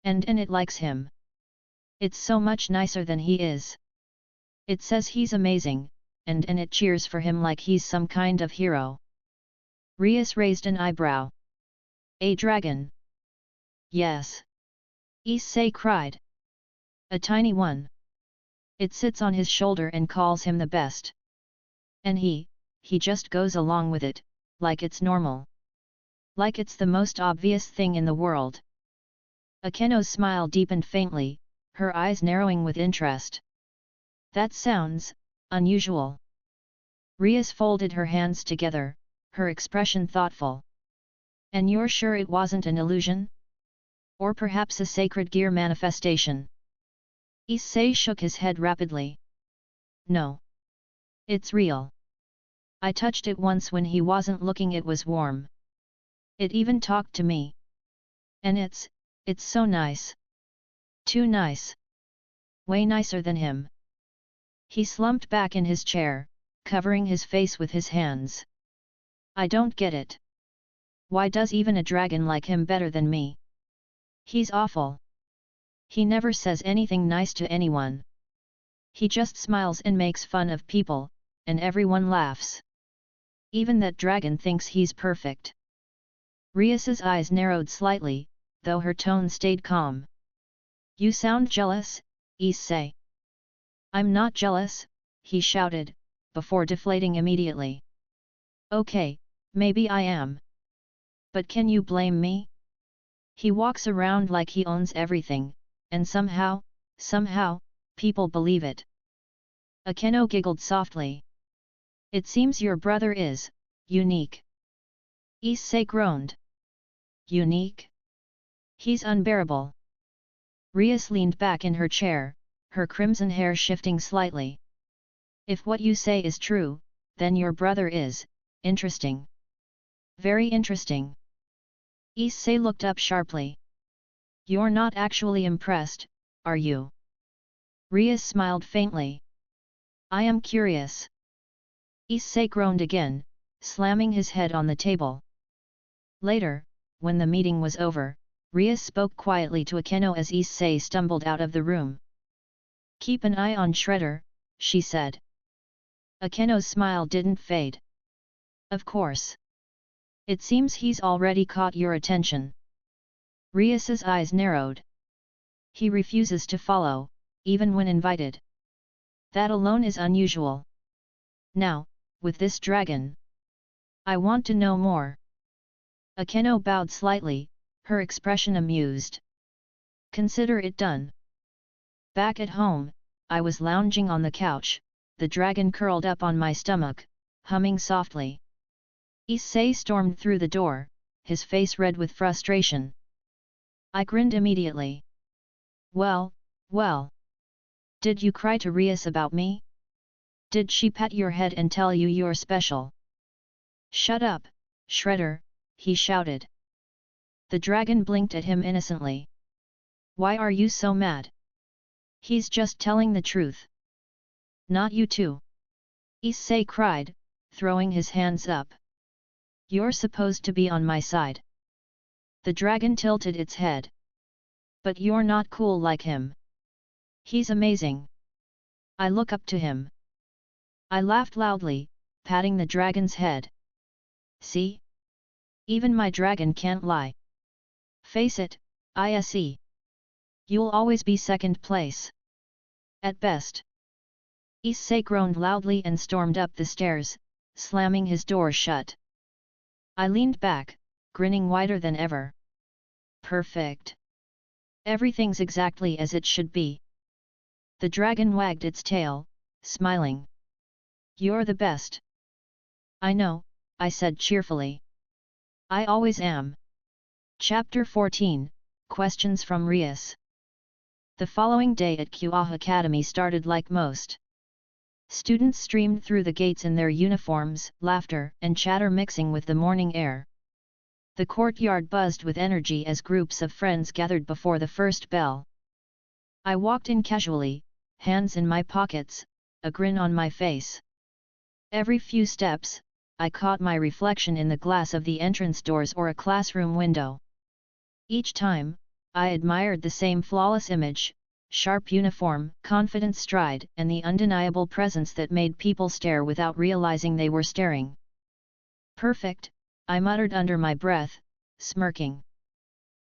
And it likes him. It's so much nicer than he is. It says he's amazing, and it cheers for him like he's some kind of hero. Rias raised an eyebrow. A dragon? Yes. Issei cried. A tiny one. It sits on his shoulder and calls him the best. And he just goes along with it, like it's normal. Like it's the most obvious thing in the world. Akeno's smile deepened faintly, her eyes narrowing with interest. That sounds unusual. Rias folded her hands together, her expression thoughtful. And you're sure it wasn't an illusion? Or perhaps a sacred gear manifestation? Issei shook his head rapidly. No. It's real. I touched it once when he wasn't looking. It was warm. It even talked to me. And it's so nice. Too nice. Way nicer than him. He slumped back in his chair, covering his face with his hands. I don't get it. Why does even a dragon like him better than me? He's awful. He never says anything nice to anyone. He just smiles and makes fun of people, and everyone laughs. Even that dragon thinks he's perfect. Rias's eyes narrowed slightly, though her tone stayed calm. You sound jealous, Issei. I'm not jealous, he shouted, before deflating immediately. Okay, maybe I am. But can you blame me? He walks around like he owns everything, and somehow, people believe it. Akeno giggled softly. It seems your brother is unique. Issei groaned. Unique? He's unbearable. Rias leaned back in her chair, her crimson hair shifting slightly. If what you say is true, then your brother is interesting. Very interesting. Issei looked up sharply. You're not actually impressed, are you? Rias smiled faintly. I am curious. Issei groaned again, slamming his head on the table. Later, when the meeting was over, Rias spoke quietly to Akeno as Issei stumbled out of the room. Keep an eye on Shredder, she said. Akeno's smile didn't fade. Of course. It seems he's already caught your attention. Rias's eyes narrowed. He refuses to follow, even when invited. That alone is unusual. Now, with this dragon. I want to know more. Akeno bowed slightly, her expression amused. Consider it done. Back at home, I was lounging on the couch, the dragon curled up on my stomach, humming softly. Issei stormed through the door, his face red with frustration. I grinned immediately. Well, well. Did you cry to Rias about me? Did she pat your head and tell you you're special? Shut up, Shredder, he shouted. The dragon blinked at him innocently. Why are you so mad? He's just telling the truth. Not you too. Issei cried, throwing his hands up. You're supposed to be on my side. The dragon tilted its head. But you're not cool like him. He's amazing. I look up to him. I laughed loudly, patting the dragon's head. See? Even my dragon can't lie. Face it, Issei. You'll always be second place. At best. Issei groaned loudly and stormed up the stairs, slamming his door shut. I leaned back, grinning wider than ever. Perfect. Everything's exactly as it should be. The dragon wagged its tail, smiling. You're the best. I know, I said cheerfully. I always am. Chapter 14, Questions from Rias. The following day at QA Academy started like most. Students streamed through the gates in their uniforms, laughter and chatter mixing with the morning air. The courtyard buzzed with energy as groups of friends gathered before the first bell. I walked in casually, hands in my pockets, a grin on my face. Every few steps, I caught my reflection in the glass of the entrance doors or a classroom window. Each time, I admired the same flawless image, sharp uniform, confident stride, and the undeniable presence that made people stare without realizing they were staring. Perfect, I muttered under my breath, smirking.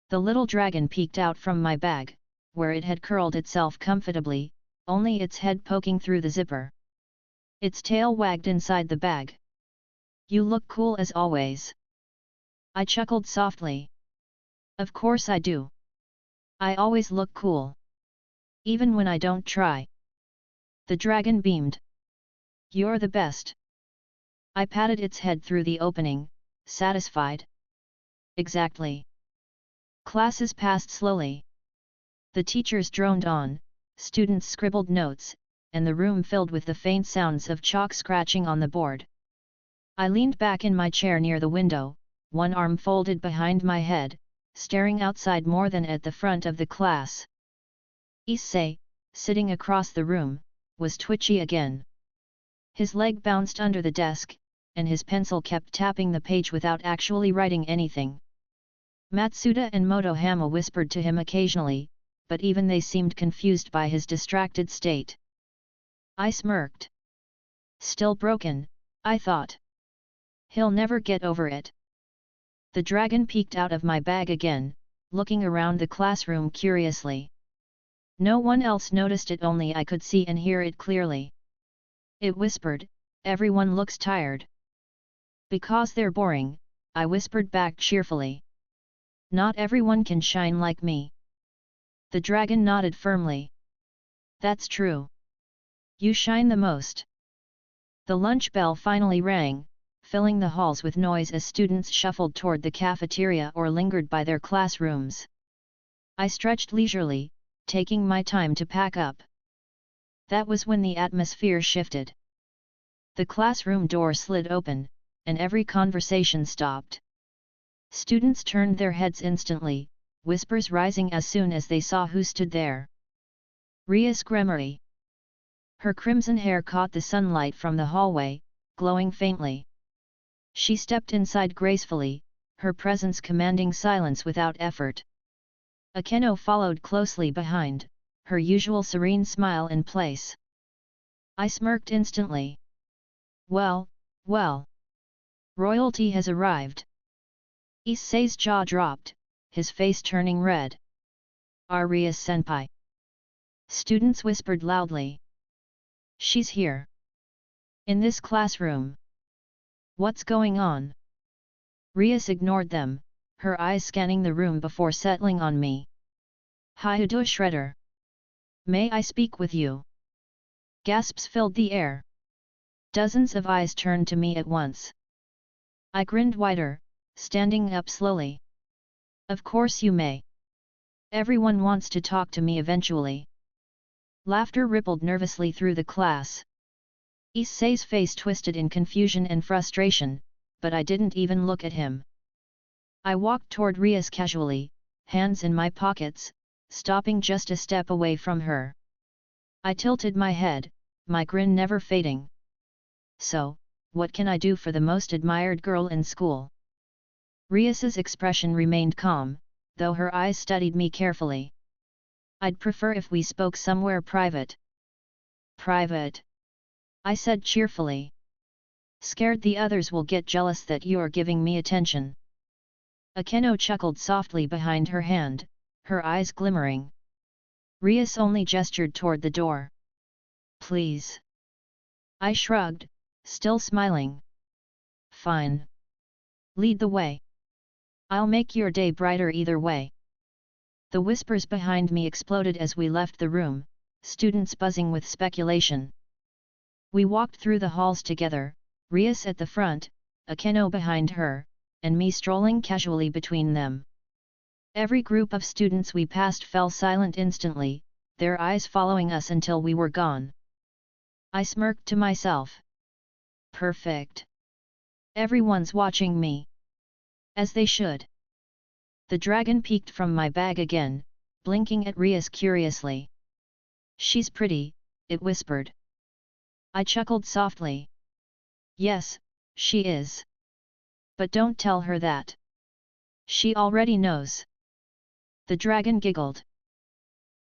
The little dragon peeked out from my bag, where it had curled itself comfortably, only its head poking through the zipper. Its tail wagged inside the bag. You look cool as always. I chuckled softly. Of course I do. I always look cool. Even when I don't try. The dragon beamed. You're the best. I patted its head through the opening, satisfied. Exactly. Classes passed slowly. The teachers droned on, students scribbled notes, and the room filled with the faint sounds of chalk scratching on the board. I leaned back in my chair near the window, one arm folded behind my head, staring outside more than at the front of the class. Issei, sitting across the room, was twitchy again. His leg bounced under the desk, and his pencil kept tapping the page without actually writing anything. Matsuda and Motohama whispered to him occasionally, but even they seemed confused by his distracted state. I smirked. Still broken, I thought. He'll never get over it. The dragon peeked out of my bag again, looking around the classroom curiously. No one else noticed it, only I could see and hear it clearly. It whispered, everyone looks tired. Because they're boring, I whispered back cheerfully. Not everyone can shine like me. The dragon nodded firmly. That's true. You shine the most. The lunch bell finally rang, filling the halls with noise as students shuffled toward the cafeteria or lingered by their classrooms. I stretched leisurely, taking my time to pack up. That was when the atmosphere shifted. The classroom door slid open, and every conversation stopped. Students turned their heads instantly, whispers rising as soon as they saw who stood there. Rias Gremory. Her crimson hair caught the sunlight from the hallway, glowing faintly. She stepped inside gracefully, her presence commanding silence without effort. Akeno followed closely behind, her usual serene smile in place. I smirked instantly. Well, well. Royalty has arrived. Issei's jaw dropped, his face turning red. Rias-senpai. Students whispered loudly. She's here. In this classroom. What's going on? Rias ignored them, her eyes scanning the room before settling on me. Hyudo Shredder. May I speak with you? Gasps filled the air. Dozens of eyes turned to me at once. I grinned wider, standing up slowly. Of course you may. Everyone wants to talk to me eventually. Laughter rippled nervously through the class. Issei's face twisted in confusion and frustration, but I didn't even look at him. I walked toward Rias casually, hands in my pockets, stopping just a step away from her. I tilted my head, my grin never fading. So, what can I do for the most admired girl in school? Rias's expression remained calm, though her eyes studied me carefully. I'd prefer if we spoke somewhere private. Private? I said cheerfully. Scared the others will get jealous that you're giving me attention. Akeno chuckled softly behind her hand, her eyes glimmering. Rias only gestured toward the door. Please. I shrugged, still smiling. Fine. Lead the way. I'll make your day brighter either way. The whispers behind me exploded as we left the room, students buzzing with speculation. We walked through the halls together, Rias at the front, Akeno behind her, and me strolling casually between them. Every group of students we passed fell silent instantly, their eyes following us until we were gone. I smirked to myself. Perfect. Everyone's watching me. As they should. The dragon peeked from my bag again, blinking at Rias curiously. She's pretty, it whispered. I chuckled softly. Yes, she is. But don't tell her that. She already knows. The dragon giggled.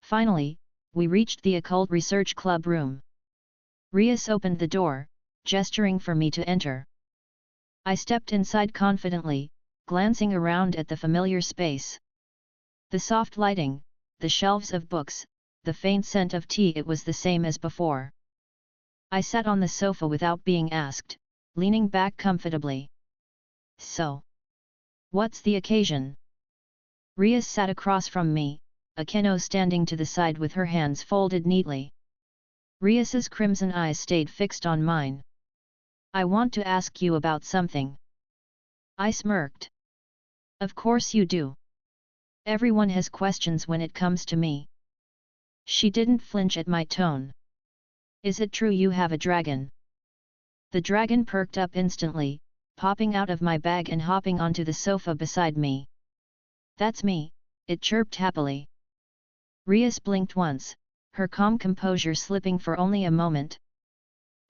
Finally, we reached the Occult Research Club room. Rias opened the door, gesturing for me to enter. I stepped inside confidently, glancing around at the familiar space. The soft lighting, the shelves of books, the faint scent of tea, it was the same as before. I sat on the sofa without being asked, leaning back comfortably. So, what's the occasion? Rias sat across from me, Akeno standing to the side with her hands folded neatly. Rias's crimson eyes stayed fixed on mine. I want to ask you about something. I smirked. Of course you do. Everyone has questions when it comes to me. She didn't flinch at my tone. Is it true you have a dragon? The dragon perked up instantly, popping out of my bag and hopping onto the sofa beside me. That's me, it chirped happily. Rias blinked once, her calm composure slipping for only a moment.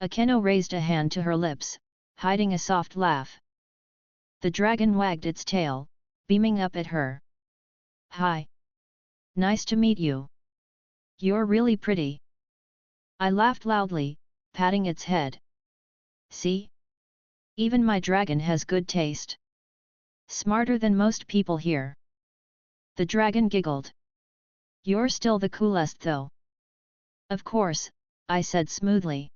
Akeno raised a hand to her lips, hiding a soft laugh. The dragon wagged its tail, beaming up at her. Hi. Nice to meet you. You're really pretty. I laughed loudly, patting its head. See? Even my dragon has good taste. Smarter than most people here. The dragon giggled. You're still the coolest though. Of course, I said smoothly.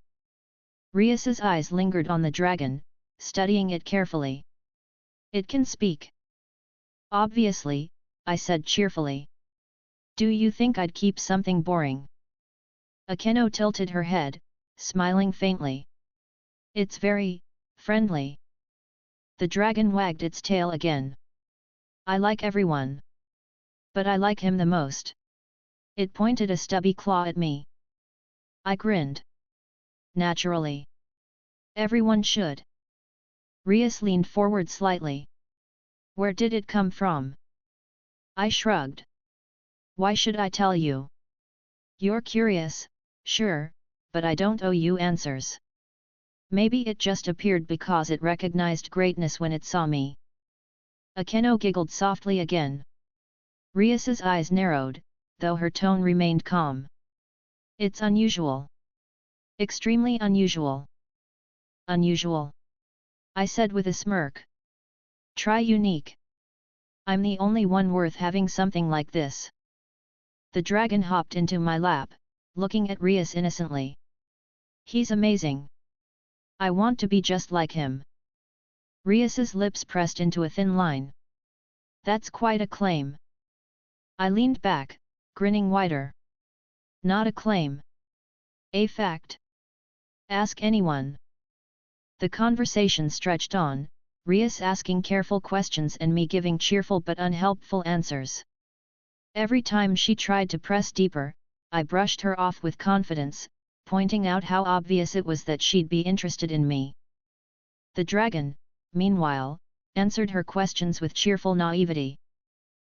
Rias's eyes lingered on the dragon, studying it carefully. It can speak. Obviously, I said cheerfully. Do you think I'd keep something boring? Akeno tilted her head, smiling faintly. It's very friendly. The dragon wagged its tail again. I like everyone. But I like him the most. It pointed a stubby claw at me. I grinned. Naturally. Everyone should. Rias leaned forward slightly. Where did it come from? I shrugged. Why should I tell you? You're curious, sure, but I don't owe you answers. Maybe it just appeared because it recognized greatness when it saw me. Akeno giggled softly again. Rias's eyes narrowed, though her tone remained calm. It's unusual. Extremely unusual. Unusual. I said with a smirk. Try unique. I'm the only one worth having something like this. The dragon hopped into my lap, looking at Rias innocently. He's amazing. I want to be just like him. Rias's lips pressed into a thin line. That's quite a claim. I leaned back, grinning wider. Not a claim. A fact. Ask anyone. The conversation stretched on, Rias asking careful questions and me giving cheerful but unhelpful answers. Every time she tried to press deeper, I brushed her off with confidence, pointing out how obvious it was that she'd be interested in me. The dragon, meanwhile, answered her questions with cheerful naivety.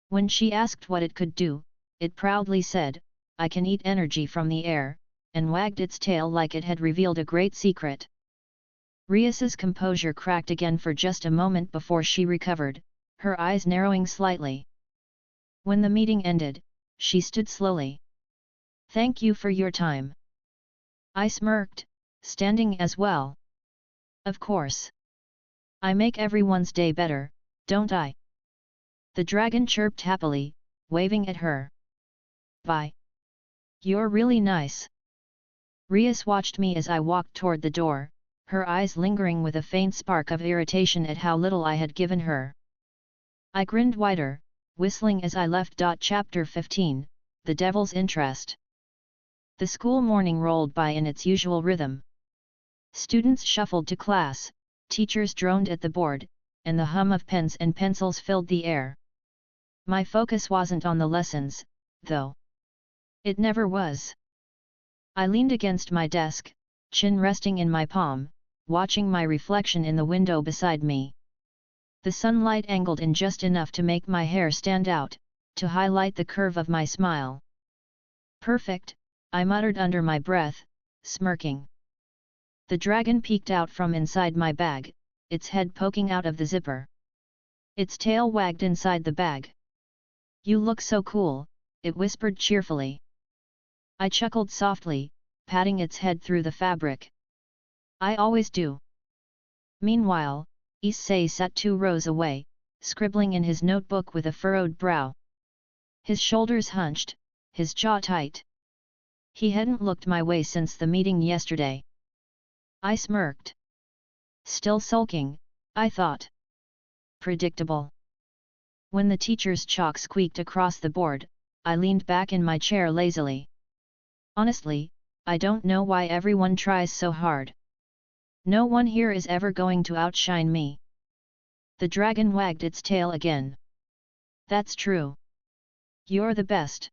When she asked what it could do, it proudly said, "I can eat energy from the air," and wagged its tail like it had revealed a great secret. Rias's composure cracked again for just a moment before she recovered, her eyes narrowing slightly. When the meeting ended, she stood slowly. "Thank you for your time." I smirked, standing as well. "Of course. I make everyone's day better, don't I?" The dragon chirped happily, waving at her. "Bye. You're really nice." Rias watched me as I walked toward the door, her eyes lingering with a faint spark of irritation at how little I had given her. I grinned wider, whistling as I left. Chapter 15, The Devil's Interest. The school morning rolled by in its usual rhythm. Students shuffled to class, teachers droned at the board, and the hum of pens and pencils filled the air. My focus wasn't on the lessons, though. It never was. I leaned against my desk, chin resting in my palm, watching my reflection in the window beside me. The sunlight angled in just enough to make my hair stand out, to highlight the curve of my smile. "Perfect," I muttered under my breath, smirking. The dragon peeked out from inside my bag, its head poking out of the zipper. Its tail wagged inside the bag. "You look so cool," it whispered cheerfully. I chuckled softly, patting its head through the fabric. "I always do." Meanwhile, Issei sat 2 rows away, scribbling in his notebook with a furrowed brow. His shoulders hunched, his jaw tight. He hadn't looked my way since the meeting yesterday. I smirked. Still sulking, I thought. Predictable. When the teacher's chalk squeaked across the board, I leaned back in my chair lazily. Honestly, I don't know why everyone tries so hard. No one here is ever going to outshine me. The dragon wagged its tail again. "That's true. You're the best."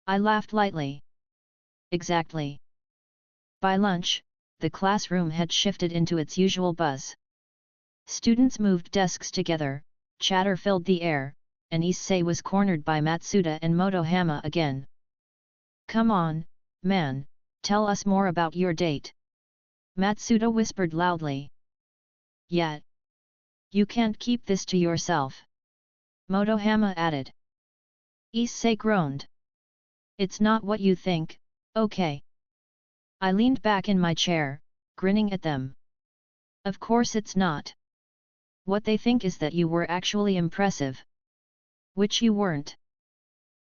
I laughed lightly. Exactly. By lunch, the classroom had shifted into its usual buzz. Students moved desks together, chatter filled the air, and Issei was cornered by Matsuda and Motohama again. "Come on, man, tell us more about your date," Matsuda whispered loudly. "Yet. You can't keep this to yourself," Motohama added. Issei groaned. "It's not what you think, okay?" I leaned back in my chair, grinning at them. "Of course it's not. What they think is that you were actually impressive. Which you weren't."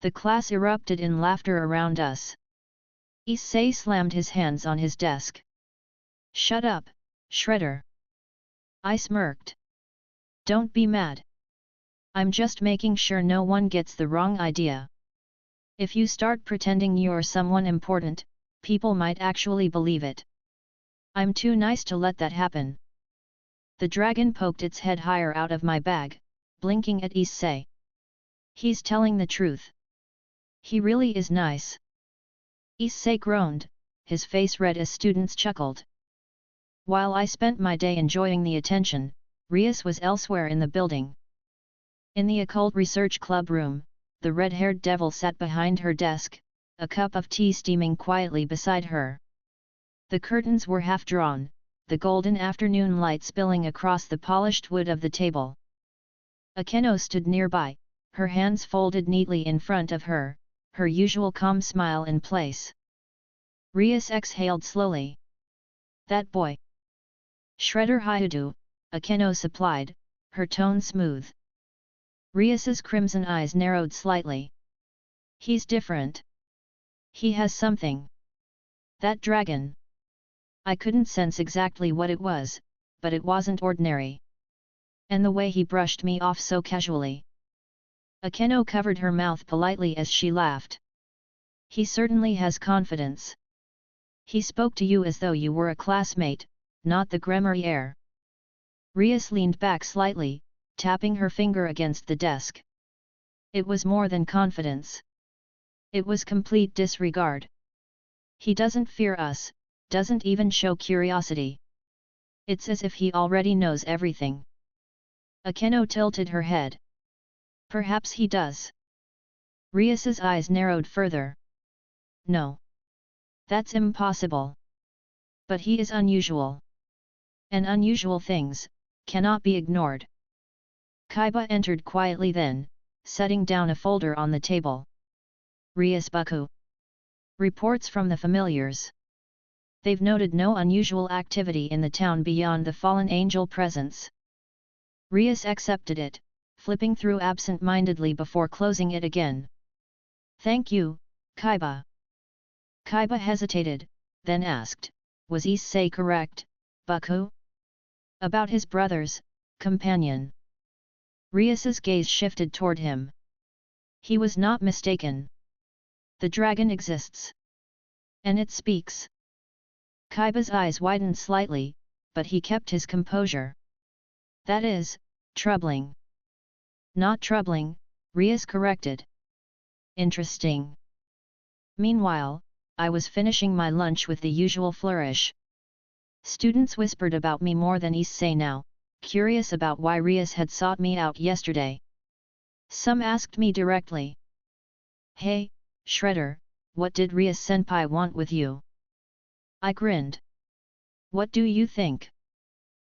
The class erupted in laughter around us. Issei slammed his hands on his desk. "Shut up, Shredder." I smirked. "Don't be mad. I'm just making sure no one gets the wrong idea. If you start pretending you're someone important, people might actually believe it. I'm too nice to let that happen." The dragon poked its head higher out of my bag, blinking at Issei. "He's telling the truth. He really is nice." Issei groaned, his face red as students chuckled. While I spent my day enjoying the attention, Rias was elsewhere in the building. In the occult research club room, the red-haired devil sat behind her desk, a cup of tea steaming quietly beside her. The curtains were half drawn, the golden afternoon light spilling across the polished wood of the table. Akeno stood nearby, her hands folded neatly in front of her, her usual calm smile in place. Rias exhaled slowly. "That boy." "Shredder Hyudu," Akeno supplied, her tone smooth. Rias's crimson eyes narrowed slightly. "He's different. He has something. That dragon." I couldn't sense exactly what it was, but it wasn't ordinary. And the way he brushed me off so casually. Akeno covered her mouth politely as she laughed. "He certainly has confidence. He spoke to you as though you were a classmate, not the Gremarier." Rias leaned back slightly, tapping her finger against the desk. It was more than confidence. It was complete disregard. He doesn't fear us, doesn't even show curiosity. It's as if he already knows everything. Akeno tilted her head. Perhaps he does. Rias's eyes narrowed further. No. That's impossible. But he is unusual. And unusual things cannot be ignored. Kaiba entered quietly then, setting down a folder on the table. Rias Buku. Reports from the familiars. They've noted no unusual activity in the town beyond the fallen angel presence. Rias accepted it, flipping through absent-mindedly before closing it again. Thank you, Kaiba. Kaiba hesitated, then asked, was Issei correct, Buku? About his brother's companion. Rias's gaze shifted toward him. He was not mistaken. The dragon exists. And it speaks. Kaiba's eyes widened slightly, but he kept his composure. That is, troubling. Not troubling, Rias corrected. Interesting. Meanwhile, I was finishing my lunch with the usual flourish. Students whispered about me more than Issei now, curious about why Rias had sought me out yesterday. Some asked me directly. Hey, Shredder, what did Rias senpai want with you? I grinned. What do you think?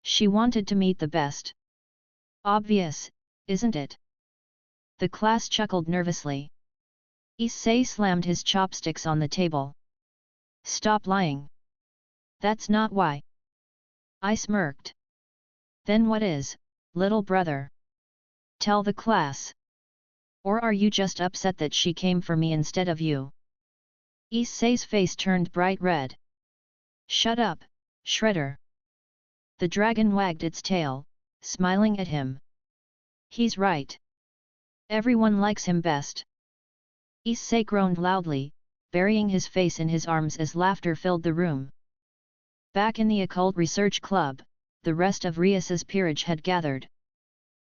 She wanted to meet the best. Obvious, isn't it? The class chuckled nervously. Issei slammed his chopsticks on the table. Stop lying. That's not why. I smirked. Then what is, little brother? Tell the class. Or are you just upset that she came for me instead of you? Issei's face turned bright red. Shut up, Shredder. The dragon wagged its tail, smiling at him. He's right. Everyone likes him best. Issei groaned loudly, burying his face in his arms as laughter filled the room. Back in the occult research club, the rest of Rias's peerage had gathered.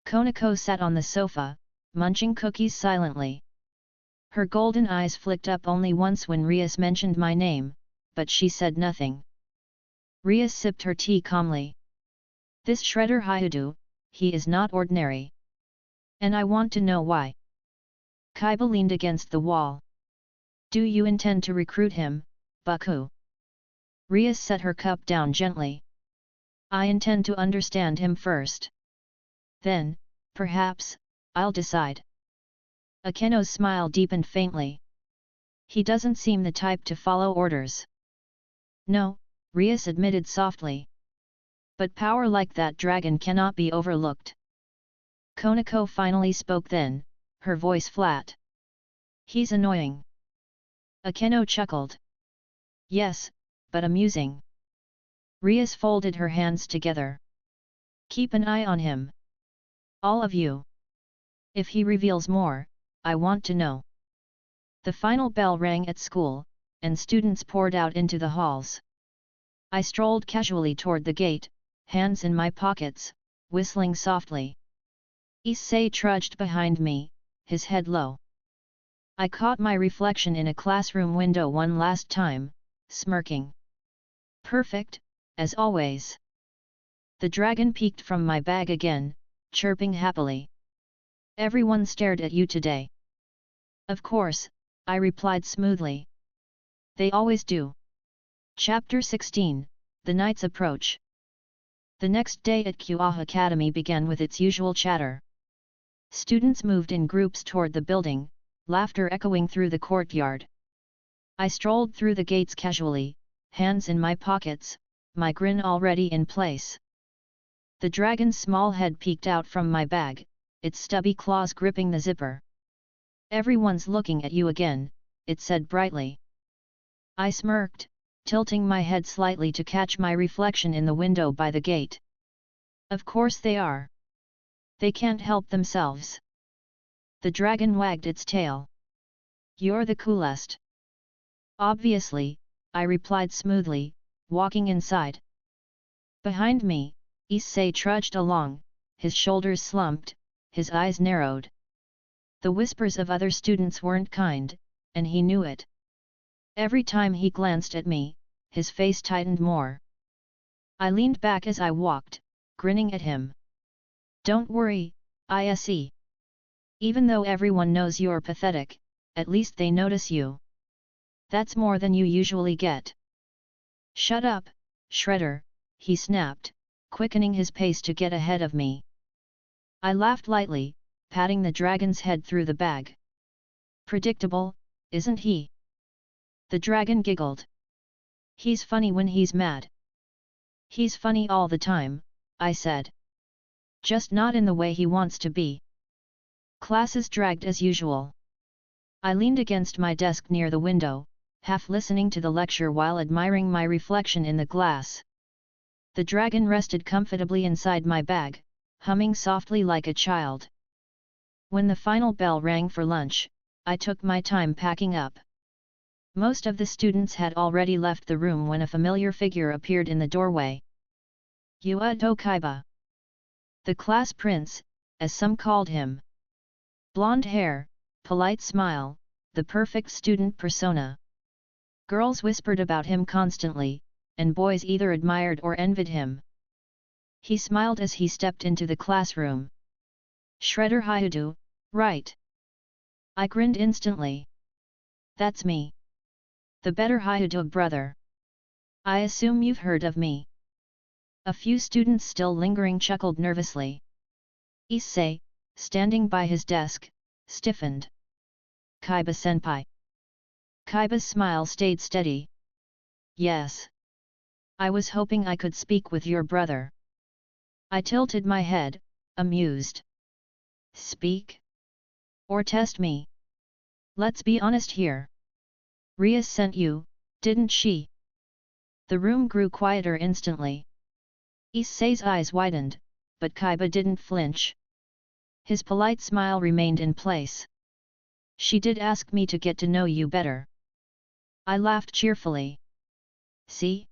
Konako sat on the sofa, munching cookies silently. Her golden eyes flicked up only once when Rias mentioned my name, but she said nothing. Rias sipped her tea calmly. This Shredder Hyudu, he is not ordinary. And I want to know why. Kaiba leaned against the wall. Do you intend to recruit him, Buku? Rias set her cup down gently. I intend to understand him first. Then, perhaps, I'll decide. Akeno's smile deepened faintly. He doesn't seem the type to follow orders. No, Rias admitted softly. But power like that dragon cannot be overlooked. Konako finally spoke then, her voice flat. He's annoying. Akeno chuckled. Yes, but amusing. Rias folded her hands together. Keep an eye on him. All of you. If he reveals more, I want to know. The final bell rang at school, and students poured out into the halls. I strolled casually toward the gate, hands in my pockets, whistling softly. Issei trudged behind me, his head low. I caught my reflection in a classroom window one last time, smirking. Perfect, as always. The dragon peeked from my bag again, chirping happily. Everyone stared at you today. Of course, I replied smoothly. They always do. Chapter 16, The Night's Approach. The next day at Kyoah Academy began with its usual chatter. Students moved in groups toward the building, laughter echoing through the courtyard. I strolled through the gates casually, hands in my pockets, my grin already in place. The dragon's small head peeked out from my bag, its stubby claws gripping the zipper. Everyone's looking at you again, it said brightly. I smirked, tilting my head slightly to catch my reflection in the window by the gate. Of course they are. They can't help themselves. The dragon wagged its tail. You're the coolest. Obviously, I replied smoothly, walking inside. Behind me, Issei trudged along, his shoulders slumped, his eyes narrowed. The whispers of other students weren't kind, and he knew it. Every time he glanced at me, his face tightened more. I leaned back as I walked, grinning at him. Don't worry, Issei. Even though everyone knows you're pathetic, at least they notice you. That's more than you usually get. Shut up, Shredder, he snapped, quickening his pace to get ahead of me. I laughed lightly, patting the dragon's head through the bag. Predictable, isn't he? The dragon giggled. He's funny when he's mad. He's funny all the time, I said. Just not in the way he wants to be. Classes dragged as usual. I leaned against my desk near the window, half listening to the lecture while admiring my reflection in the glass. The dragon rested comfortably inside my bag, humming softly like a child. When the final bell rang for lunch, I took my time packing up. Most of the students had already left the room when a familiar figure appeared in the doorway. Yuado Kaiba. The class prince, as some called him. Blonde hair, polite smile, the perfect student persona. Girls whispered about him constantly, and boys either admired or envied him. He smiled as he stepped into the classroom. Shredder Hyudu, right? I grinned instantly. That's me. The better Hyudu brother. I assume you've heard of me. A few students still lingering chuckled nervously. Issei, standing by his desk, stiffened. Kaiba-senpai. Kaiba's smile stayed steady. Yes. I was hoping I could speak with your brother. I tilted my head, amused. Speak? Or test me? Let's be honest here. Ria sent you, didn't she? The room grew quieter instantly. Issei's eyes widened, but Kaiba didn't flinch. His polite smile remained in place. She did ask me to get to know you better. I laughed cheerfully. See?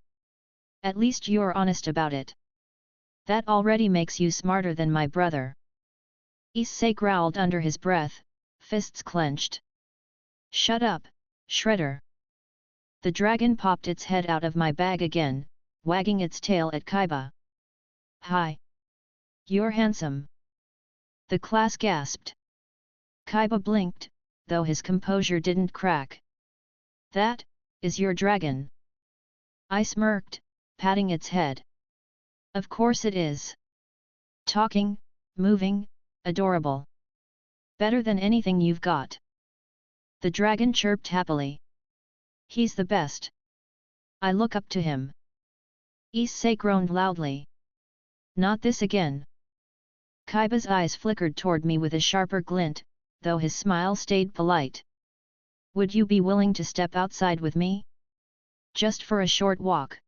At least you're honest about it. That already makes you smarter than my brother. Issei growled under his breath, fists clenched. Shut up, Shredder. The dragon popped its head out of my bag again, wagging its tail at Kaiba. Hi. You're handsome. The class gasped. Kaiba blinked, though his composure didn't crack. That is your dragon. I smirked, patting its head. Of course it is. Talking, moving, adorable. Better than anything you've got. The dragon chirped happily. He's the best. I look up to him. Issei groaned loudly. Not this again. Kaiba's eyes flickered toward me with a sharper glint, though his smile stayed polite. Would you be willing to step outside with me? Just for a short walk.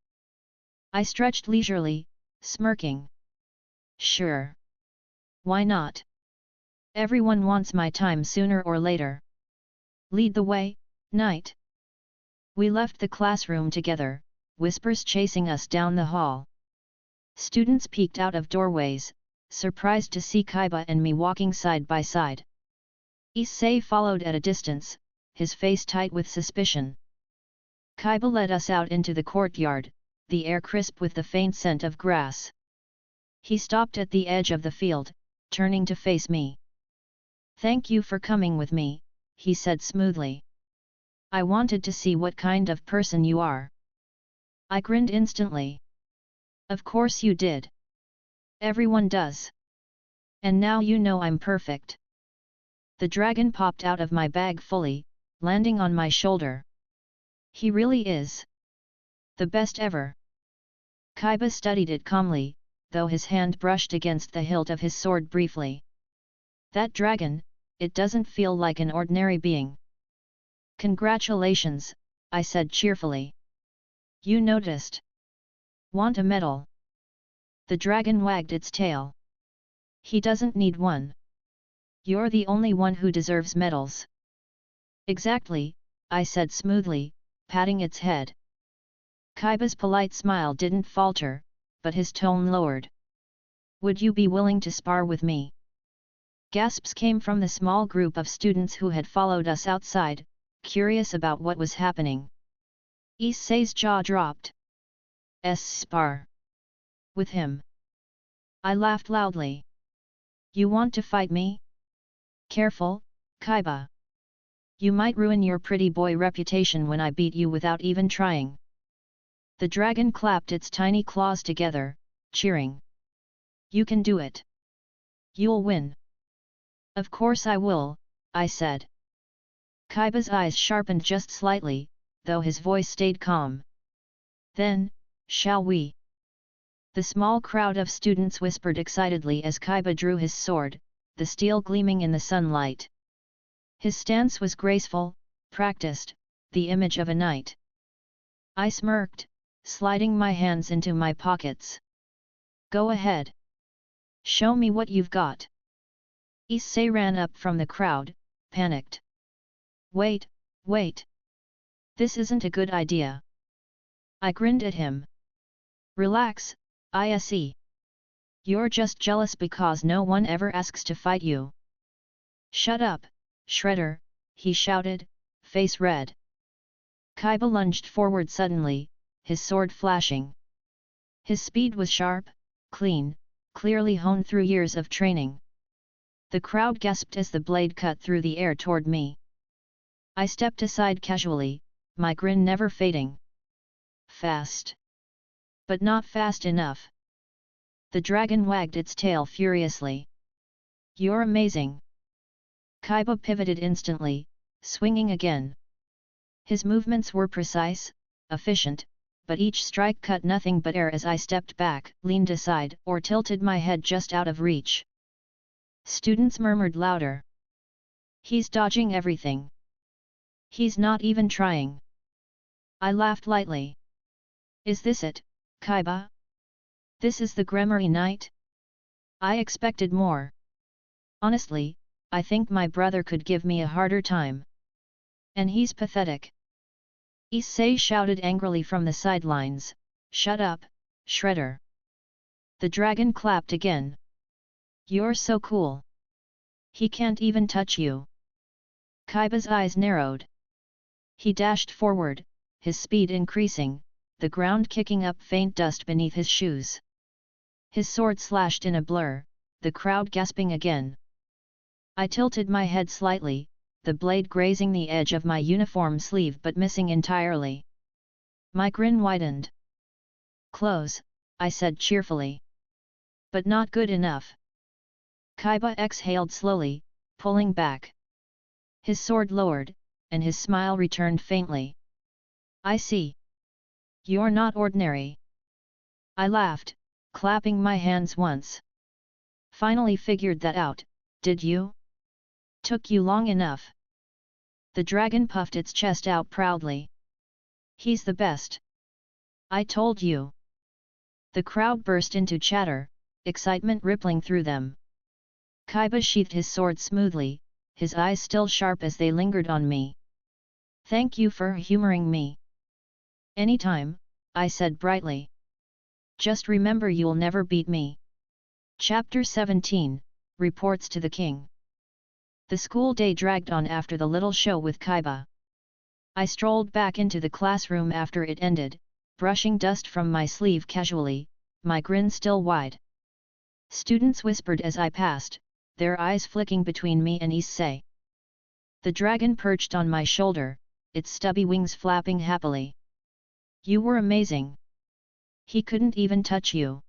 I stretched leisurely, smirking. Sure. Why not? Everyone wants my time sooner or later. Lead the way, knight. We left the classroom together, whispers chasing us down the hall. Students peeked out of doorways, surprised to see Kaiba and me walking side by side. Issei followed at a distance, his face tight with suspicion. Kaiba led us out into the courtyard, the air crisp with the faint scent of grass. He stopped at the edge of the field, turning to face me. Thank you for coming with me, he said smoothly. I wanted to see what kind of person you are. I grinned instantly. Of course you did. Everyone does. And now you know I'm perfect. The dragon popped out of my bag fully, landing on my shoulder. He really is. The best ever. Kaiba studied it calmly, though his hand brushed against the hilt of his sword briefly. That dragon, it doesn't feel like an ordinary being. Congratulations, I said cheerfully. You noticed. Want a medal? The dragon wagged its tail. He doesn't need one. You're the only one who deserves medals. Exactly, I said smoothly, patting its head. Kaiba's polite smile didn't falter, but his tone lowered. Would you be willing to spar with me? Gasps came from the small group of students who had followed us outside, curious about what was happening. Issei's jaw dropped. Spar. With him. I laughed loudly. You want to fight me? Careful, Kaiba. You might ruin your pretty boy reputation when I beat you without even trying. The dragon clapped its tiny claws together, cheering. You can do it. You'll win. Of course I will, I said. Kaiba's eyes sharpened just slightly, though his voice stayed calm. Then, shall we? The small crowd of students whispered excitedly as Kaiba drew his sword, the steel gleaming in the sunlight. His stance was graceful, practiced, the image of a knight. I smirked, sliding my hands into my pockets. Go ahead. Show me what you've got. Issei ran up from the crowd, panicked. Wait. This isn't a good idea. I grinned at him. Relax, Issei. You're just jealous because no one ever asks to fight you. Shut up, Shredder, he shouted, face red. Kaiba lunged forward suddenly, his sword flashing. His speed was sharp, clean, clearly honed through years of training. The crowd gasped as the blade cut through the air toward me. I stepped aside casually, my grin never fading. Fast. But not fast enough. The dragon wagged its tail furiously. You're amazing. Kaiba pivoted instantly, swinging again. His movements were precise, efficient, but each strike cut nothing but air as I stepped back, leaned aside, or tilted my head just out of reach. Students murmured louder. He's dodging everything. He's not even trying. I laughed lightly. Is this it, Kaiba? This is the Gremory Knight? I expected more. Honestly, I think my brother could give me a harder time. And he's pathetic. Issei shouted angrily from the sidelines, shut up, Shredder. The dragon clapped again. You're so cool. He can't even touch you. Kaiba's eyes narrowed. He dashed forward, his speed increasing, the ground kicking up faint dust beneath his shoes. His sword slashed in a blur, the crowd gasping again. I tilted my head slightly, the blade grazing the edge of my uniform sleeve but missing entirely. My grin widened. Close, I said cheerfully. But not good enough. Kaiba exhaled slowly, pulling back. His sword lowered, and his smile returned faintly. I see. You're not ordinary. I laughed, clapping my hands once. Finally figured that out, did you? Took you long enough. The dragon puffed its chest out proudly. He's the best. I told you. The crowd burst into chatter, excitement rippling through them. Kaiba sheathed his sword smoothly, his eyes still sharp as they lingered on me. Thank you for humoring me. Anytime, I said brightly. Just remember you'll never beat me. Chapter 17, Reports to the King. The school day dragged on after the little show with Kaiba. I strolled back into the classroom after it ended, brushing dust from my sleeve casually, my grin still wide. Students whispered as I passed, their eyes flicking between me and Issei. The dragon perched on my shoulder, its stubby wings flapping happily. You were amazing. He couldn't even touch you.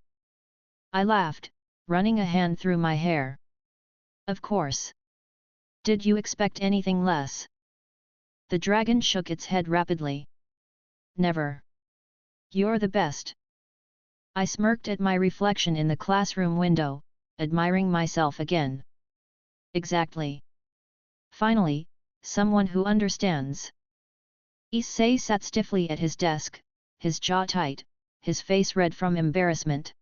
I laughed, running a hand through my hair. Of course. Did you expect anything less? The dragon shook its head rapidly. Never. You're the best. I smirked at my reflection in the classroom window, admiring myself again. Exactly. Finally, someone who understands. Issei sat stiffly at his desk, his jaw tight, his face red from embarrassment.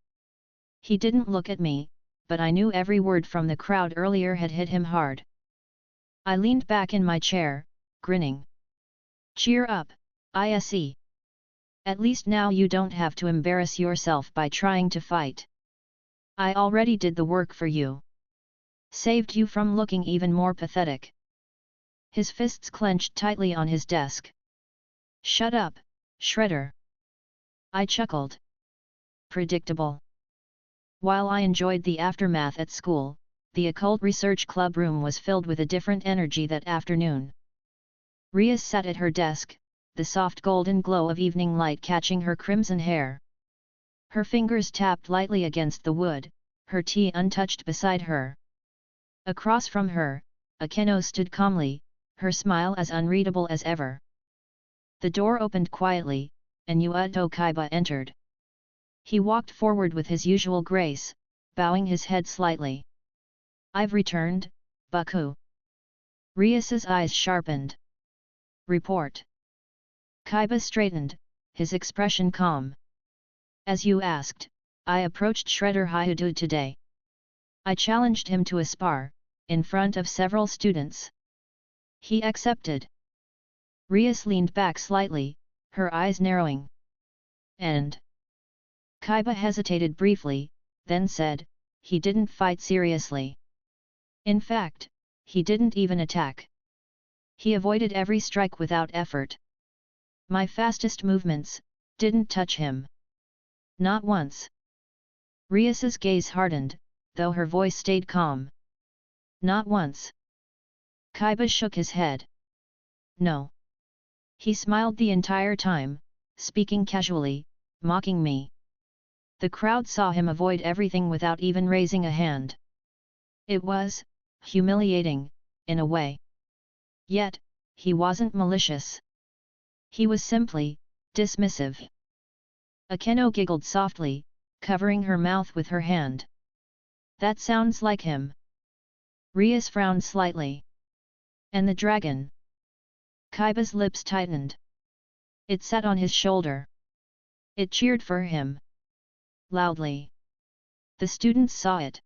He didn't look at me, but I knew every word from the crowd earlier had hit him hard. I leaned back in my chair, grinning. Cheer up, Issei. At least now you don't have to embarrass yourself by trying to fight. I already did the work for you. Saved you from looking even more pathetic. His fists clenched tightly on his desk. Shut up, Shredder. I chuckled. Predictable. While I enjoyed the aftermath at school, the occult research club room was filled with a different energy that afternoon. Ria sat at her desk, the soft golden glow of evening light catching her crimson hair. Her fingers tapped lightly against the wood, her tea untouched beside her. Across from her, Akeno stood calmly, her smile as unreadable as ever. The door opened quietly, and Yuato Kaiba entered. He walked forward with his usual grace, bowing his head slightly. I've returned, Baku. Rias's eyes sharpened. Report. Kaiba straightened, his expression calm. As you asked, I approached Shredder Hyudu today. I challenged him to a spar, in front of several students. He accepted. Rias leaned back slightly, her eyes narrowing. And? Kaiba hesitated briefly, then said, he didn't fight seriously. In fact, he didn't even attack. He avoided every strike without effort. My fastest movements didn't touch him. Not once. Rias's gaze hardened, though her voice stayed calm. Not once. Kaiba shook his head. No. He smiled the entire time, speaking casually, mocking me. The crowd saw him avoid everything without even raising a hand. It was humiliating, in a way. Yet, he wasn't malicious. He was simply dismissive. Akeno giggled softly, covering her mouth with her hand. That sounds like him. Rias frowned slightly. And the dragon? Kaiba's lips tightened. It sat on his shoulder. It cheered for him. Loudly. The students saw it.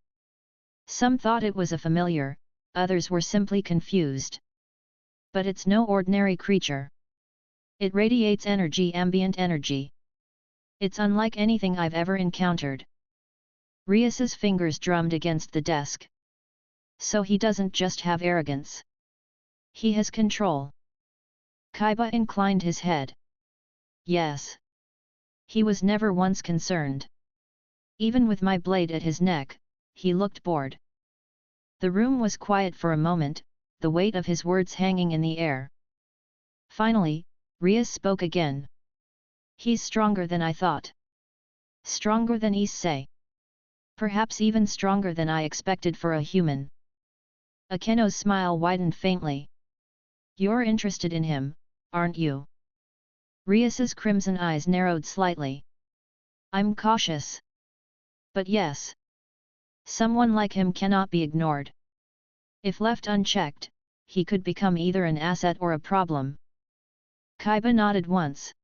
Some thought it was a familiar, others were simply confused. But it's no ordinary creature. It radiates energy, ambient energy. It's unlike anything I've ever encountered. Rias's fingers drummed against the desk. So he doesn't just have arrogance. He has control. Kaiba inclined his head. Yes. He was never once concerned. Even with my blade at his neck, he looked bored. The room was quiet for a moment, the weight of his words hanging in the air. Finally, Rias spoke again. He's stronger than I thought. Stronger than Issei. Perhaps even stronger than I expected for a human. Akeno's smile widened faintly. You're interested in him, aren't you? Rias's crimson eyes narrowed slightly. I'm cautious. But yes. Someone like him cannot be ignored. If left unchecked, he could become either an asset or a problem. Kaiba nodded once.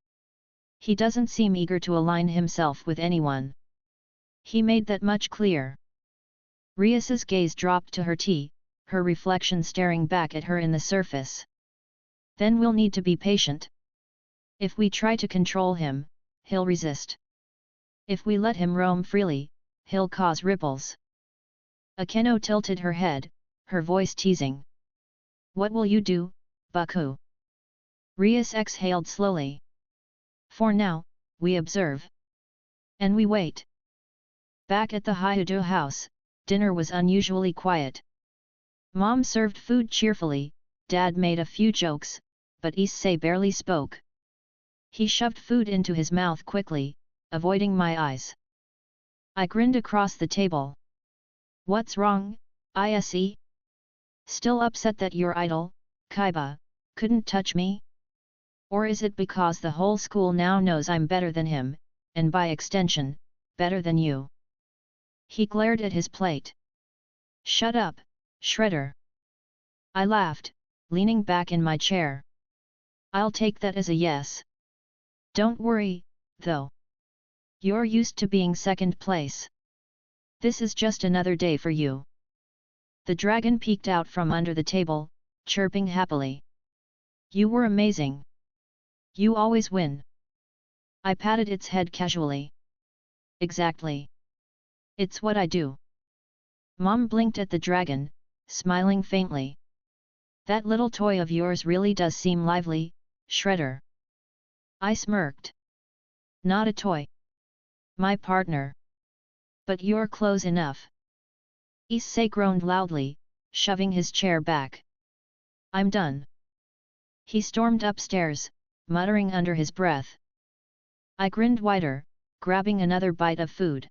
He doesn't seem eager to align himself with anyone. He made that much clear. Rias's gaze dropped to her tea, her reflection staring back at her in the surface. Then we'll need to be patient. If we try to control him, he'll resist. If we let him roam freely, he'll cause ripples. Akeno tilted her head, her voice teasing. What will you do, Baku? Rias exhaled slowly. For now, we observe. And we wait. Back at the Hyudo house, dinner was unusually quiet. Mom served food cheerfully, Dad made a few jokes, but Issei barely spoke. He shoved food into his mouth quickly, avoiding my eyes. I grinned across the table. What's wrong, Issei? Still upset that your idol, Kaiba, couldn't touch me? Or is it because the whole school now knows I'm better than him, and by extension, better than you? He glared at his plate. Shut up, Shredder. I laughed, leaning back in my chair. I'll take that as a yes. Don't worry, though. You're used to being second place. This is just another day for you. The dragon peeked out from under the table, chirping happily. You were amazing. You always win. I patted its head casually. Exactly. It's what I do. Mom blinked at the dragon, smiling faintly. That little toy of yours really does seem lively, Shredder. I smirked. Not a toy. My partner. But you're close enough. Issei groaned loudly, shoving his chair back. I'm done. He stormed upstairs, muttering under his breath. I grinned wider, grabbing another bite of food.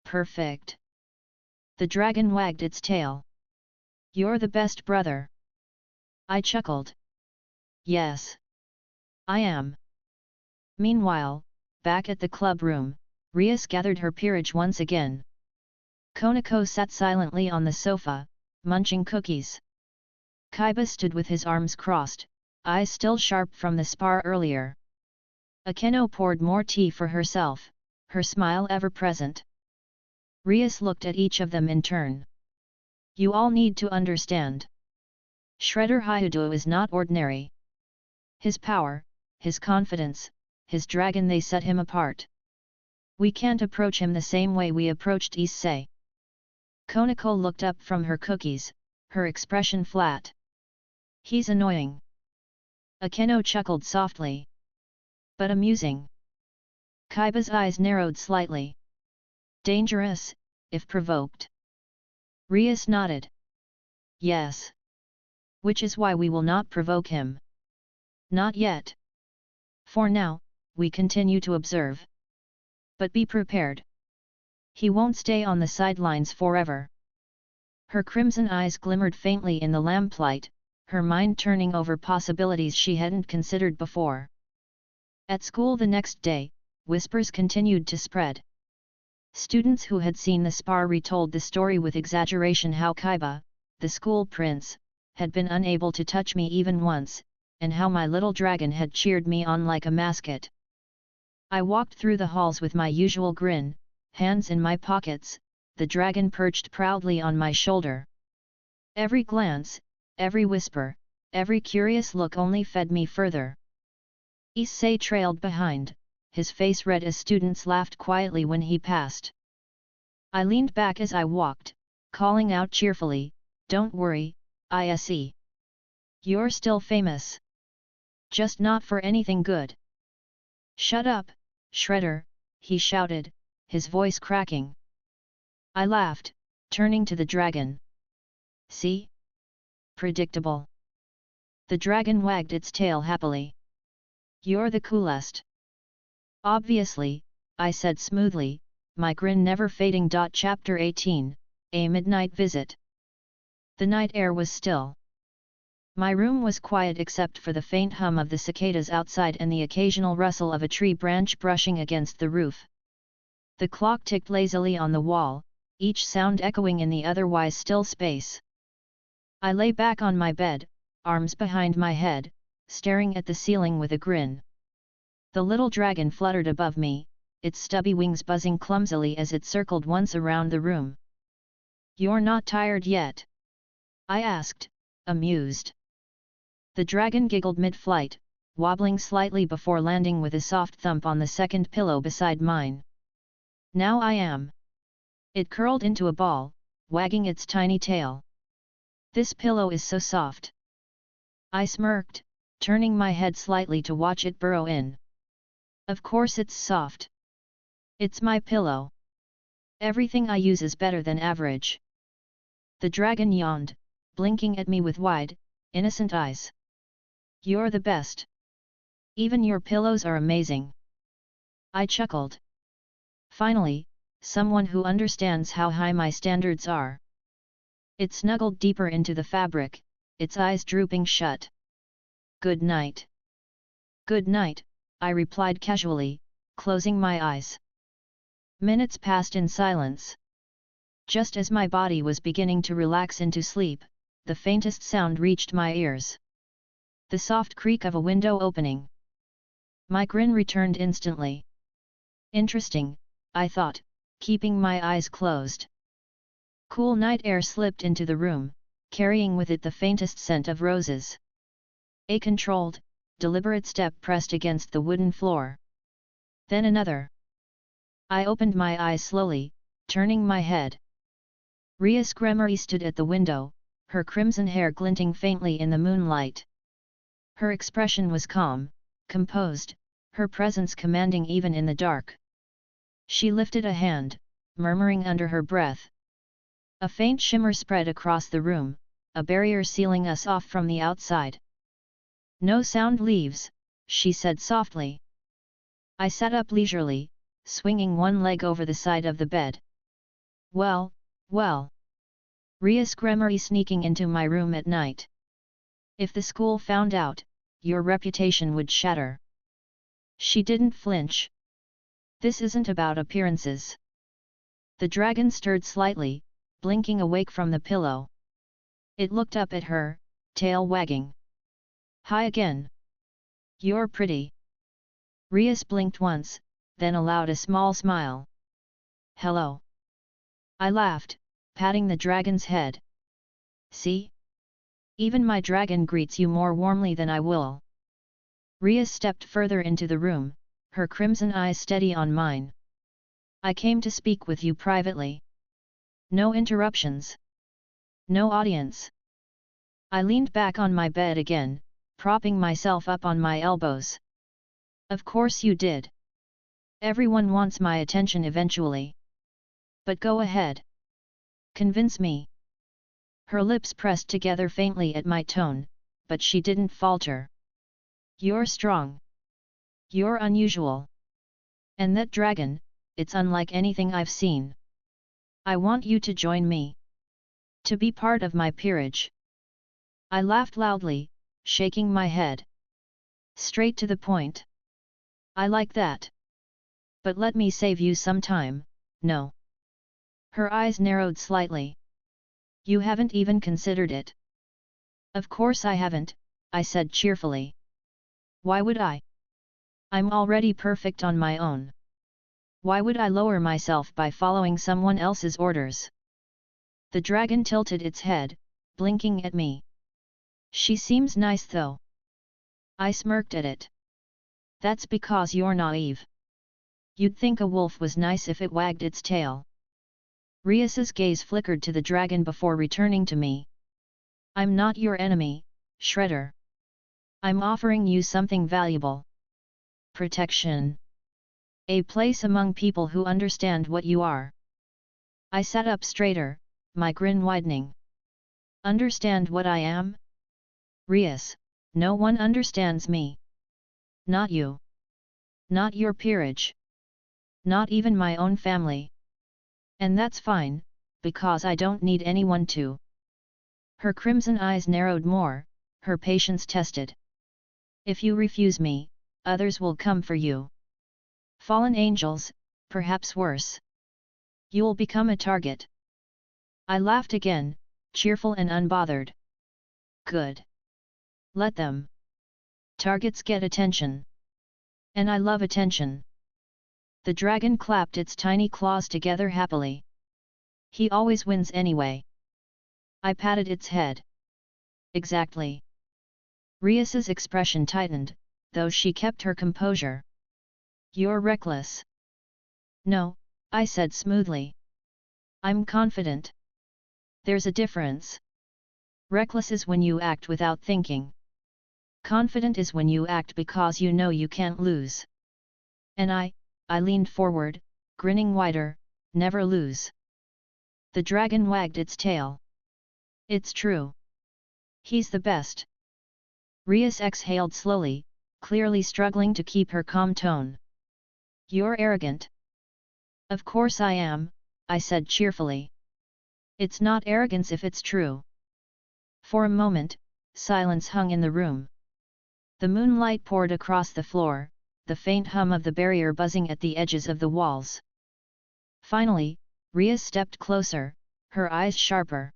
Perfect. The dragon wagged its tail. You're the best brother. I chuckled. Yes. I am. Meanwhile, back at the club room, Rias gathered her peerage once again. Konako sat silently on the sofa, munching cookies. Kaiba stood with his arms crossed, eyes still sharp from the spar earlier. Akeno poured more tea for herself, her smile ever present. Rias looked at each of them in turn. You all need to understand. Shredder Hyudo is not ordinary. His power, his confidence, his dragon, they set him apart. We can't approach him the same way we approached Issei. Konako looked up from her cookies, her expression flat. He's annoying. Akeno chuckled softly. But amusing. Kaiba's eyes narrowed slightly. Dangerous, if provoked. Rias nodded. Yes. Which is why we will not provoke him. Not yet. For now, we continue to observe. But be prepared. He won't stay on the sidelines forever. Her crimson eyes glimmered faintly in the lamplight, her mind turning over possibilities she hadn't considered before. At school the next day, whispers continued to spread. Students who had seen the spar retold the story with exaggeration how Kaiba, the school prince, had been unable to touch me even once, and how my little dragon had cheered me on like a mascot. I walked through the halls with my usual grin, hands in my pockets, the dragon perched proudly on my shoulder. Every glance, every whisper, every curious look only fed me further. Issei trailed behind, his face red as students laughed quietly when he passed. I leaned back as I walked, calling out cheerfully, "Don't worry, Issei. You're still famous. Just not for anything good." "Shut up, Shredder," he shouted, his voice cracking. I laughed, turning to the dragon. "See? Predictable." The dragon wagged its tail happily. "You're the coolest." "Obviously," I said smoothly, my grin never fading. Chapter 18, A Midnight Visit. The night air was still. My room was quiet except for the faint hum of the cicadas outside and the occasional rustle of a tree branch brushing against the roof. The clock ticked lazily on the wall, each sound echoing in the otherwise still space. I lay back on my bed, arms behind my head, staring at the ceiling with a grin. The little dragon fluttered above me, its stubby wings buzzing clumsily as it circled once around the room. "You're not tired yet?" I asked, amused. The dragon giggled mid-flight, wobbling slightly before landing with a soft thump on the second pillow beside mine. "Now I am." It curled into a ball, wagging its tiny tail. "This pillow is so soft." I smirked, turning my head slightly to watch it burrow in. "Of course it's soft. It's my pillow. Everything I use is better than average." The dragon yawned, blinking at me with wide, innocent eyes. "You're the best. Even your pillows are amazing." I chuckled. Finally, someone who understands how high my standards are. It snuggled deeper into the fabric, its eyes drooping shut. "Good night." "Good night," I replied casually, closing my eyes. Minutes passed in silence. Just as my body was beginning to relax into sleep, the faintest sound reached my ears. The soft creak of a window opening. My grin returned instantly. Interesting, I thought, keeping my eyes closed. Cool night air slipped into the room, carrying with it the faintest scent of roses. A controlled, deliberate step pressed against the wooden floor. Then another. I opened my eyes slowly, turning my head. Rias Gremory stood at the window, her crimson hair glinting faintly in the moonlight. Her expression was calm, composed, her presence commanding even in the dark. She lifted a hand, murmuring under her breath. A faint shimmer spread across the room, a barrier sealing us off from the outside. "No sound leaves," she said softly. I sat up leisurely, swinging one leg over the side of the bed. Well, well. Rias Gremory sneaking into my room at night. If the school found out, your reputation would shatter. She didn't flinch. This isn't about appearances. The dragon stirred slightly, blinking awake from the pillow. It looked up at her, tail wagging. "Hi again. You're pretty." Rias blinked once, then allowed a small smile. "Hello." I laughed, patting the dragon's head. "See? Even my dragon greets you more warmly than I will." Rias stepped further into the room, her crimson eyes steady on mine. "I came to speak with you privately. No interruptions. No audience." I leaned back on my bed again, propping myself up on my elbows. "Of course you did. Everyone wants my attention eventually. But go ahead. Convince me." Her lips pressed together faintly at my tone, but she didn't falter. "You're strong. You're unusual. And that dragon, it's unlike anything I've seen. I want you to join me. To be part of my peerage." I laughed loudly, shaking my head. "Straight to the point. I like that. But let me save you some time, no." Her eyes narrowed slightly. "You haven't even considered it." "Of course I haven't," I said cheerfully. "Why would I? I'm already perfect on my own. Why would I lower myself by following someone else's orders?" The dragon tilted its head, blinking at me. "She seems nice though." I smirked at it. "That's because you're naive. You'd think a wolf was nice if it wagged its tail." Rias's gaze flickered to the dragon before returning to me. "I'm not your enemy, Shredder. I'm offering you something valuable. Protection. A place among people who understand what you are." I sat up straighter, my grin widening. "Understand what I am? Rias, no one understands me. Not you. Not your peerage. Not even my own family. And that's fine, because I don't need anyone to." Her crimson eyes narrowed more, her patience tested. "If you refuse me, others will come for you. Fallen angels, perhaps worse. You'll become a target." I laughed again, cheerful and unbothered. "Good. Let them. Targets get attention. And I love attention." The dragon clapped its tiny claws together happily. "He always wins anyway." I patted its head. "Exactly." Rias's expression tightened, though she kept her composure. "You're reckless." "No," I said smoothly. "I'm confident. There's a difference. Reckless is when you act without thinking. Confident is when you act because you know you can't lose." And I leaned forward, grinning wider, "Never lose." The dragon wagged its tail. "It's true. He's the best." Rias exhaled slowly, clearly struggling to keep her calm tone. "You're arrogant." "Of course I am," I said cheerfully. "It's not arrogance if it's true." For a moment, silence hung in the room. The moonlight poured across the floor, the faint hum of the barrier buzzing at the edges of the walls. Finally, Rias stepped closer, her eyes sharper.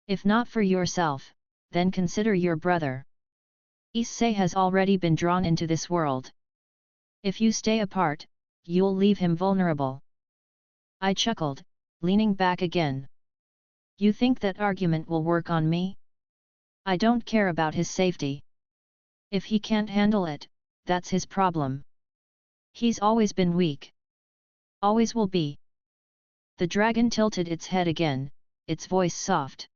"If not for yourself, then consider your brother. Issei has already been drawn into this world. If you stay apart, you'll leave him vulnerable." I chuckled, leaning back again. "You think that argument will work on me? I don't care about his safety. If he can't handle it, that's his problem. He's always been weak. Always will be." The dragon tilted its head again, its voice soft.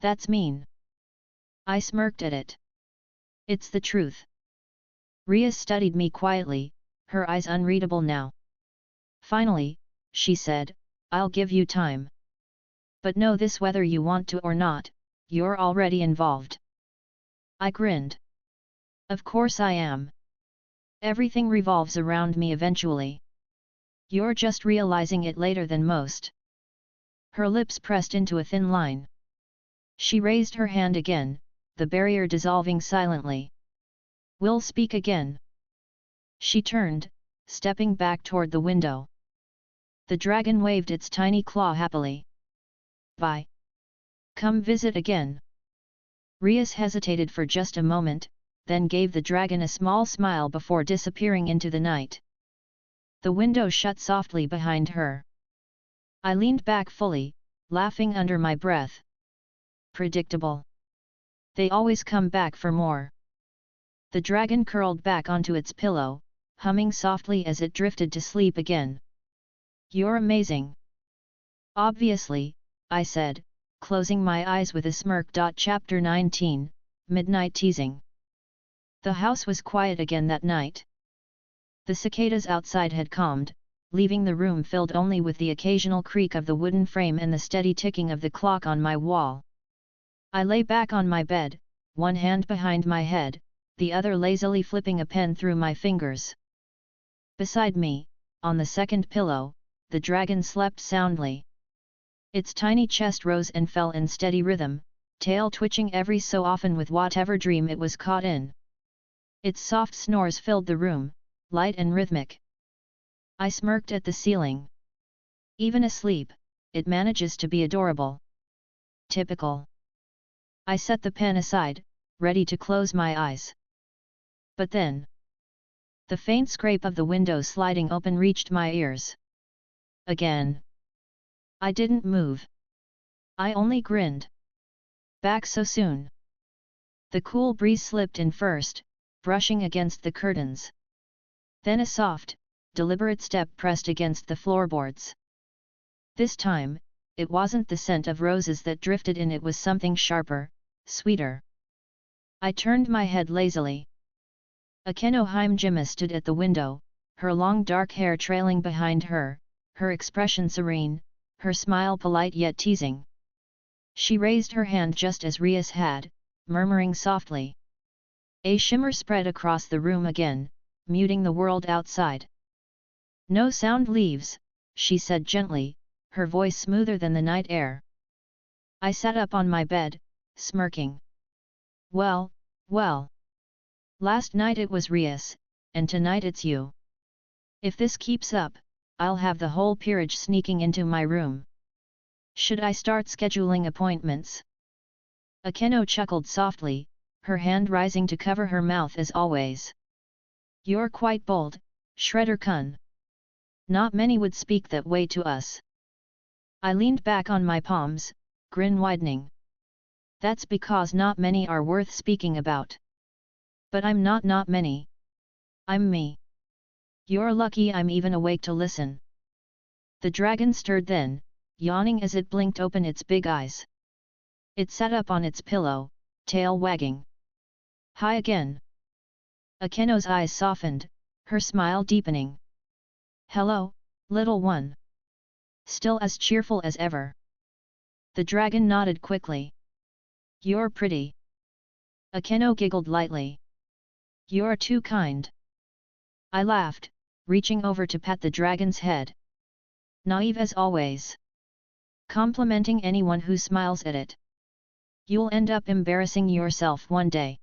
That's mean. I smirked at it. It's the truth. Ria studied me quietly, her eyes unreadable now. Finally, she said, I'll give you time. But know this, whether you want to or not, you're already involved. I grinned. Of course I am. Everything revolves around me eventually. You're just realizing it later than most. Her lips pressed into a thin line. She raised her hand again, the barrier dissolving silently. We'll speak again. She turned, stepping back toward the window. The dragon waved its tiny claw happily. Bye. Come visit again. Rias hesitated for just a moment, then gave the dragon a small smile before disappearing into the night. The window shut softly behind her. I leaned back fully, laughing under my breath. Predictable. They always come back for more. The dragon curled back onto its pillow, humming softly as it drifted to sleep again. You're amazing. Obviously, I said, closing my eyes with a smirk. Chapter 19, Midnight Teasing. The house was quiet again that night. The cicadas outside had calmed, leaving the room filled only with the occasional creak of the wooden frame and the steady ticking of the clock on my wall. I lay back on my bed, one hand behind my head, the other lazily flipping a pen through my fingers. Beside me, on the second pillow, the dragon slept soundly. Its tiny chest rose and fell in steady rhythm, tail twitching every so often with whatever dream it was caught in. Its soft snores filled the room, light and rhythmic. I smirked at the ceiling. Even asleep, it manages to be adorable. Typical. I set the pen aside, ready to close my eyes. But then, the faint scrape of the window sliding open reached my ears. Again. I didn't move. I only grinned. Back so soon. The cool breeze slipped in first, brushing against the curtains. Then a soft, deliberate step pressed against the floorboards. This time, it wasn't the scent of roses that drifted in, it was something sharper, sweeter. I turned my head lazily. Akeno Heimjima stood at the window, her long dark hair trailing behind her, her expression serene, her smile polite yet teasing. She raised her hand just as Rias had, murmuring softly. A shimmer spread across the room again, muting the world outside. No sound leaves, she said gently, her voice smoother than the night air. I sat up on my bed, smirking. Well, well. Last night it was Rias, and tonight it's you. If this keeps up, I'll have the whole peerage sneaking into my room. Should I start scheduling appointments? Akeno chuckled softly, her hand rising to cover her mouth as always. You're quite bold, Shredder-kun. Not many would speak that way to us. I leaned back on my palms, grin widening. That's because not many are worth speaking about. But I'm not many. I'm me. You're lucky I'm even awake to listen. The dragon stirred then, yawning as it blinked open its big eyes. It sat up on its pillow, tail wagging. Hi again. Akeno's eyes softened, her smile deepening. Hello, little one. Still as cheerful as ever. The dragon nodded quickly. You're pretty. Akeno giggled lightly. You're too kind. I laughed, reaching over to pat the dragon's head. Naive as always. Complimenting anyone who smiles at it. You'll end up embarrassing yourself one day.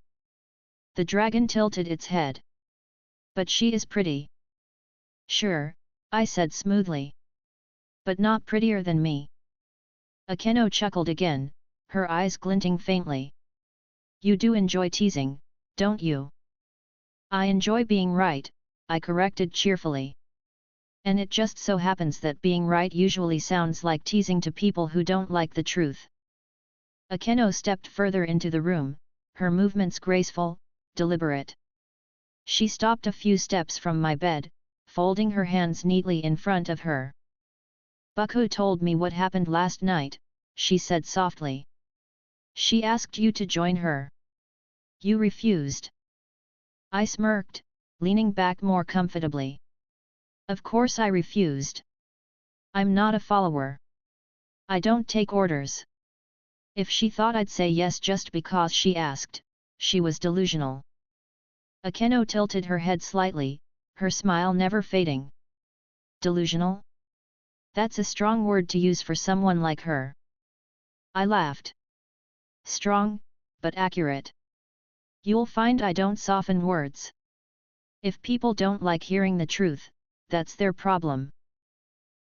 The dragon tilted its head. But she is pretty. Sure, I said smoothly. But not prettier than me. Akeno chuckled again, her eyes glinting faintly. You do enjoy teasing, don't you? I enjoy being right, I corrected cheerfully. And it just so happens that being right usually sounds like teasing to people who don't like the truth. Akeno stepped further into the room, her movements graceful, deliberate. She stopped a few steps from my bed, folding her hands neatly in front of her. Bucko told me what happened last night, she said softly. She asked you to join her. You refused. I smirked, leaning back more comfortably. Of course I refused. I'm not a follower. I don't take orders. If she thought I'd say yes just because she asked, she was delusional. Akeno tilted her head slightly, her smile never fading. Delusional? That's a strong word to use for someone like her. I laughed. Strong, but accurate. You'll find I don't soften words. If people don't like hearing the truth, that's their problem.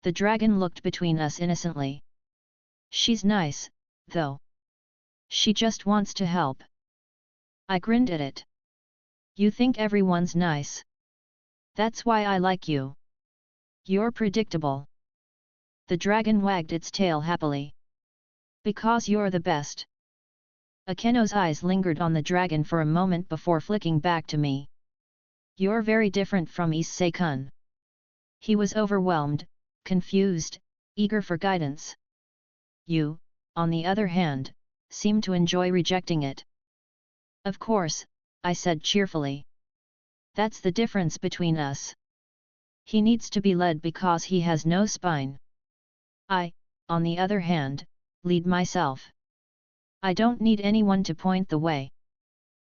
The dragon looked between us innocently. She's nice, though. She just wants to help. I grinned at it. You think everyone's nice? That's why I like you. You're predictable. The dragon wagged its tail happily. Because you're the best. Akeno's eyes lingered on the dragon for a moment before flicking back to me. You're very different from Issei-kun. He was overwhelmed, confused, eager for guidance. You, on the other hand, seem to enjoy rejecting it. Of course, I said cheerfully. That's the difference between us. He needs to be led because he has no spine. I, on the other hand, lead myself. I don't need anyone to point the way.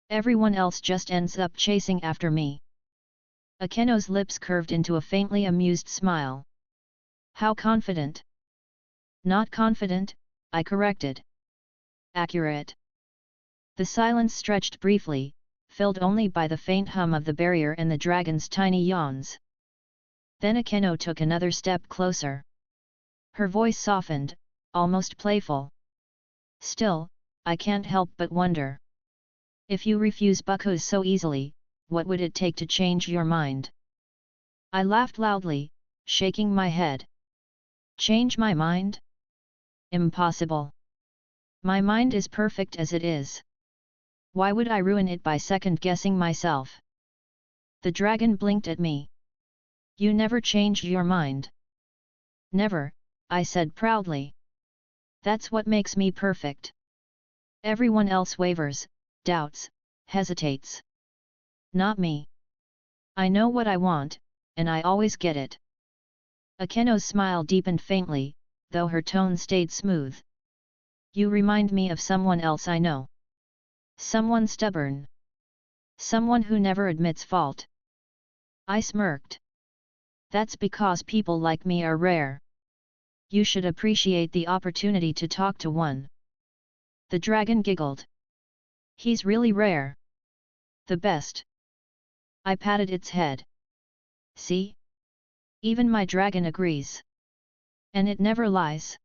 Everyone else just ends up chasing after me. Akeno's lips curved into a faintly amused smile. How confident? Not confident, I corrected. Accurate. The silence stretched briefly, filled only by the faint hum of the barrier and the dragon's tiny yawns. Then Akeno took another step closer. Her voice softened, almost playful. Still, I can't help but wonder. If you refuse Buckus so easily, what would it take to change your mind? I laughed loudly, shaking my head. Change my mind? Impossible. My mind is perfect as it is. Why would I ruin it by second-guessing myself? The dragon blinked at me. You never changed your mind. Never, I said proudly. That's what makes me perfect. Everyone else wavers, doubts, hesitates. Not me. I know what I want, and I always get it. Akeno's smile deepened faintly, though her tone stayed smooth. You remind me of someone else I know. Someone stubborn. Someone who never admits fault. I smirked. That's because people like me are rare. You should appreciate the opportunity to talk to one. The dragon giggled. He's really rare. The best. I patted its head. See? Even my dragon agrees. And it never lies.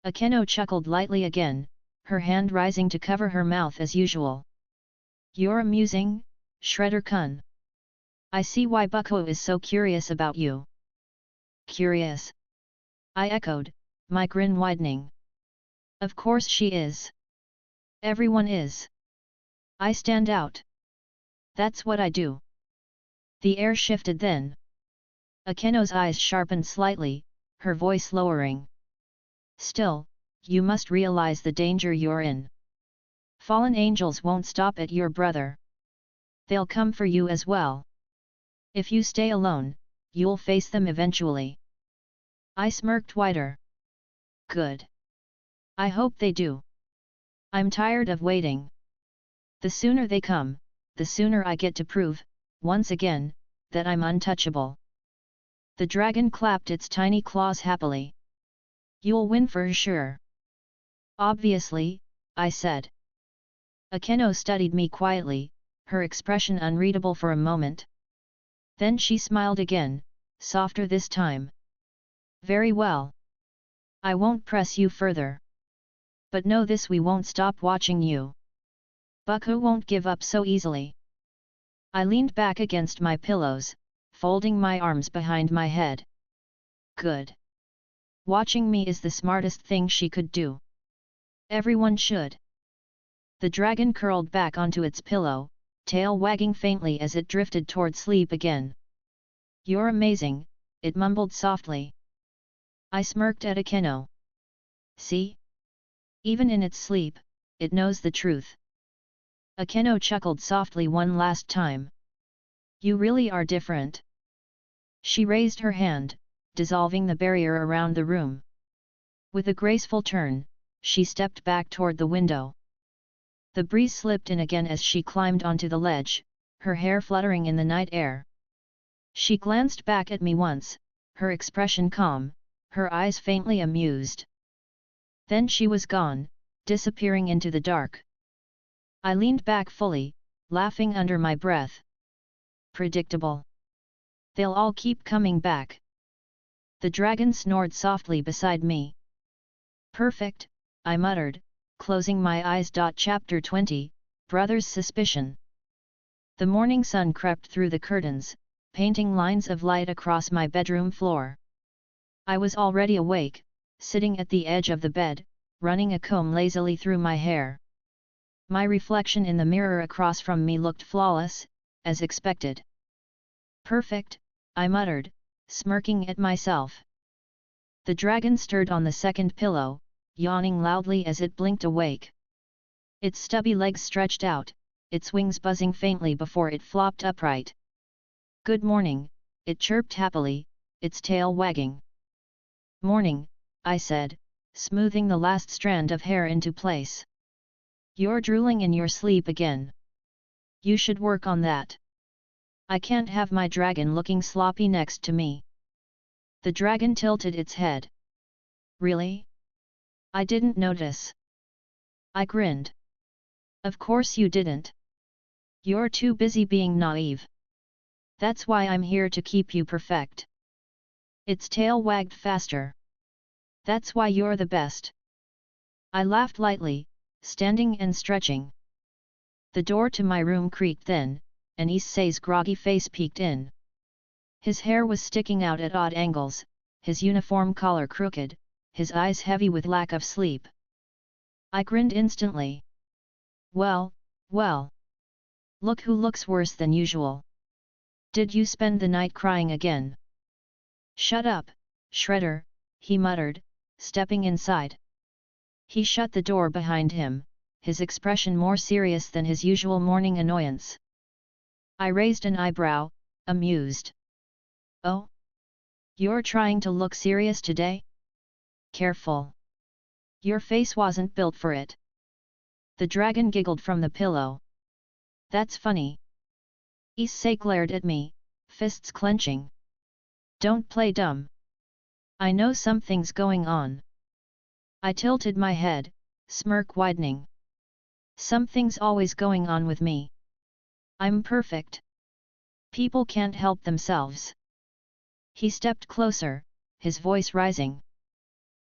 Akeno chuckled lightly again, her hand rising to cover her mouth as usual. You're amusing, Shredder-kun. I see why Bucko is so curious about you. Curious? I echoed, my grin widening. Of course she is. Everyone is. I stand out. That's what I do. The air shifted then. Akeno's eyes sharpened slightly, her voice lowering. Still, you must realize the danger you're in. Fallen angels won't stop at your brother. They'll come for you as well. If you stay alone, you'll face them eventually. I smirked wider. Good. I hope they do. I'm tired of waiting. The sooner they come, the sooner I get to prove, once again, that I'm untouchable. The dragon clapped its tiny claws happily. You'll win for sure. Obviously, I said. Akeno studied me quietly, her expression unreadable for a moment. Then she smiled again, softer this time. Very well. I won't press you further. But know this, we won't stop watching you. Bucko won't give up so easily. I leaned back against my pillows, folding my arms behind my head. Good. Watching me is the smartest thing she could do. Everyone should. The dragon curled back onto its pillow, tail wagging faintly as it drifted toward sleep again. You're amazing, it mumbled softly. I smirked at Akeno. See? Even in its sleep, it knows the truth. Akeno chuckled softly one last time. You really are different. She raised her hand, dissolving the barrier around the room. With a graceful turn, she stepped back toward the window. The breeze slipped in again as she climbed onto the ledge, her hair fluttering in the night air. She glanced back at me once, her expression calm, her eyes faintly amused. Then she was gone, disappearing into the dark. I leaned back fully, laughing under my breath. Predictable. They'll all keep coming back. The dragon snored softly beside me. Perfect, I muttered, closing my eyes. Chapter 20, Brother's Suspicion. The morning sun crept through the curtains, painting lines of light across my bedroom floor. I was already awake, sitting at the edge of the bed, running a comb lazily through my hair. My reflection in the mirror across from me looked flawless, as expected. Perfect, I muttered, smirking at myself. The dragon stirred on the second pillow, yawning loudly as it blinked awake. Its stubby legs stretched out, its wings buzzing faintly before it flopped upright. Good morning, it chirped happily, its tail wagging. Morning, I said, smoothing the last strand of hair into place. You're drooling in your sleep again. You should work on that. I can't have my dragon looking sloppy next to me. The dragon tilted its head. Really? I didn't notice. I grinned. Of course you didn't. You're too busy being naive. That's why I'm here to keep you perfect. Its tail wagged faster. That's why you're the best. I laughed lightly, standing and stretching. The door to my room creaked then, and Issei's groggy face peeked in. His hair was sticking out at odd angles, his uniform collar crooked, his eyes heavy with lack of sleep. I grinned instantly. Well, well. Look who looks worse than usual. Did you spend the night crying again? Shut up, Shredder, he muttered, stepping inside. He shut the door behind him, his expression more serious than his usual morning annoyance. I raised an eyebrow, amused. Oh? You're trying to look serious today? Careful. Your face wasn't built for it. The dragon giggled from the pillow. That's funny. Issei glared at me, fists clenching. Don't play dumb. I know something's going on. I tilted my head, smirk widening. Something's always going on with me. I'm perfect. People can't help themselves. He stepped closer, his voice rising.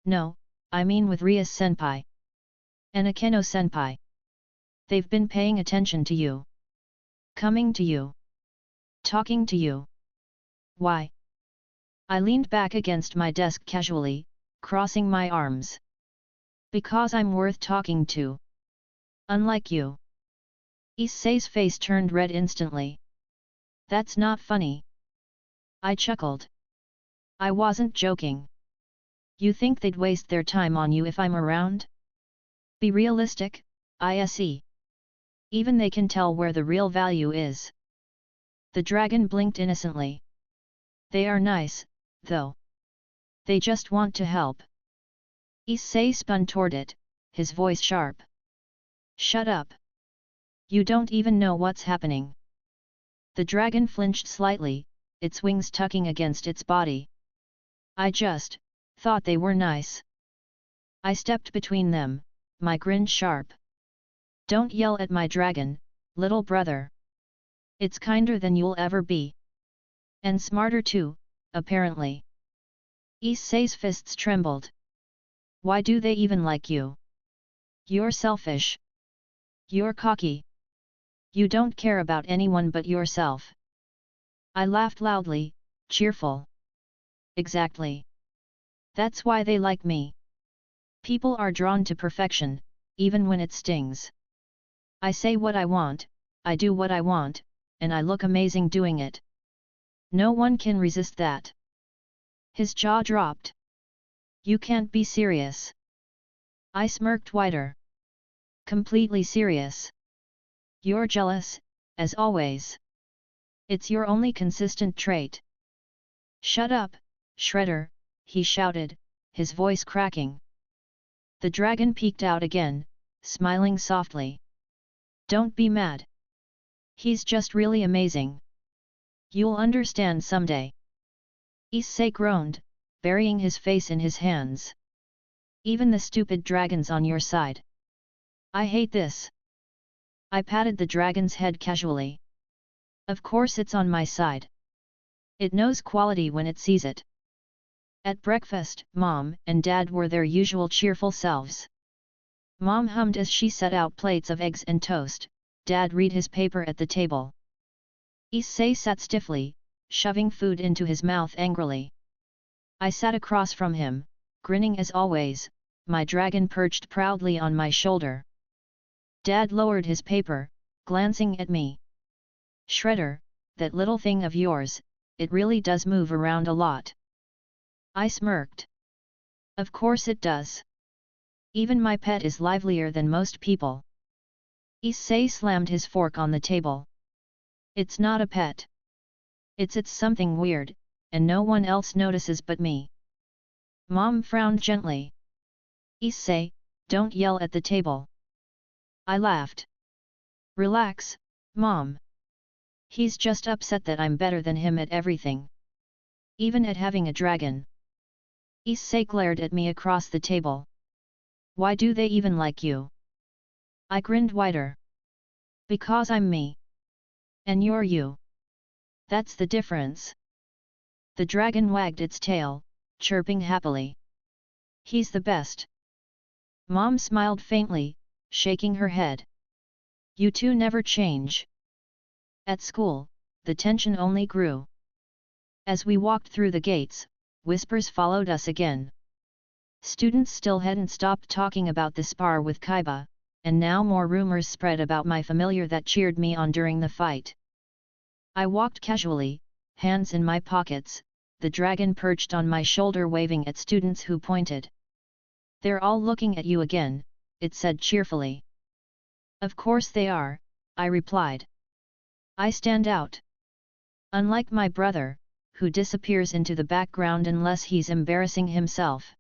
No, I mean with Ria-senpai. And Akeno-senpai. They've been paying attention to you. Coming to you. Talking to you. Why? I leaned back against my desk casually, crossing my arms. Because I'm worth talking to. Unlike you. Issei's face turned red instantly. That's not funny. I chuckled. I wasn't joking. You think they'd waste their time on you if I'm around? Be realistic, Issei. Even they can tell where the real value is. The dragon blinked innocently. They are nice, though. They just want to help. Issei spun toward it, his voice sharp. Shut up. You don't even know what's happening. The dragon flinched slightly, its wings tucking against its body. I just thought they were nice. I stepped between them, my grin sharp. Don't yell at my dragon, little brother. It's kinder than you'll ever be. And smarter too, apparently. Issei's fists trembled. Why do they even like you? You're selfish. You're cocky. You don't care about anyone but yourself. I laughed loudly, cheerful. Exactly. That's why they like me. People are drawn to perfection, even when it stings. I say what I want, I do what I want, and I look amazing doing it. No one can resist that. His jaw dropped. You can't be serious. I smirked wider. Completely serious. You're jealous, as always. It's your only consistent trait. Shut up, Shredder, he shouted, his voice cracking. The dragon peeked out again, smiling softly. Don't be mad. He's just really amazing. You'll understand someday. Issei groaned, burying his face in his hands. Even the stupid dragon's on your side. I hate this. I patted the dragon's head casually. Of course it's on my side. It knows quality when it sees it. At breakfast, Mom and Dad were their usual cheerful selves. Mom hummed as she set out plates of eggs and toast. Dad read his paper at the table. Issei sat stiffly, shoving food into his mouth angrily. I sat across from him, grinning as always, my dragon perched proudly on my shoulder. Dad lowered his paper, glancing at me. Shredder, that little thing of yours, it really does move around a lot. I smirked. Of course it does. Even my pet is livelier than most people. Issei slammed his fork on the table. It's not a pet. It's something weird, and no one else notices but me. Mom frowned gently. Issei, don't yell at the table. I laughed. Relax, Mom. He's just upset that I'm better than him at everything. Even at having a dragon. Issei glared at me across the table. Why do they even like you? I grinned wider. Because I'm me. And you're you. That's the difference. The dragon wagged its tail, chirping happily. He's the best. Mom smiled faintly, shaking her head. You two never change. At school, the tension only grew. As we walked through the gates, whispers followed us again. Students still hadn't stopped talking about the spar with Kaiba, and now more rumors spread about my familiar that cheered me on during the fight. I walked casually, hands in my pockets, the dragon perched on my shoulder waving at students who pointed. They're all looking at you again, it said cheerfully. Of course they are, I replied. I stand out. Unlike my brother, who disappears into the background unless he's embarrassing himself.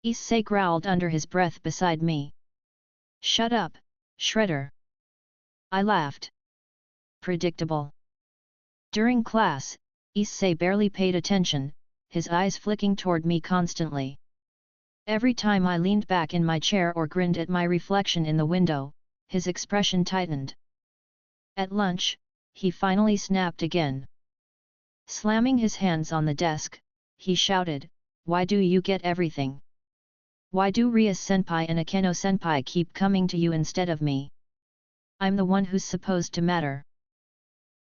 Issei growled under his breath beside me. Shut up, Shredder. I laughed. Predictable. During class, Issei barely paid attention, his eyes flicking toward me constantly. Every time I leaned back in my chair or grinned at my reflection in the window, his expression tightened. At lunch, he finally snapped again. Slamming his hands on the desk, he shouted, Why do you get everything? Why do Ria-senpai and Akeno-senpai keep coming to you instead of me? I'm the one who's supposed to matter.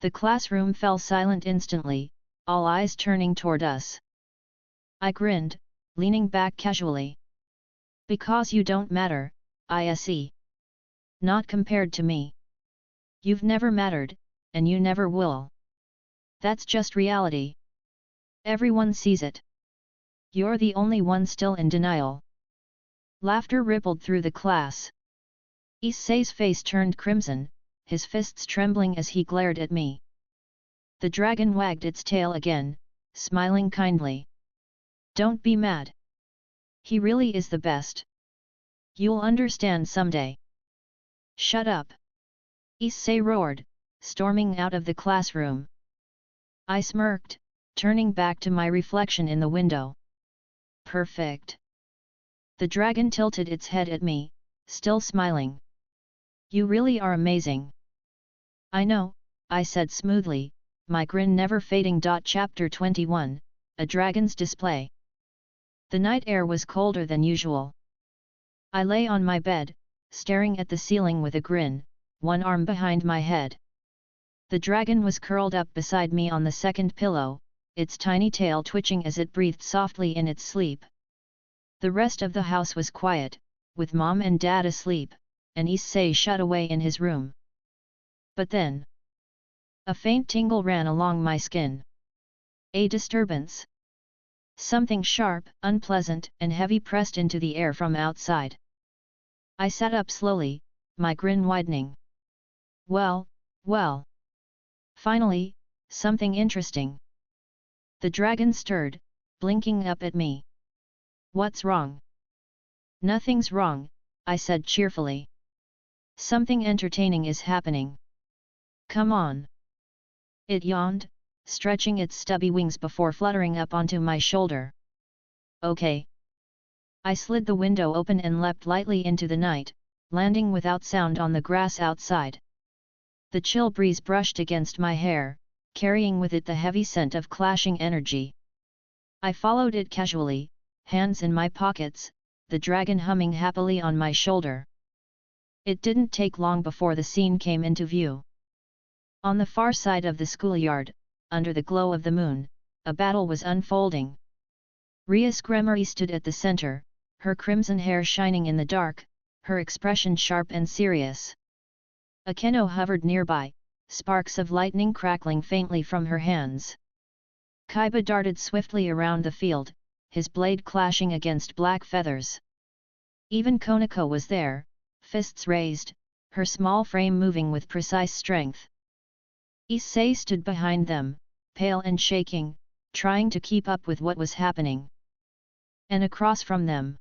The classroom fell silent instantly, all eyes turning toward us. I grinned, leaning back casually. Because you don't matter, Issei. Not compared to me. You've never mattered, and you never will. That's just reality. Everyone sees it. You're the only one still in denial. Laughter rippled through the class. Issei's face turned crimson, his fists trembling as he glared at me. The dragon wagged its tail again, smiling kindly. Don't be mad. He really is the best. You'll understand someday. Shut up. Issei roared, storming out of the classroom. I smirked, turning back to my reflection in the window. Perfect. The dragon tilted its head at me, still smiling. You really are amazing. I know, I said smoothly, my grin never fading. Chapter 21, A Dragon's Display. The night air was colder than usual. I lay on my bed, staring at the ceiling with a grin, one arm behind my head. The dragon was curled up beside me on the second pillow, its tiny tail twitching as it breathed softly in its sleep. The rest of the house was quiet, with Mom and Dad asleep, and Issei shut away in his room. But then, a faint tingle ran along my skin. A disturbance. Something sharp, unpleasant, and heavy pressed into the air from outside. I sat up slowly, my grin widening. Well, well. Finally, something interesting. The dragon stirred, blinking up at me. What's wrong? Nothing's wrong, I said cheerfully. Something entertaining is happening. Come on. It yawned, stretching its stubby wings before fluttering up onto my shoulder. Okay. I slid the window open and leapt lightly into the night, landing without sound on the grass outside. The chill breeze brushed against my hair, carrying with it the heavy scent of clashing energy. I followed it casually, hands in my pockets, the dragon humming happily on my shoulder. It didn't take long before the scene came into view. On the far side of the schoolyard, under the glow of the moon, a battle was unfolding. Rias Gremory stood at the center, her crimson hair shining in the dark, her expression sharp and serious. Akeno hovered nearby, sparks of lightning crackling faintly from her hands. Kaiba darted swiftly around the field, his blade clashing against black feathers. Even Konako was there, fists raised, her small frame moving with precise strength. Issei stood behind them, pale and shaking, trying to keep up with what was happening. And across from them,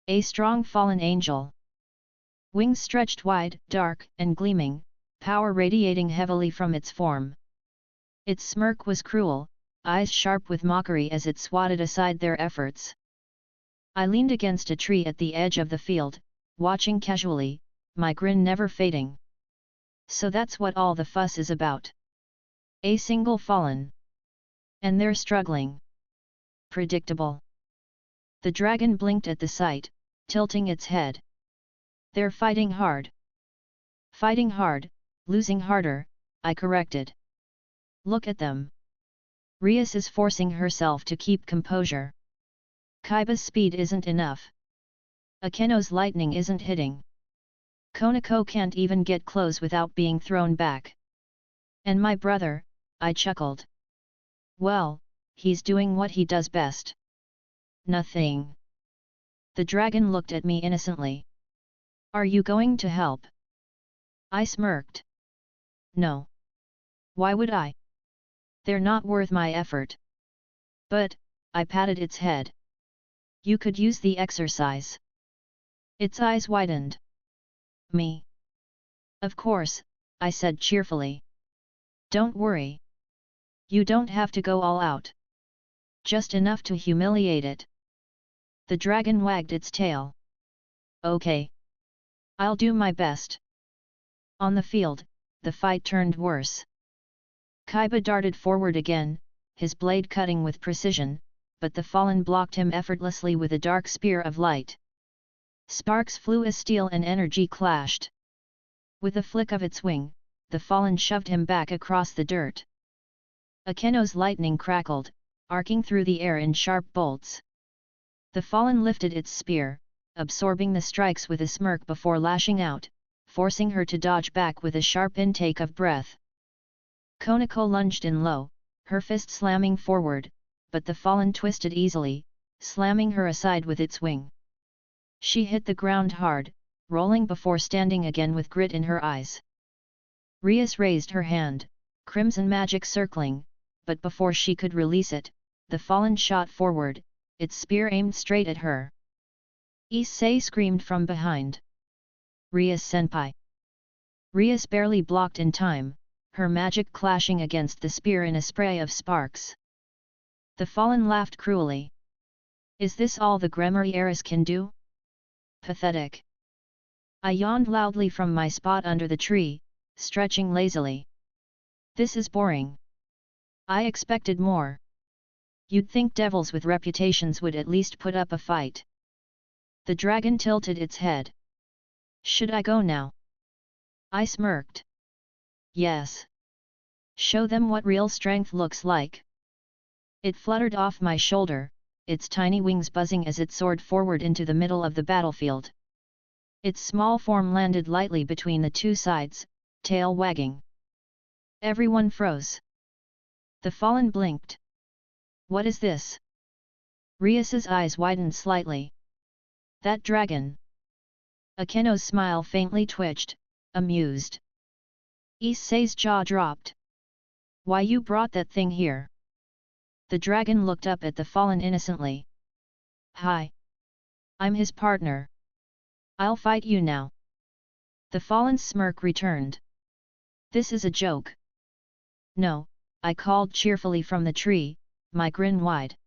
a strong fallen angel. Wings stretched wide, dark and gleaming, power radiating heavily from its form. Its smirk was cruel, eyes sharp with mockery as it swatted aside their efforts. I leaned against a tree at the edge of the field, watching casually, my grin never fading. So that's what all the fuss is about. A single fallen. And they're struggling. Predictable. The dragon blinked at the sight, tilting its head. They're fighting hard. Fighting hard, losing harder, I corrected. Look at them. Rias is forcing herself to keep composure. Kaiba's speed isn't enough. Akeno's lightning isn't hitting. Konako can't even get close without being thrown back. And my brother, I chuckled. Well, he's doing what he does best. Nothing. The dragon looked at me innocently. Are you going to help? I smirked. No. Why would I? They're not worth my effort. But, I patted its head. You could use the exercise. Its eyes widened. Me? Of course, I said cheerfully. Don't worry. You don't have to go all out. Just enough to humiliate it. The dragon wagged its tail. Okay. I'll do my best. On the field, the fight turned worse. Kaiba darted forward again, his blade cutting with precision, but the fallen blocked him effortlessly with a dark spear of light. Sparks flew as steel and energy clashed. With a flick of its wing, the fallen shoved him back across the dirt. Akeno's lightning crackled, arcing through the air in sharp bolts. The fallen lifted its spear, absorbing the strikes with a smirk before lashing out, forcing her to dodge back with a sharp intake of breath. Konako lunged in low, her fist slamming forward, but the fallen twisted easily, slamming her aside with its wing. She hit the ground hard, rolling before standing again with grit in her eyes. Rias raised her hand, crimson magic circling, but before she could release it, the fallen shot forward, its spear aimed straight at her. Issei screamed from behind. Rias senpai. Rias barely blocked in time, her magic clashing against the spear in a spray of sparks. The fallen laughed cruelly. Is this all the Gremory heiress can do? Pathetic. I yawned loudly from my spot under the tree, stretching lazily. This is boring. I expected more. You'd think devils with reputations would at least put up a fight. The dragon tilted its head. Should I go now? I smirked. Yes. Show them what real strength looks like. It fluttered off my shoulder, its tiny wings buzzing as it soared forward into the middle of the battlefield. Its small form landed lightly between the two sides, tail wagging. Everyone froze. The fallen blinked. What is this? Rias's eyes widened slightly. That dragon. Akeno's smile faintly twitched, amused. Issei's jaw dropped. Why you brought that thing here? The dragon looked up at the fallen innocently. Hi. I'm his partner. I'll fight you now. The fallen's smirk returned. This is a joke. No, I called cheerfully from the tree, my grin wide.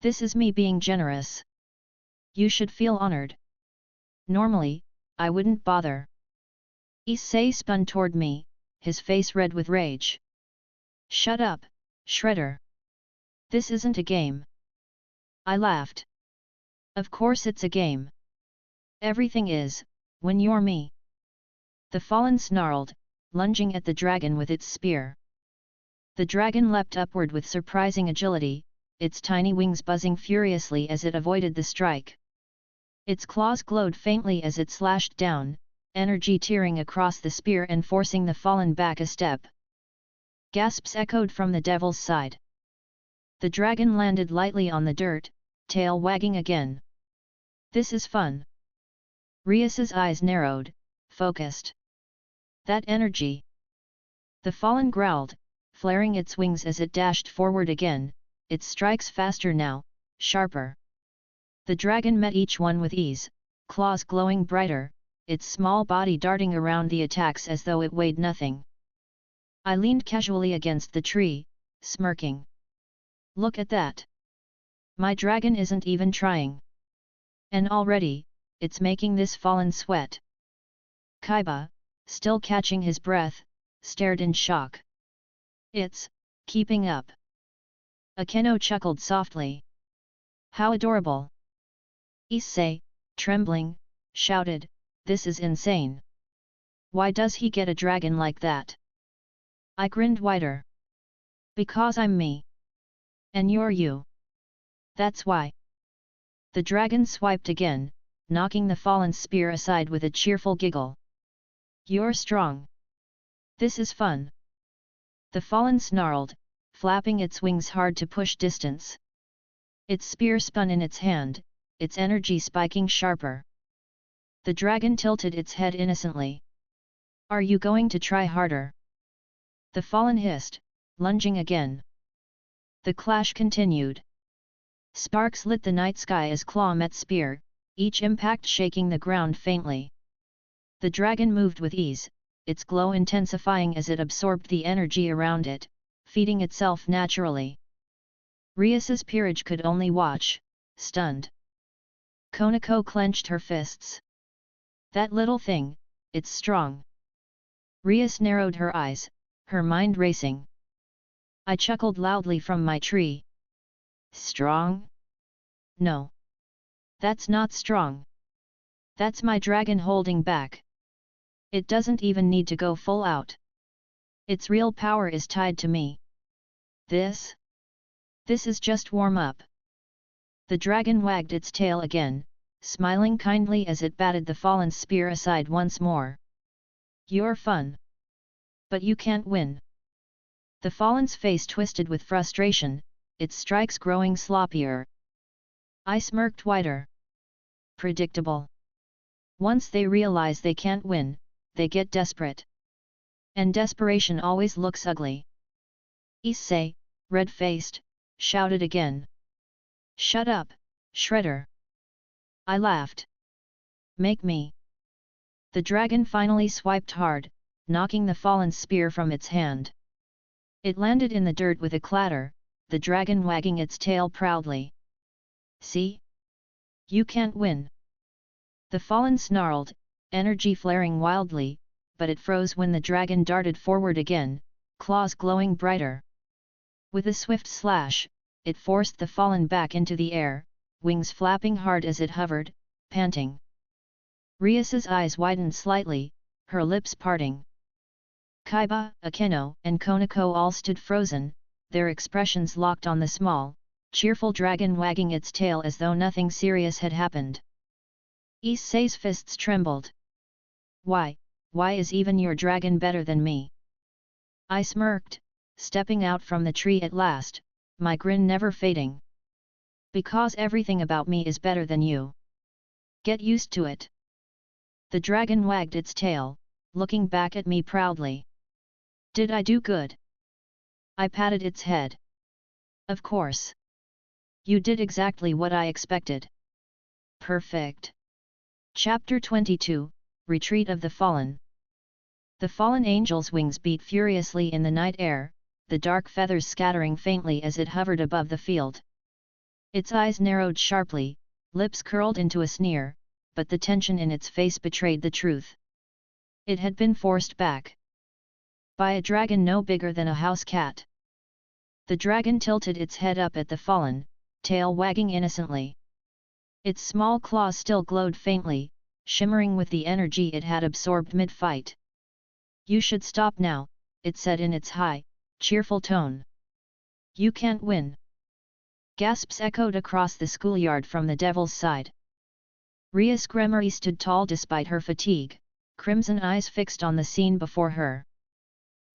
This is me being generous. You should feel honored. Normally, I wouldn't bother. Issei spun toward me, his face red with rage. Shut up, Shredder. This isn't a game. I laughed. Of course it's a game. Everything is, when you're me. The fallen snarled, lunging at the dragon with its spear. The dragon leapt upward with surprising agility, its tiny wings buzzing furiously as it avoided the strike. Its claws glowed faintly as it slashed down, energy tearing across the spear and forcing the fallen back a step. Gasps echoed from the devil's side. The dragon landed lightly on the dirt, tail wagging again. This is fun. Rias's eyes narrowed, focused. That energy. The fallen growled, flaring its wings as it dashed forward again, its strikes faster now, sharper. The dragon met each one with ease, claws glowing brighter, its small body darting around the attacks as though it weighed nothing. I leaned casually against the tree, smirking. Look at that! My dragon isn't even trying. And already, it's making this fallen sweat. Kaiba, still catching his breath, stared in shock. It's keeping up. Akeno chuckled softly. How adorable! Issei, trembling, shouted, this is insane. Why does he get a dragon like that? I grinned wider. Because I'm me. And you're you. That's why. The dragon swiped again, knocking the fallen spear aside with a cheerful giggle. You're strong. This is fun. The fallen snarled, flapping its wings hard to push distance. Its spear spun in its hand, its energy spiking sharper. The dragon tilted its head innocently. Are you going to try harder? The fallen hissed, lunging again. The clash continued. Sparks lit the night sky as claw met spear, each impact shaking the ground faintly. The dragon moved with ease, its glow intensifying as it absorbed the energy around it, feeding itself naturally. Rias's peerage could only watch, stunned. Konako clenched her fists. That little thing, it's strong. Rias narrowed her eyes, her mind racing. I chuckled loudly from my tree. Strong? No. That's not strong. That's my dragon holding back. It doesn't even need to go full out. Its real power is tied to me. This is just warm up. The dragon wagged its tail again, smiling kindly as it batted the fallen spear aside once more. You're fun. But you can't win. The fallen's face twisted with frustration, its strikes growing sloppier. I smirked wider. Predictable. Once they realize they can't win, they get desperate. And desperation always looks ugly. Issei, red-faced, shouted again. Shut up, Shredder. I laughed. Make me. The dragon finally swiped hard, knocking the fallen spear from its hand. It landed in the dirt with a clatter, the dragon wagging its tail proudly. See? You can't win. The fallen snarled, energy flaring wildly, but it froze when the dragon darted forward again, claws glowing brighter. With a swift slash, it forced the fallen back into the air, wings flapping hard as it hovered, panting. Rias's eyes widened slightly, her lips parting. Kaiba, Akeno, and Konako all stood frozen, their expressions locked on the small, cheerful dragon wagging its tail as though nothing serious had happened. Issei's fists trembled. Why is even your dragon better than me? I smirked, stepping out from the tree at last, my grin never fading. Because everything about me is better than you. Get used to it. The dragon wagged its tail, looking back at me proudly. Did I do good? I patted its head. Of course. You did exactly what I expected. Perfect. Chapter 22, Retreat of the Fallen. The fallen angel's wings beat furiously in the night air, the dark feathers scattering faintly as it hovered above the field. Its eyes narrowed sharply, lips curled into a sneer, but the tension in its face betrayed the truth. It had been forced back by a dragon no bigger than a house cat. The dragon tilted its head up at the fallen, tail wagging innocently. Its small claws still glowed faintly, shimmering with the energy it had absorbed mid-fight. You should stop now, it said in its high, cheerful tone. You can't win. Gasps echoed across the schoolyard from the devil's side. Ria's Gremory stood tall despite her fatigue, crimson eyes fixed on the scene before her.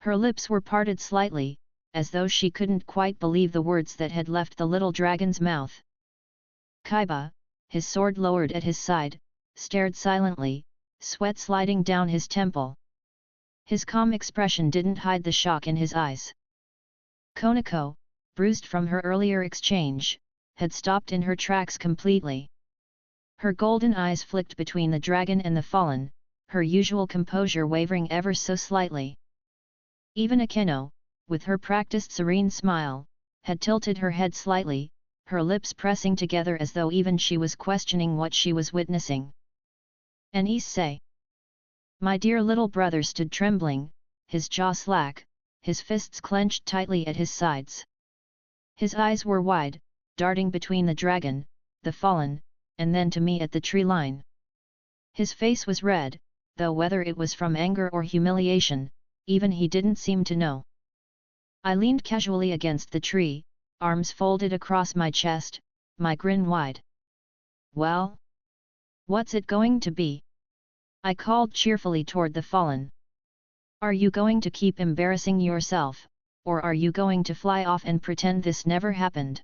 Her lips were parted slightly, as though she couldn't quite believe the words that had left the little dragon's mouth. Kaiba, his sword lowered at his side, stared silently, sweat sliding down his temple. His calm expression didn't hide the shock in his eyes. Konako, bruised from her earlier exchange, had stopped in her tracks completely. Her golden eyes flicked between the dragon and the fallen, her usual composure wavering ever so slightly. Even Akeno, with her practiced serene smile, had tilted her head slightly, her lips pressing together as though even she was questioning what she was witnessing. And Issei, my dear little brother, stood trembling, his jaw slack, his fists clenched tightly at his sides. His eyes were wide, darting between the dragon, the fallen, and then to me at the tree line. His face was red, though whether it was from anger or humiliation, even he didn't seem to know. I leaned casually against the tree, arms folded across my chest, my grin wide. Well? What's it going to be? I called cheerfully toward the fallen. Are you going to keep embarrassing yourself, or are you going to fly off and pretend this never happened?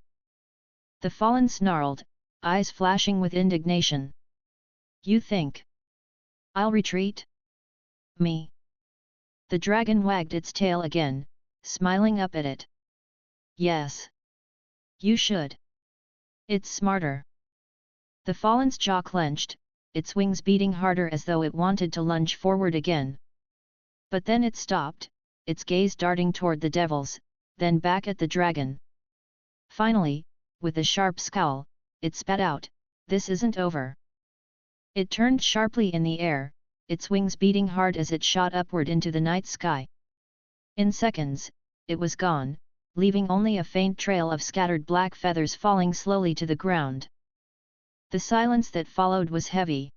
The fallen snarled, eyes flashing with indignation. You think I'll retreat? Me? The dragon wagged its tail again, smiling up at it. Yes. You should. It's smarter. The fallen's jaw clenched, its wings beating harder as though it wanted to lunge forward again. But then it stopped, its gaze darting toward the devils, then back at the dragon. Finally, with a sharp scowl, it spat out, "This isn't over." It turned sharply in the air, its wings beating hard as it shot upward into the night sky. In seconds, it was gone, leaving only a faint trail of scattered black feathers falling slowly to the ground. The silence that followed was heavy.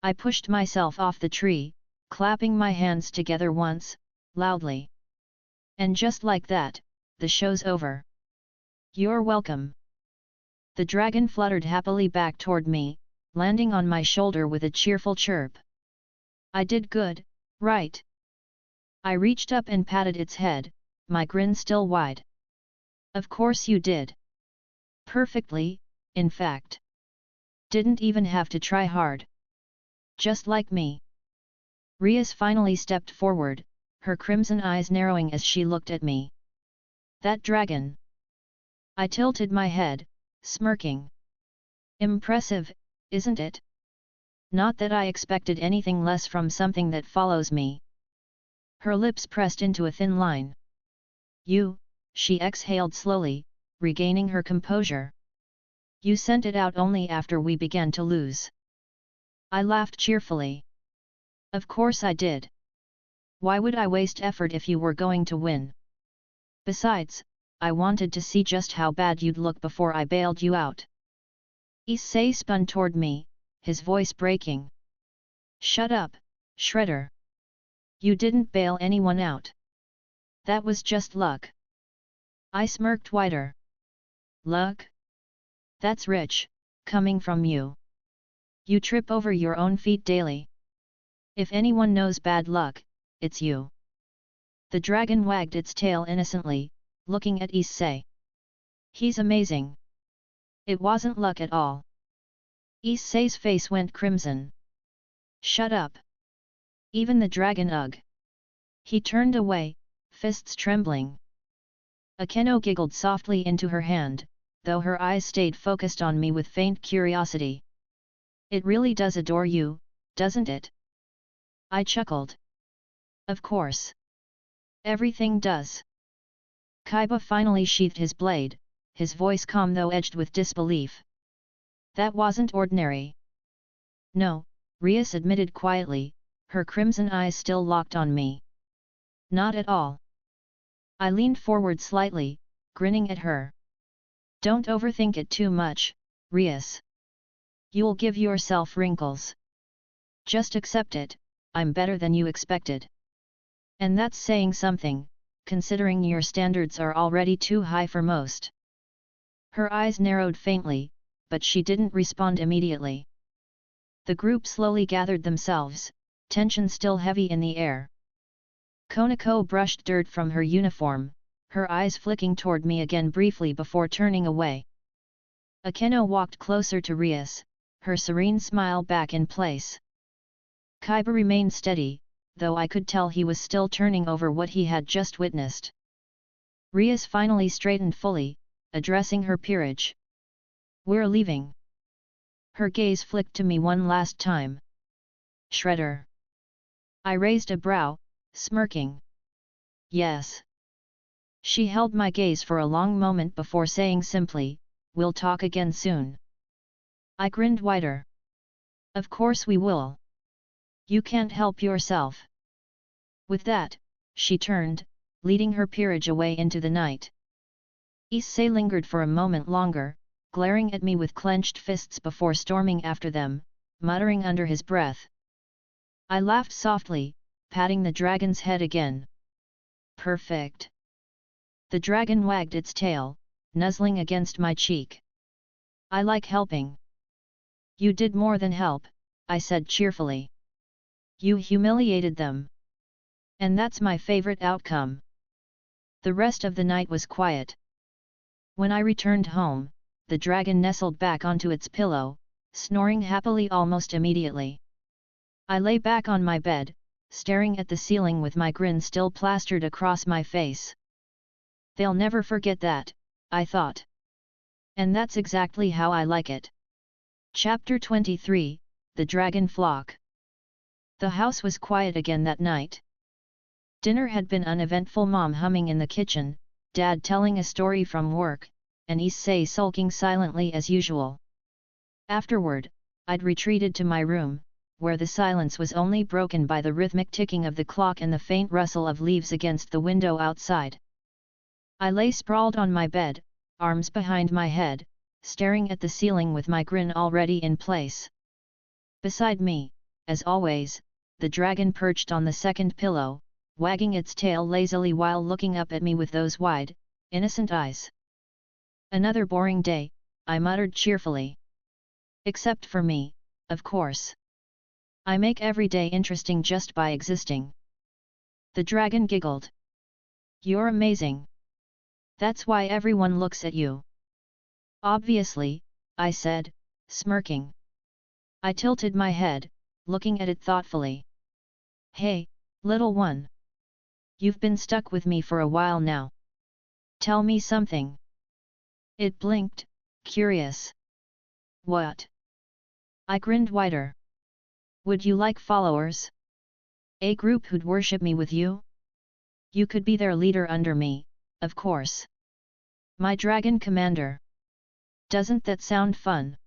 I pushed myself off the tree, clapping my hands together once, loudly. And just like that, the show's over. You're welcome. The dragon fluttered happily back toward me, landing on my shoulder with a cheerful chirp. I did good, right? I reached up and patted its head, my grin still wide. Of course you did. Perfectly, in fact. Didn't even have to try hard. Just like me. Rias finally stepped forward, her crimson eyes narrowing as she looked at me. That dragon. I tilted my head, smirking. Impressive, isn't it? Not that I expected anything less from something that follows me. Her lips pressed into a thin line. You, she exhaled slowly, regaining her composure. You sent it out only after we began to lose. I laughed cheerfully. Of course I did. Why would I waste effort if you were going to win? Besides, I wanted to see just how bad you'd look before I bailed you out. Issei spun toward me, his voice breaking. Shut up, Shredder. You didn't bail anyone out. That was just luck. I smirked wider. Luck? That's rich, coming from you. You trip over your own feet daily. If anyone knows bad luck, it's you. The dragon wagged its tail innocently, looking at Issei. He's amazing. It wasn't luck at all. Issei's face went crimson. Shut up. Even the dragon ugh. He turned away, fists trembling. Akeno giggled softly into her hand, though her eyes stayed focused on me with faint curiosity. It really does adore you, doesn't it? I chuckled. Of course. Everything does. Kaiba finally sheathed his blade, his voice calm though edged with disbelief. That wasn't ordinary. No, Rias admitted quietly, her crimson eyes still locked on me. Not at all. I leaned forward slightly, grinning at her. Don't overthink it too much, Rias. You'll give yourself wrinkles. Just accept it, I'm better than you expected. And that's saying something, considering your standards are already too high for most. Her eyes narrowed faintly, but she didn't respond immediately. The group slowly gathered themselves, tension still heavy in the air. Konako brushed dirt from her uniform, her eyes flicking toward me again briefly before turning away. Akeno walked closer to Rias, her serene smile back in place. Kaiba remained steady, though I could tell he was still turning over what he had just witnessed. Rias finally straightened fully, addressing her peerage. We're leaving. Her gaze flicked to me one last time. Shredder. I raised a brow, smirking. Yes. She held my gaze for a long moment before saying simply, we'll talk again soon. I grinned wider. Of course we will. You can't help yourself. With that, she turned, leading her peerage away into the night. Issei lingered for a moment longer, glaring at me with clenched fists before storming after them, muttering under his breath. I laughed softly, patting the dragon's head again. Perfect. The dragon wagged its tail, nuzzling against my cheek. I like helping. You did more than help, I said cheerfully. You humiliated them. And that's my favorite outcome. The rest of the night was quiet. When I returned home, the dragon nestled back onto its pillow, snoring happily almost immediately. I lay back on my bed, staring at the ceiling with my grin still plastered across my face. They'll never forget that, I thought. And that's exactly how I like it. Chapter 23, The Dragon Flock. The house was quiet again that night. Dinner had been uneventful, Mom humming in the kitchen, Dad telling a story from work, and Issei sulking silently as usual. Afterward, I'd retreated to my room, where the silence was only broken by the rhythmic ticking of the clock and the faint rustle of leaves against the window outside. I lay sprawled on my bed, arms behind my head, staring at the ceiling with my grin already in place. Beside me, as always, the dragon perched on the second pillow, wagging its tail lazily while looking up at me with those wide, innocent eyes. Another boring day, I muttered cheerfully. Except for me, of course. I make every day interesting just by existing. The dragon giggled. You're amazing. That's why everyone looks at you. Obviously, I said, smirking. I tilted my head, looking at it thoughtfully. Hey, little one. You've been stuck with me for a while now. Tell me something. It blinked, curious. What? I grinned wider. Would you like followers? A group who'd worship me with you? You could be their leader under me, of course. My dragon commander. Doesn't that sound fun?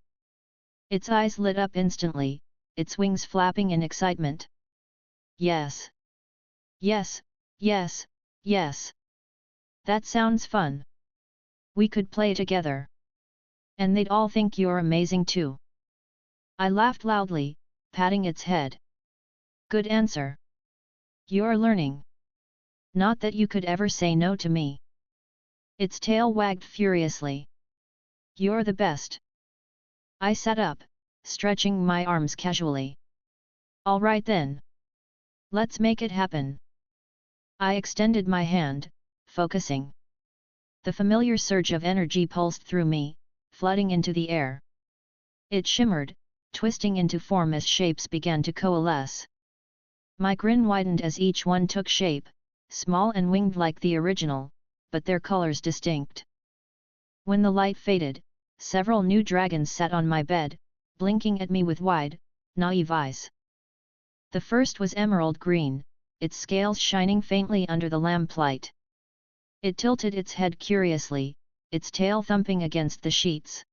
Its eyes lit up instantly, its wings flapping in excitement. Yes. Yes, yes, yes. That sounds fun. We could play together. And they'd all think you're amazing too. I laughed loudly, patting its head. Good answer. You're learning. Not that you could ever say no to me. Its tail wagged furiously. You're the best. I sat up, stretching my arms casually. All right then. Let's make it happen. I extended my hand, focusing. The familiar surge of energy pulsed through me, flooding into the air. It shimmered, twisting into form as shapes began to coalesce. My grin widened as each one took shape, small and winged like the original, but their colors distinct. When the light faded, several new dragons sat on my bed, blinking at me with wide, naive eyes. The first was emerald green, its scales shining faintly under the lamplight. It tilted its head curiously, its tail thumping against the sheets.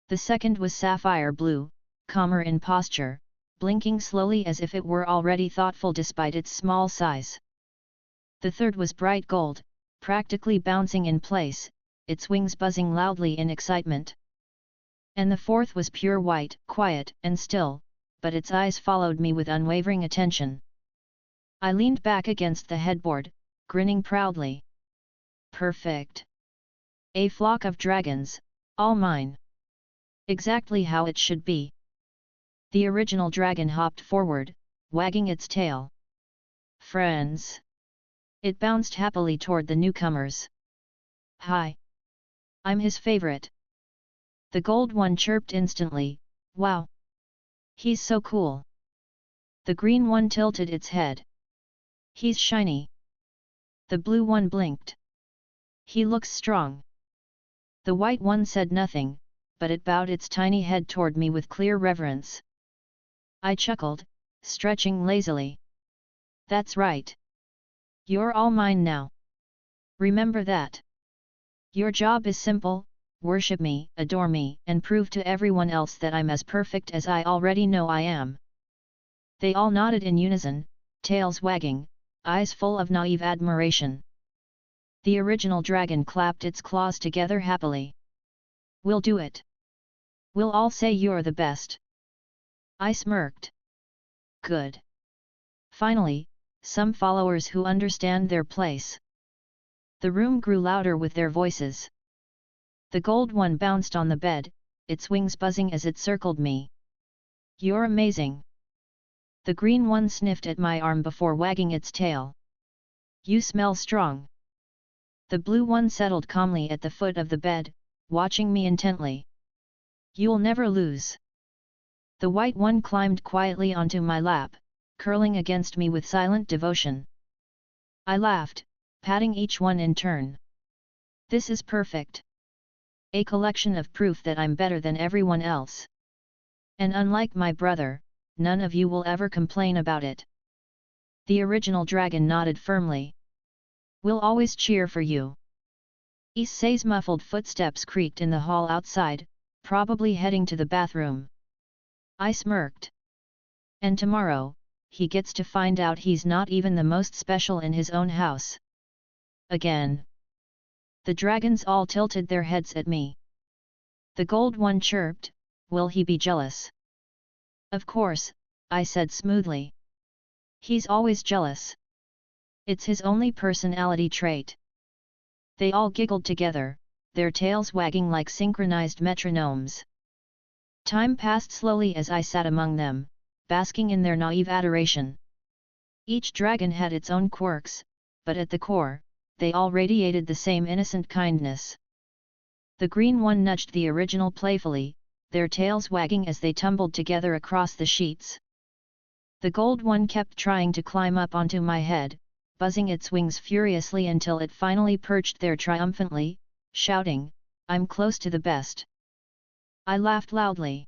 The second was sapphire blue, calmer in posture, blinking slowly as if it were already thoughtful despite its small size. The third was bright gold, practically bouncing in place, its wings buzzing loudly in excitement. And the fourth was pure white, quiet and still, but its eyes followed me with unwavering attention. I leaned back against the headboard, grinning proudly. Perfect! A flock of dragons, all mine. Exactly how it should be. The original dragon hopped forward, wagging its tail. Friends! It bounced happily toward the newcomers. Hi! I'm his favorite. The gold one chirped instantly, wow! He's so cool. The green one tilted its head. He's shiny. The blue one blinked. He looks strong. The white one said nothing, but it bowed its tiny head toward me with clear reverence. I chuckled, stretching lazily. That's right. You're all mine now. Remember that. Your job is simple: worship me, adore me, and prove to everyone else that I'm as perfect as I already know I am. They all nodded in unison, tails wagging, eyes full of naive admiration. The original dragon clapped its claws together happily. We'll do it. We'll all say you're the best. I smirked. Good. Finally, some followers who understand their place. The room grew louder with their voices. The gold one bounced on the bed, its wings buzzing as it circled me. You're amazing. The green one sniffed at my arm before wagging its tail. You smell strong. The blue one settled calmly at the foot of the bed, watching me intently. You'll never lose. The white one climbed quietly onto my lap, curling against me with silent devotion. I laughed, patting each one in turn. This is perfect. A collection of proof that I'm better than everyone else. And unlike my brother, none of you will ever complain about it. The original dragon nodded firmly. We'll always cheer for you. Issei's muffled footsteps creaked in the hall outside, probably heading to the bathroom. I smirked. And tomorrow, he gets to find out he's not even the most special in his own house. Again. The dragons all tilted their heads at me. The gold one chirped, will he be jealous? Of course, I said smoothly. He's always jealous. It's his only personality trait. They all giggled together, their tails wagging like synchronized metronomes. Time passed slowly as I sat among them, basking in their naive adoration. Each dragon had its own quirks, but at the core, they all radiated the same innocent kindness. The green one nudged the original playfully, their tails wagging as they tumbled together across the sheets. The gold one kept trying to climb up onto my head, buzzing its wings furiously until it finally perched there triumphantly, shouting, I'm close to the best. I laughed loudly.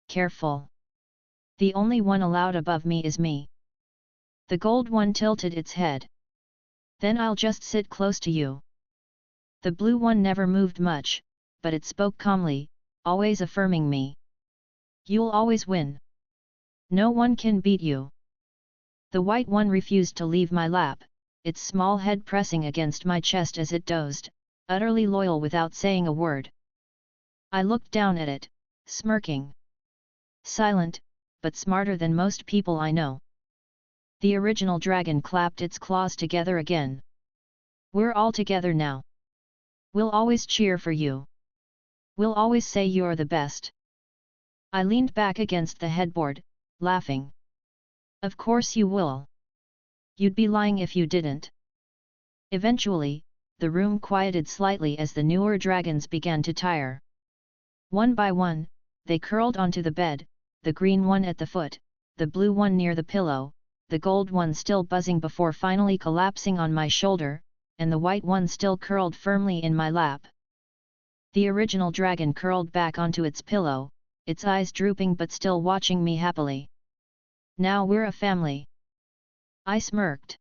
Careful. The only one allowed above me is me. The gold one tilted its head. Then I'll just sit close to you. The blue one never moved much, but it spoke calmly, always affirming me. You'll always win. No one can beat you. The white one refused to leave my lap, its small head pressing against my chest as it dozed, utterly loyal without saying a word. I looked down at it, smirking. Silent, but smarter than most people I know. The original dragon clapped its claws together again. We're all together now. We'll always cheer for you. We'll always say you're the best. I leaned back against the headboard, laughing. Of course you will. You'd be lying if you didn't. Eventually, the room quieted slightly as the newer dragons began to tire. One by one, they curled onto the bed, the green one at the foot, the blue one near the pillow, the gold one still buzzing before finally collapsing on my shoulder, and the white one still curled firmly in my lap. The original dragon curled back onto its pillow, its eyes drooping but still watching me happily. Now we're a family. I smirked.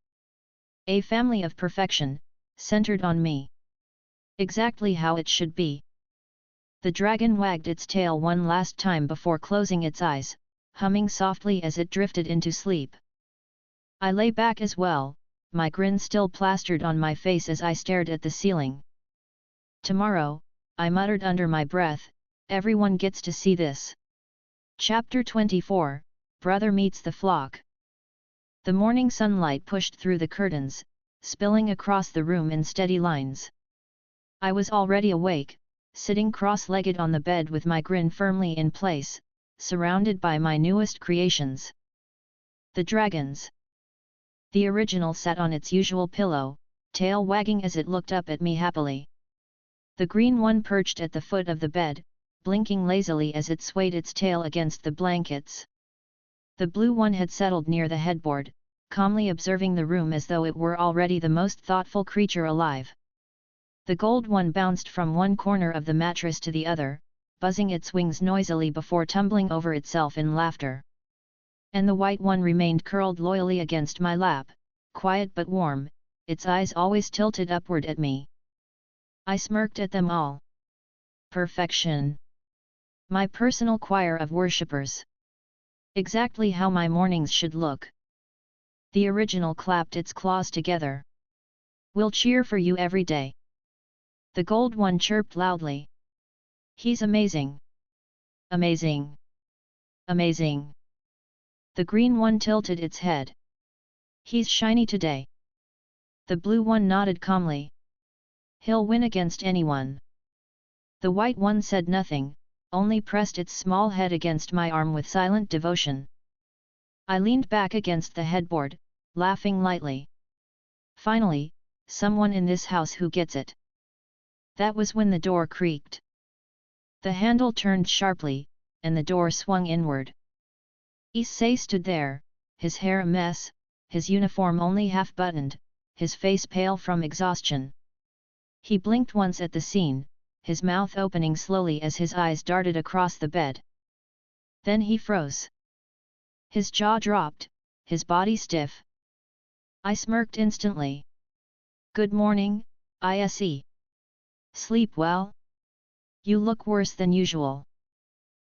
A family of perfection, centered on me. Exactly how it should be. The dragon wagged its tail one last time before closing its eyes, humming softly as it drifted into sleep. I lay back as well, my grin still plastered on my face as I stared at the ceiling. Tomorrow, I muttered under my breath, everyone gets to see this. Chapter 24, Brother Meets the Flock. The morning sunlight pushed through the curtains, spilling across the room in steady lines. I was already awake, sitting cross-legged on the bed with my grin firmly in place, surrounded by my newest creations. The dragons. The original sat on its usual pillow, tail wagging as it looked up at me happily. The green one perched at the foot of the bed, blinking lazily as it swayed its tail against the blankets. The blue one had settled near the headboard, calmly observing the room as though it were already the most thoughtful creature alive. The gold one bounced from one corner of the mattress to the other, buzzing its wings noisily before tumbling over itself in laughter. And the white one remained curled loyally against my lap, quiet but warm, its eyes always tilted upward at me. I smirked at them all. Perfection. My personal choir of worshippers. Exactly how my mornings should look. The original clapped its claws together. We'll cheer for you every day. The gold one chirped loudly. He's amazing. Amazing. Amazing. The green one tilted its head. He's shiny today. The blue one nodded calmly. He'll win against anyone. The white one said nothing, only pressed its small head against my arm with silent devotion. I leaned back against the headboard, laughing lightly. Finally, someone in this house who gets it. That was when the door creaked. The handle turned sharply, and the door swung inward. Issei stood there, his hair a mess, his uniform only half-buttoned, his face pale from exhaustion. He blinked once at the scene, his mouth opening slowly as his eyes darted across the bed. Then he froze. His jaw dropped, his body stiff. I smirked instantly. Good morning, Issei. Sleep well? You look worse than usual.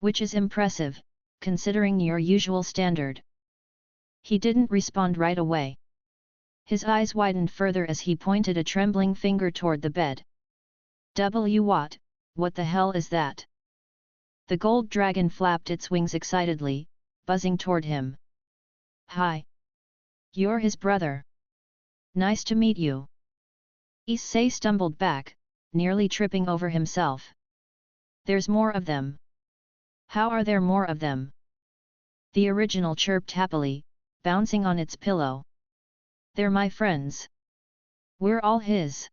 Which is impressive, considering your usual standard. He didn't respond right away. His eyes widened further as he pointed a trembling finger toward the bed. What the hell is that? The gold dragon flapped its wings excitedly, buzzing toward him. Hi. You're his brother. Nice to meet you. Issei stumbled back, nearly tripping over himself. There's more of them. How are there more of them? The original chirped happily, bouncing on its pillow. They're my friends. We're all his.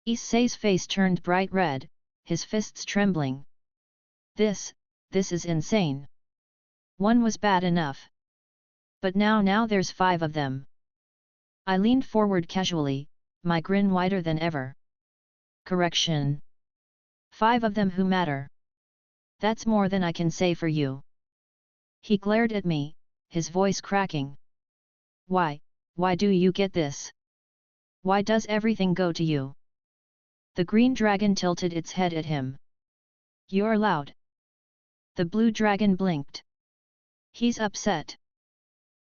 Issei's face turned bright red, his fists trembling. This is insane. One was bad enough. But now there's 5 of them. I leaned forward casually, my grin wider than ever. Correction. 5 of them who matter. That's more than I can say for you. He glared at me, his voice cracking. Why do you get this? Why does everything go to you? The green dragon tilted its head at him. You're loud. The blue dragon blinked. He's upset.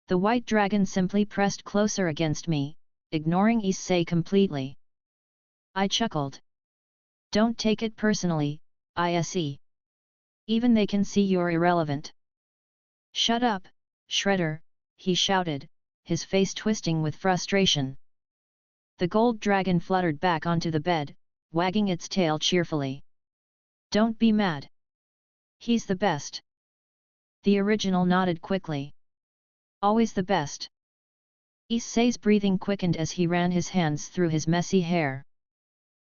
The white dragon simply pressed closer against me, ignoring Issei completely. I chuckled. Don't take it personally, Issei. Even they can see you're irrelevant. Shut up, Shredder, he shouted, his face twisting with frustration. The gold dragon fluttered back onto the bed, wagging its tail cheerfully. Don't be mad. He's the best. The original nodded quickly. Always the best. Issei's breathing quickened as he ran his hands through his messy hair.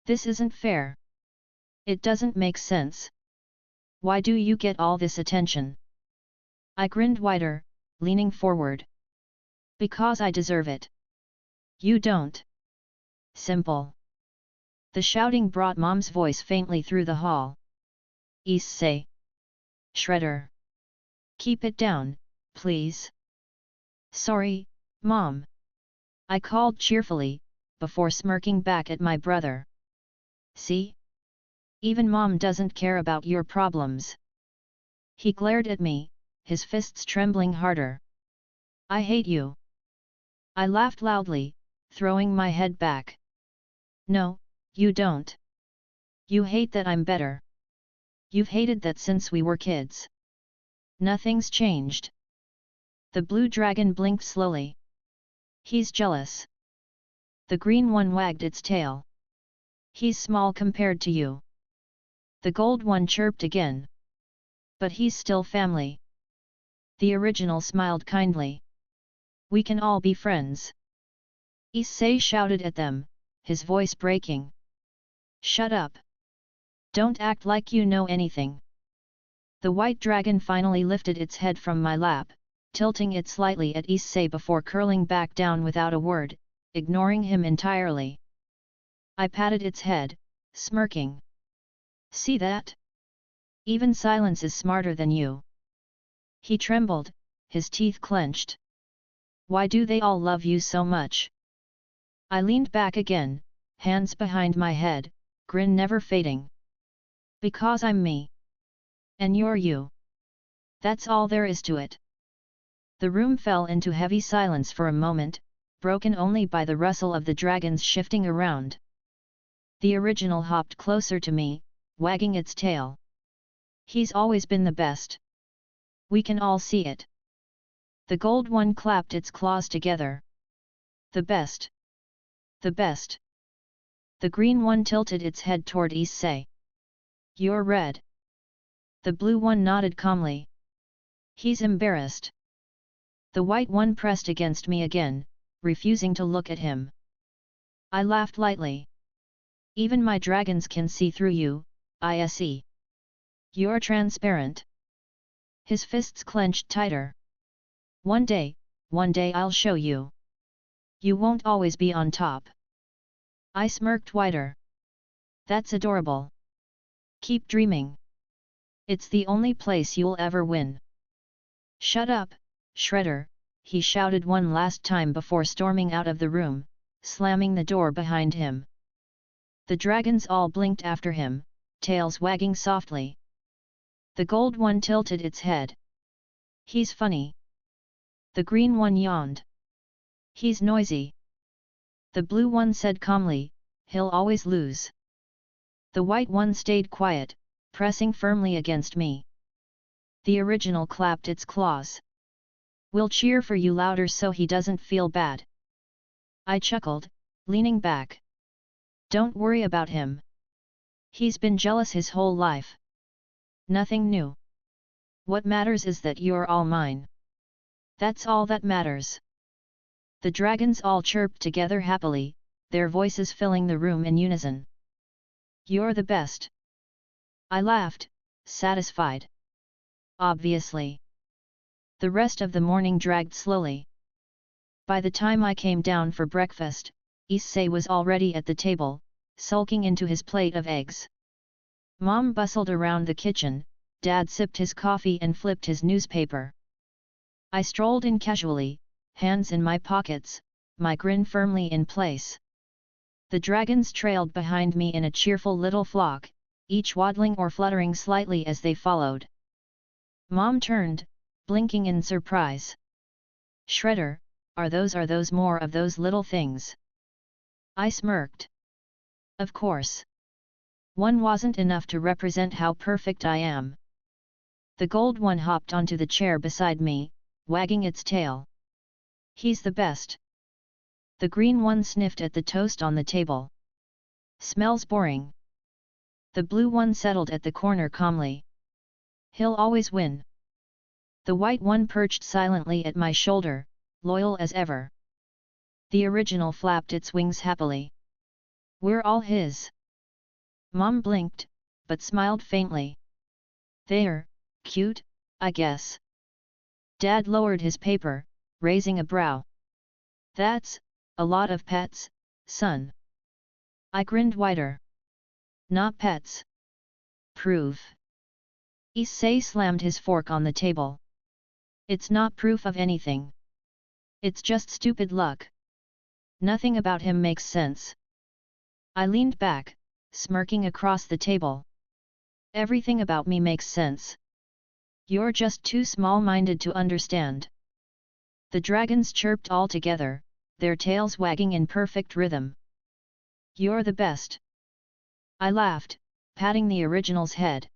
This isn't fair. It doesn't make sense. Why do you get all this attention? I grinned wider, leaning forward. Because I deserve it. You don't. Simple. The shouting brought Mom's voice faintly through the hall. Issei. Shredder. Keep it down, please. Sorry, Mom. I called cheerfully, before smirking back at my brother. See? Even Mom doesn't care about your problems. He glared at me, his fists trembling harder. I hate you. I laughed loudly, throwing my head back. No, you don't. You hate that I'm better. You've hated that since we were kids. Nothing's changed. The blue dragon blinked slowly. He's jealous. The green one wagged its tail. He's small compared to you. The gold one chirped again. But he's still family. The original smiled kindly. We can all be friends. Issei shouted at them, his voice breaking. Shut up. Don't act like you know anything. The white dragon finally lifted its head from my lap, tilting it slightly at Issei before curling back down without a word, ignoring him entirely. I patted its head, smirking. See that? Even silence is smarter than you. He trembled, his teeth clenched. Why do they all love you so much? I leaned back again, hands behind my head, grin never fading. Because I'm me. And you're you. That's all there is to it. The room fell into heavy silence for a moment, broken only by the rustle of the dragons shifting around. The original hopped closer to me, wagging its tail. He's always been the best. We can all see it. The gold one clapped its claws together. The best. The best. The green one tilted its head toward Issei. You're red. The blue one nodded calmly. He's embarrassed. The white one pressed against me again, refusing to look at him. I laughed lightly. Even my dragons can see through you, Issei. You're transparent. His fists clenched tighter. One day I'll show you. You won't always be on top. I smirked wider. That's adorable. Keep dreaming. It's the only place you'll ever win. Shut up, Shredder, he shouted one last time before storming out of the room, slamming the door behind him. The dragons all blinked after him, tails wagging softly. The gold one tilted its head. He's funny. The green one yawned. He's noisy. The blue one said calmly, he'll always lose. The white one stayed quiet, pressing firmly against me. The original clapped its claws. We'll cheer for you louder so he doesn't feel bad. I chuckled, leaning back. Don't worry about him. He's been jealous his whole life. Nothing new. What matters is that you're all mine. That's all that matters. The dragons all chirped together happily, their voices filling the room in unison. You're the best. I laughed, satisfied. Obviously. The rest of the morning dragged slowly. By the time I came down for breakfast, Issei was already at the table, sulking into his plate of eggs. Mom bustled around the kitchen, Dad sipped his coffee and flipped his newspaper. I strolled in casually, hands in my pockets, my grin firmly in place. The dragons trailed behind me in a cheerful little flock, each waddling or fluttering slightly as they followed. Mom turned, blinking in surprise. Shredder, are those more of those little things? I smirked. Of course. One wasn't enough to represent how perfect I am. The gold one hopped onto the chair beside me, wagging its tail. He's the best. The green one sniffed at the toast on the table. Smells boring. The blue one settled at the corner calmly. He'll always win. The white one perched silently at my shoulder, loyal as ever. The original flapped its wings happily. We're all his. Mom blinked, but smiled faintly. They're cute, I guess. Dad lowered his paper, raising a brow. That's a lot of pets, son. I grinned wider. Not pets. Proof. Issei slammed his fork on the table. It's not proof of anything. It's just stupid luck. Nothing about him makes sense. I leaned back, smirking across the table. Everything about me makes sense. You're just too small-minded to understand. The dragons chirped all together, their tails wagging in perfect rhythm. You're the best. I laughed, patting the original's head.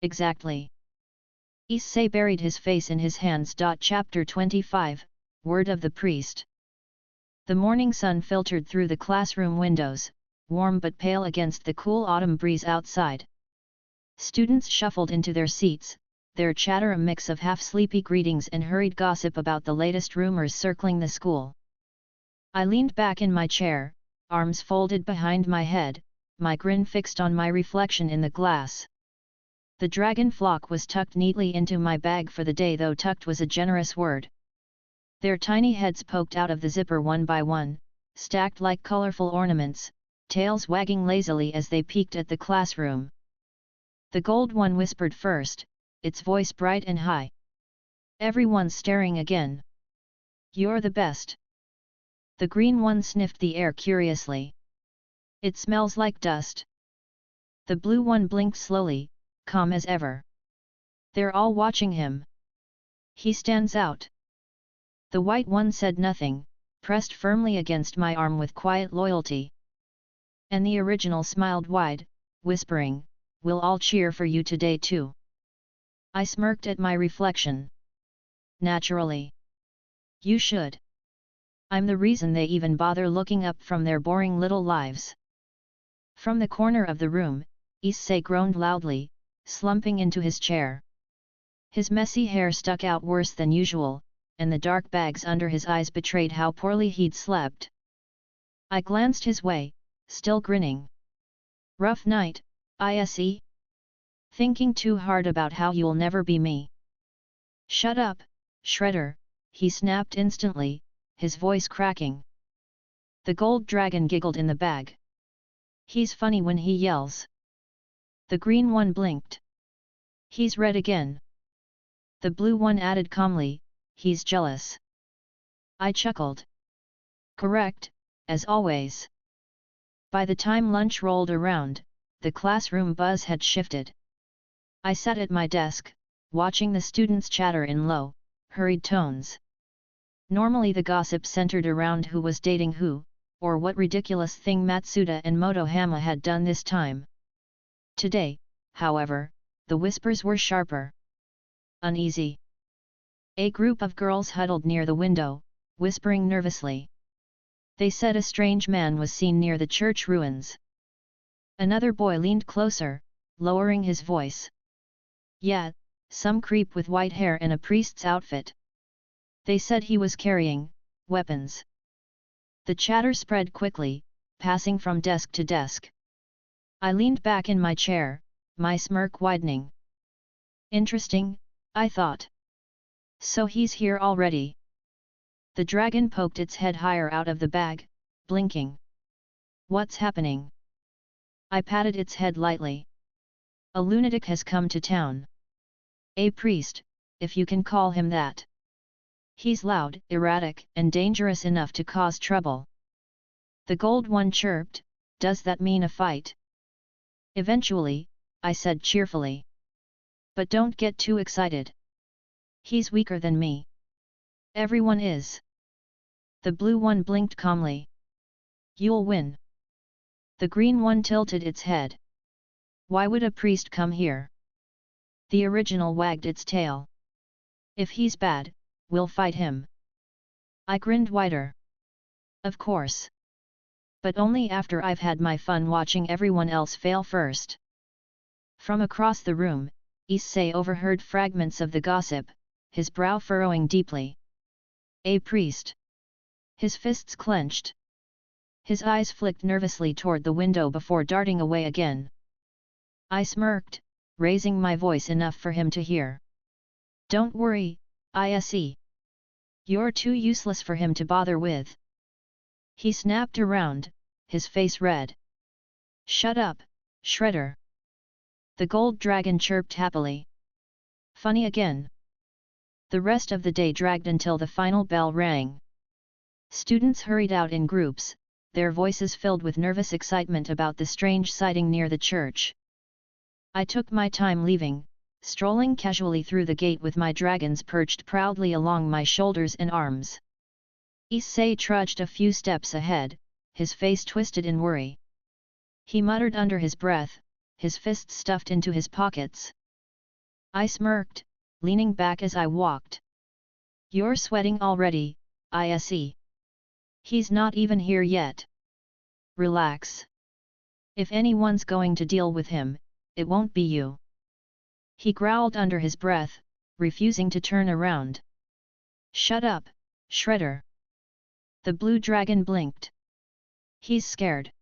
Exactly. Issei buried his face in his hands. Chapter 25, Word of the Priest. The morning sun filtered through the classroom windows, warm but pale against the cool autumn breeze outside. Students shuffled into their seats, their chatter a mix of half-sleepy greetings and hurried gossip about the latest rumors circling the school. I leaned back in my chair, arms folded behind my head, my grin fixed on my reflection in the glass. The dragon flock was tucked neatly into my bag for the day, though tucked was a generous word. Their tiny heads poked out of the zipper one by one, stacked like colorful ornaments, tails wagging lazily as they peeked at the classroom. The gold one whispered first, its voice bright and high. Everyone's staring again. You're the best. The green one sniffed the air curiously. It smells like dust. The blue one blinked slowly, calm as ever. They're all watching him. He stands out. The white one said nothing, pressed firmly against my arm with quiet loyalty. And the original smiled wide, whispering, "We'll all cheer for you today too." I smirked at my reflection. Naturally. You should. I'm the reason they even bother looking up from their boring little lives. From the corner of the room, Issei groaned loudly, slumping into his chair. His messy hair stuck out worse than usual, and the dark bags under his eyes betrayed how poorly he'd slept. I glanced his way, still grinning. Rough night, Issei? Thinking too hard about how you'll never be me. Shut up, Shredder, he snapped instantly, his voice cracking. The gold dragon giggled in the bag. He's funny when he yells. The green one blinked. He's red again. The blue one added calmly, he's jealous. I chuckled. Correct, as always. By the time lunch rolled around, the classroom buzz had shifted. I sat at my desk, watching the students chatter in low, hurried tones. Normally the gossip centered around who was dating who, or what ridiculous thing Matsuda and Motohama had done this time. Today, however, the whispers were sharper. Uneasy. A group of girls huddled near the window, whispering nervously. They said a strange man was seen near the church ruins. Another boy leaned closer, lowering his voice. Yeah, some creep with white hair and a priest's outfit. They said he was carrying weapons. The chatter spread quickly, passing from desk to desk. I leaned back in my chair, my smirk widening. Interesting, I thought. So he's here already. The dragon poked its head higher out of the bag, blinking. What's happening? I patted its head lightly. A lunatic has come to town. A priest, if you can call him that. He's loud, erratic, and dangerous enough to cause trouble. The gold one chirped, does that mean a fight? Eventually, I said cheerfully. But don't get too excited. He's weaker than me. Everyone is. The blue one blinked calmly. You'll win. The green one tilted its head. Why would a priest come here? The original wagged its tail. If he's bad, we'll fight him. I grinned wider. Of course. But only after I've had my fun watching everyone else fail first. From across the room, Issei overheard fragments of the gossip, his brow furrowing deeply. A priest. His fists clenched. His eyes flicked nervously toward the window before darting away again. I smirked, raising my voice enough for him to hear. Don't worry, Issei. You're too useless for him to bother with. He snapped around, his face red. Shut up, Shredder. The gold dragon chirped happily. Funny again. The rest of the day dragged until the final bell rang. Students hurried out in groups, their voices filled with nervous excitement about the strange sighting near the church. I took my time leaving, strolling casually through the gate with my dragons perched proudly along my shoulders and arms. Issei trudged a few steps ahead, his face twisted in worry. He muttered under his breath, his fists stuffed into his pockets. I smirked, leaning back as I walked. You're sweating already, Issei. He's not even here yet. Relax. If anyone's going to deal with him, it won't be you. He growled under his breath, refusing to turn around. Shut up, Shredder. The blue dragon blinked. He's scared.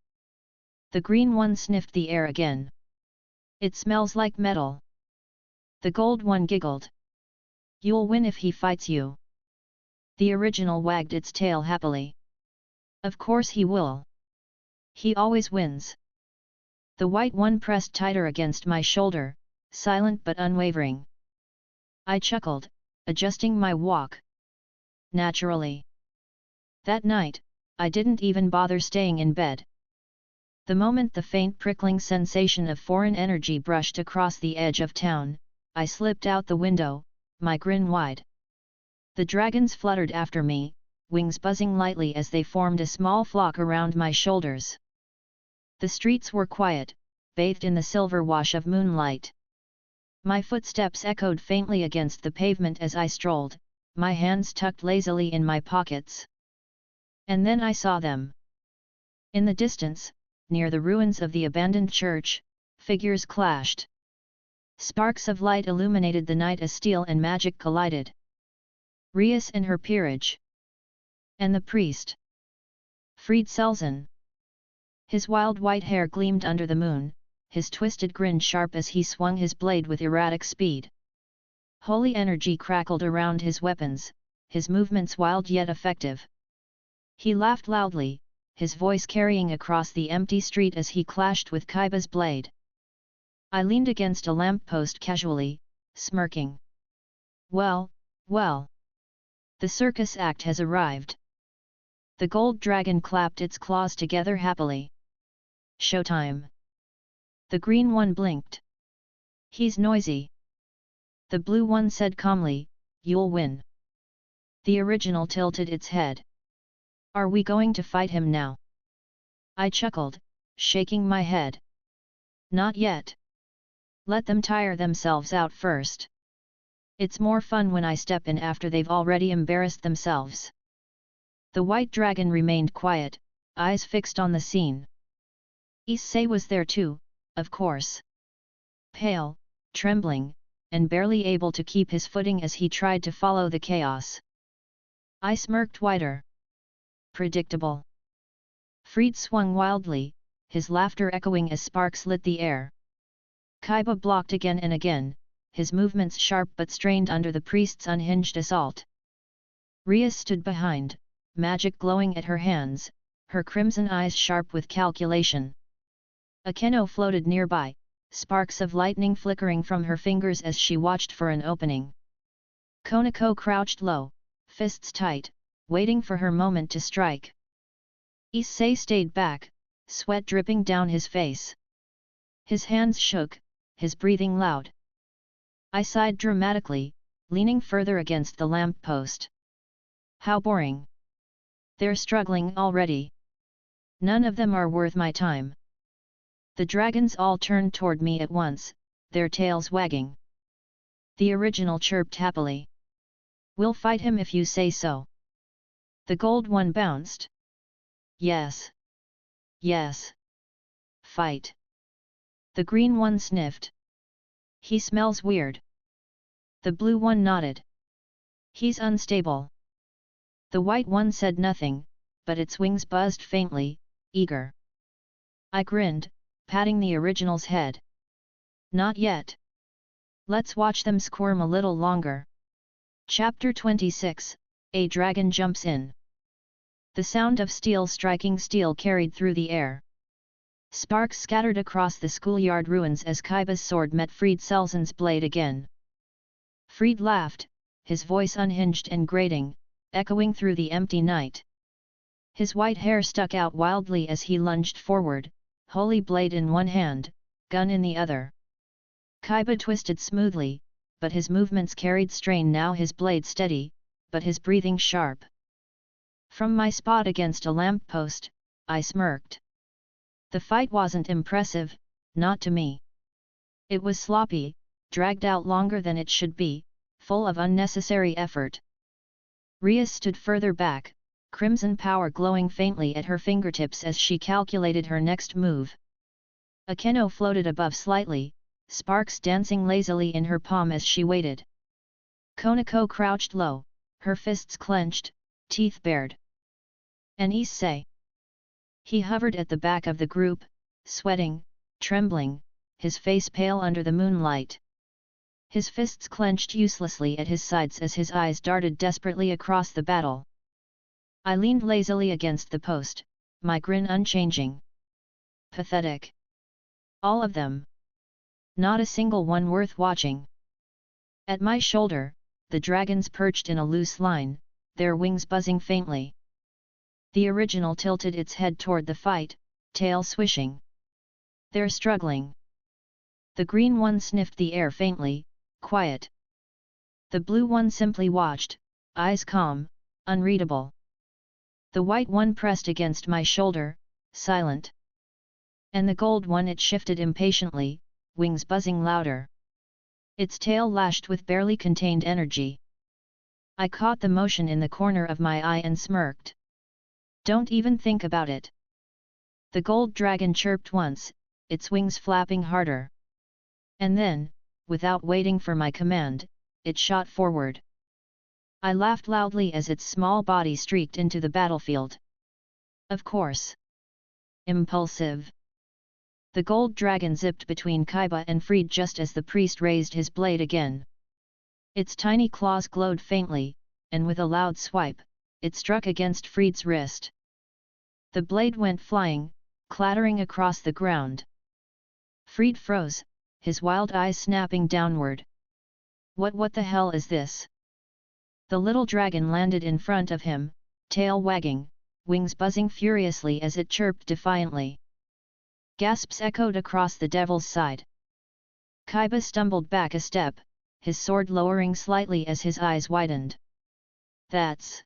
The green one sniffed the air again. It smells like metal. The gold one giggled. You'll win if he fights you. The original wagged its tail happily. Of course he will. He always wins. The white one pressed tighter against my shoulder, silent but unwavering. I chuckled, adjusting my walk. Naturally. That night, I didn't even bother staying in bed. The moment the faint prickling sensation of foreign energy brushed across the edge of town, I slipped out the window, my grin wide. The dragons fluttered after me, wings buzzing lightly as they formed a small flock around my shoulders. The streets were quiet, bathed in the silver wash of moonlight. My footsteps echoed faintly against the pavement as I strolled, my hands tucked lazily in my pockets. And then I saw them. In the distance, near the ruins of the abandoned church, figures clashed. Sparks of light illuminated the night as steel and magic collided. Rias and her peerage. And the priest. Fried Selzen. His wild white hair gleamed under the moon, his twisted grin sharp as he swung his blade with erratic speed. Holy energy crackled around his weapons, his movements wild yet effective. He laughed loudly, his voice carrying across the empty street as he clashed with Kaiba's blade. I leaned against a lamppost casually, smirking. Well, well. The circus act has arrived. The gold dragon clapped its claws together happily. Showtime. The green one blinked. He's noisy. The blue one said calmly, you'll win. The original tilted its head. Are we going to fight him now? I chuckled, shaking my head. Not yet. Let them tire themselves out first. It's more fun when I step in after they've already embarrassed themselves. The white dragon remained quiet, eyes fixed on the scene. Issei was there too, of course. Pale, trembling, and barely able to keep his footing as he tried to follow the chaos. I smirked wider. Predictable. Fried swung wildly, his laughter echoing as sparks lit the air. Kaiba blocked again and again, his movements sharp but strained under the priest's unhinged assault. Rias stood behind, magic glowing at her hands, her crimson eyes sharp with calculation. Akeno floated nearby, sparks of lightning flickering from her fingers as she watched for an opening. Konako crouched low, fists tight, waiting for her moment to strike. Issei stayed back, sweat dripping down his face. His hands shook, his breathing loud. I sighed dramatically, leaning further against the lamppost. How boring. They're struggling already. None of them are worth my time. The dragons all turned toward me at once, their tails wagging. The original chirped happily. We'll fight him if you say so. The gold one bounced. Yes. Yes. Fight. The green one sniffed. He smells weird. The blue one nodded. He's unstable. The white one said nothing, but its wings buzzed faintly, eager. I grinned, patting the original's head. Not yet. Let's watch them squirm a little longer. Chapter 26, A Dragon Jumps In. The sound of steel striking steel carried through the air. Sparks scattered across the schoolyard ruins as Kaiba's sword met Fried Selzen's blade again. Fried laughed, his voice unhinged and grating, echoing through the empty night. His white hair stuck out wildly as he lunged forward, holy blade in one hand, gun in the other. Kaiba twisted smoothly, but his movements carried strain. Now his blade steady, but his breathing sharp. From my spot against a lamppost, I smirked. The fight wasn't impressive, not to me. It was sloppy, dragged out longer than it should be, full of unnecessary effort. Rhea stood further back, crimson power glowing faintly at her fingertips as she calculated her next move. A keno floated above slightly, sparks dancing lazily in her palm as she waited. Konako crouched low, her fists clenched, teeth bared. And Issei. He hovered at the back of the group, sweating, trembling, his face pale under the moonlight. His fists clenched uselessly at his sides as his eyes darted desperately across the battle. I leaned lazily against the post, my grin unchanging. Pathetic. All of them. Not a single one worth watching. At my shoulder, the dragons perched in a loose line, their wings buzzing faintly. The original tilted its head toward the fight, tail swishing. They're struggling. The green one sniffed the air faintly, quiet. The blue one simply watched, eyes calm, unreadable. The white one pressed against my shoulder, silent. And the gold one, it shifted impatiently, wings buzzing louder. Its tail lashed with barely contained energy. I caught the motion in the corner of my eye and smirked. Don't even think about it. The gold dragon chirped once, its wings flapping harder. And then, without waiting for my command, it shot forward. I laughed loudly as its small body streaked into the battlefield. Of course. Impulsive. The gold dragon zipped between Kaiba and Fried just as the priest raised his blade again. Its tiny claws glowed faintly, and with a loud swipe, it struck against Fried's wrist. The blade went flying, clattering across the ground. Fried froze, his wild eyes snapping downward. What the hell is this? The little dragon landed in front of him, tail wagging, wings buzzing furiously as it chirped defiantly. Gasps echoed across the devil's side. Kaiba stumbled back a step, his sword lowering slightly as his eyes widened. That's...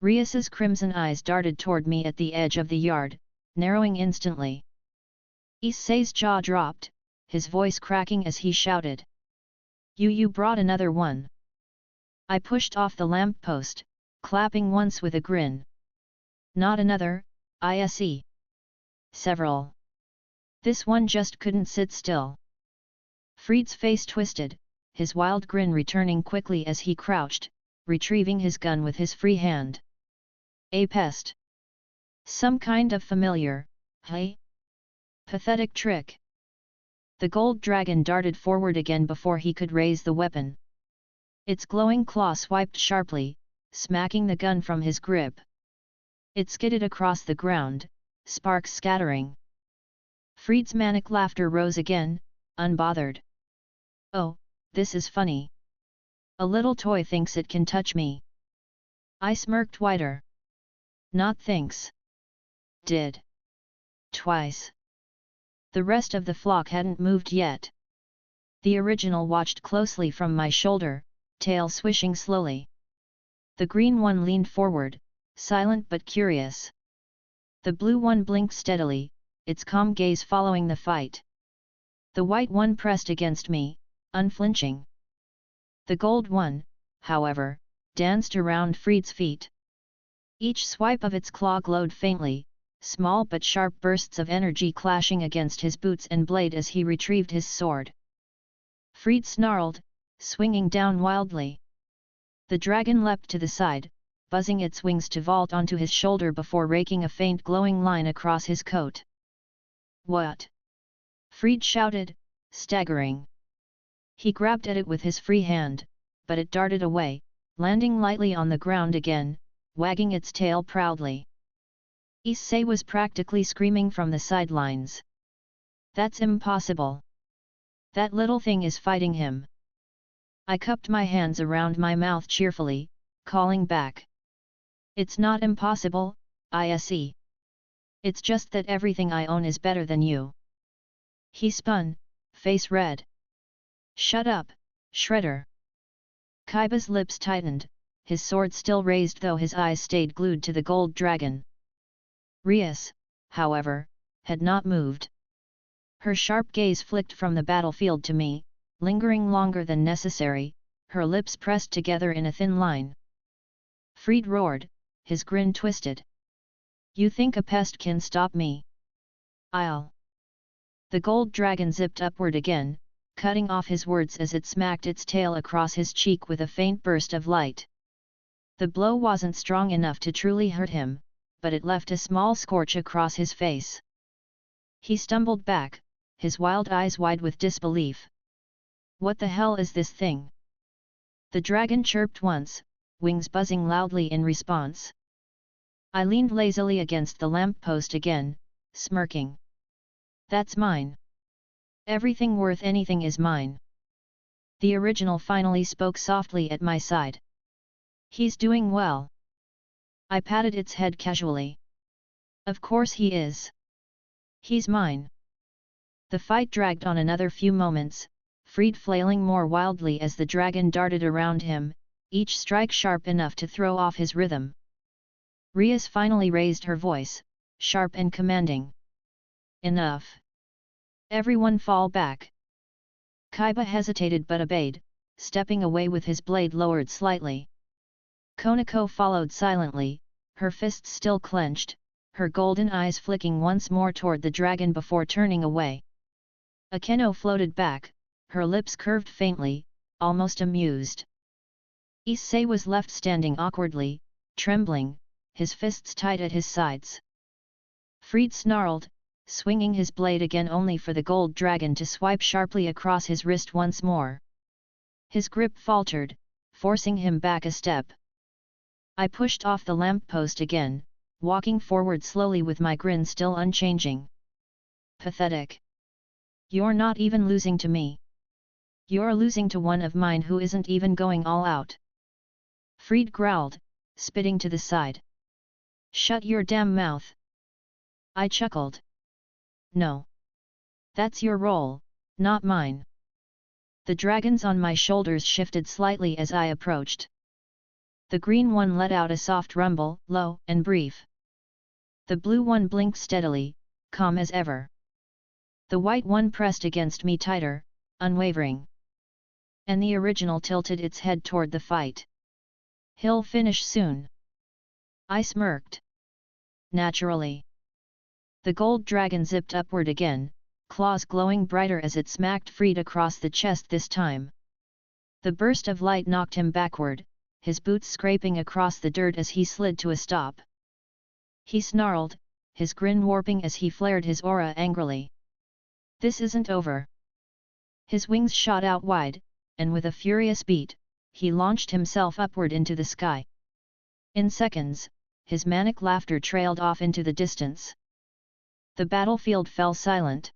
Rias's crimson eyes darted toward me at the edge of the yard, narrowing instantly. Issei's jaw dropped, his voice cracking as he shouted. You brought another one. I pushed off the lamppost, clapping once with a grin. Not another, Issei. Several. This one just couldn't sit still. Fried's face twisted, his wild grin returning quickly as he crouched, retrieving his gun with his free hand. A pest. Some kind of familiar, hey? Pathetic trick. The gold dragon darted forward again before he could raise the weapon. Its glowing claw swiped sharply, smacking the gun from his grip. It skidded across the ground, sparks scattering. Fried's manic laughter rose again, unbothered. Oh, this is funny. A little toy thinks it can touch me. I smirked wider. Not thinks. Did. Twice. The rest of the flock hadn't moved yet. The original watched closely from my shoulder, tail swishing slowly. The green one leaned forward, silent but curious. The blue one blinked steadily, its calm gaze following the fight. The white one pressed against me, unflinching. The gold one, however, danced around Fried's feet. Each swipe of its claw glowed faintly, small but sharp bursts of energy clashing against his boots and blade as he retrieved his sword. Fried snarled, swinging down wildly. The dragon leapt to the side, buzzing its wings to vault onto his shoulder before raking a faint glowing line across his coat. What? Fried shouted, staggering. He grabbed at it with his free hand, but it darted away, landing lightly on the ground again, wagging its tail proudly. Issei was practically screaming from the sidelines. That's impossible. That little thing is fighting him. I cupped my hands around my mouth cheerfully, calling back. It's not impossible, Issei. It's just that everything I own is better than you. He spun, face red. Shut up, Shredder. Kaiba's lips tightened, his sword still raised though his eyes stayed glued to the gold dragon. Rias, however, had not moved. Her sharp gaze flicked from the battlefield to me, lingering longer than necessary, her lips pressed together in a thin line. Fried roared, his grin twisted. You think a pest can stop me? I'll. The gold dragon zipped upward again, cutting off his words as it smacked its tail across his cheek with a faint burst of light. The blow wasn't strong enough to truly hurt him, but it left a small scorch across his face. He stumbled back, his wild eyes wide with disbelief. What the hell is this thing? The dragon chirped once, wings buzzing loudly in response. I leaned lazily against the lamppost again, smirking. That's mine. Everything worth anything is mine. The original finally spoke softly at my side. He's doing well. I patted its head casually. Of course he is. He's mine. The fight dragged on another few moments, Fried flailing more wildly as the dragon darted around him, each strike sharp enough to throw off his rhythm. Rias finally raised her voice, sharp and commanding. Enough. Everyone fall back. Kaiba hesitated but obeyed, stepping away with his blade lowered slightly. Konako followed silently, her fists still clenched, her golden eyes flicking once more toward the dragon before turning away. Akeno floated back, her lips curved faintly, almost amused. Issei was left standing awkwardly, trembling, his fists tight at his sides. Fried snarled, swinging his blade again only for the gold dragon to swipe sharply across his wrist once more. His grip faltered, forcing him back a step. I pushed off the lamppost again, walking forward slowly with my grin still unchanging. Pathetic. You're not even losing to me. You're losing to one of mine who isn't even going all out. Fried growled, spitting to the side. Shut your damn mouth. I chuckled. No. That's your role, not mine. The dragons on my shoulders shifted slightly as I approached. The green one let out a soft rumble, low and brief. The blue one blinked steadily, calm as ever. The white one pressed against me tighter, unwavering. And the original tilted its head toward the fight. He'll finish soon. I smirked. Naturally. The gold dragon zipped upward again, claws glowing brighter as it smacked Fried across the chest this time. The burst of light knocked him backward, his boots scraping across the dirt as he slid to a stop. He snarled, his grin warping as he flared his aura angrily. This isn't over. His wings shot out wide, and with a furious beat, he launched himself upward into the sky. In seconds, his manic laughter trailed off into the distance. The battlefield fell silent.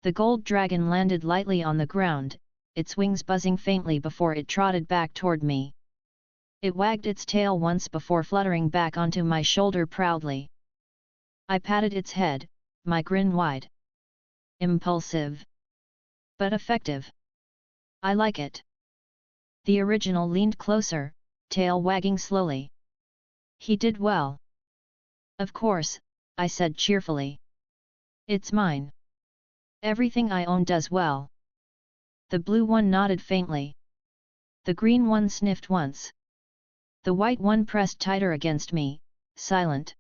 The gold dragon landed lightly on the ground, its wings buzzing faintly before it trotted back toward me. It wagged its tail once before fluttering back onto my shoulder proudly. I patted its head, my grin wide. Impulsive. But effective. I like it. The original leaned closer, tail wagging slowly. He did well. Of course, I said cheerfully. It's mine. Everything I own does well. The blue one nodded faintly. The green one sniffed once. The white one pressed tighter against me, silent.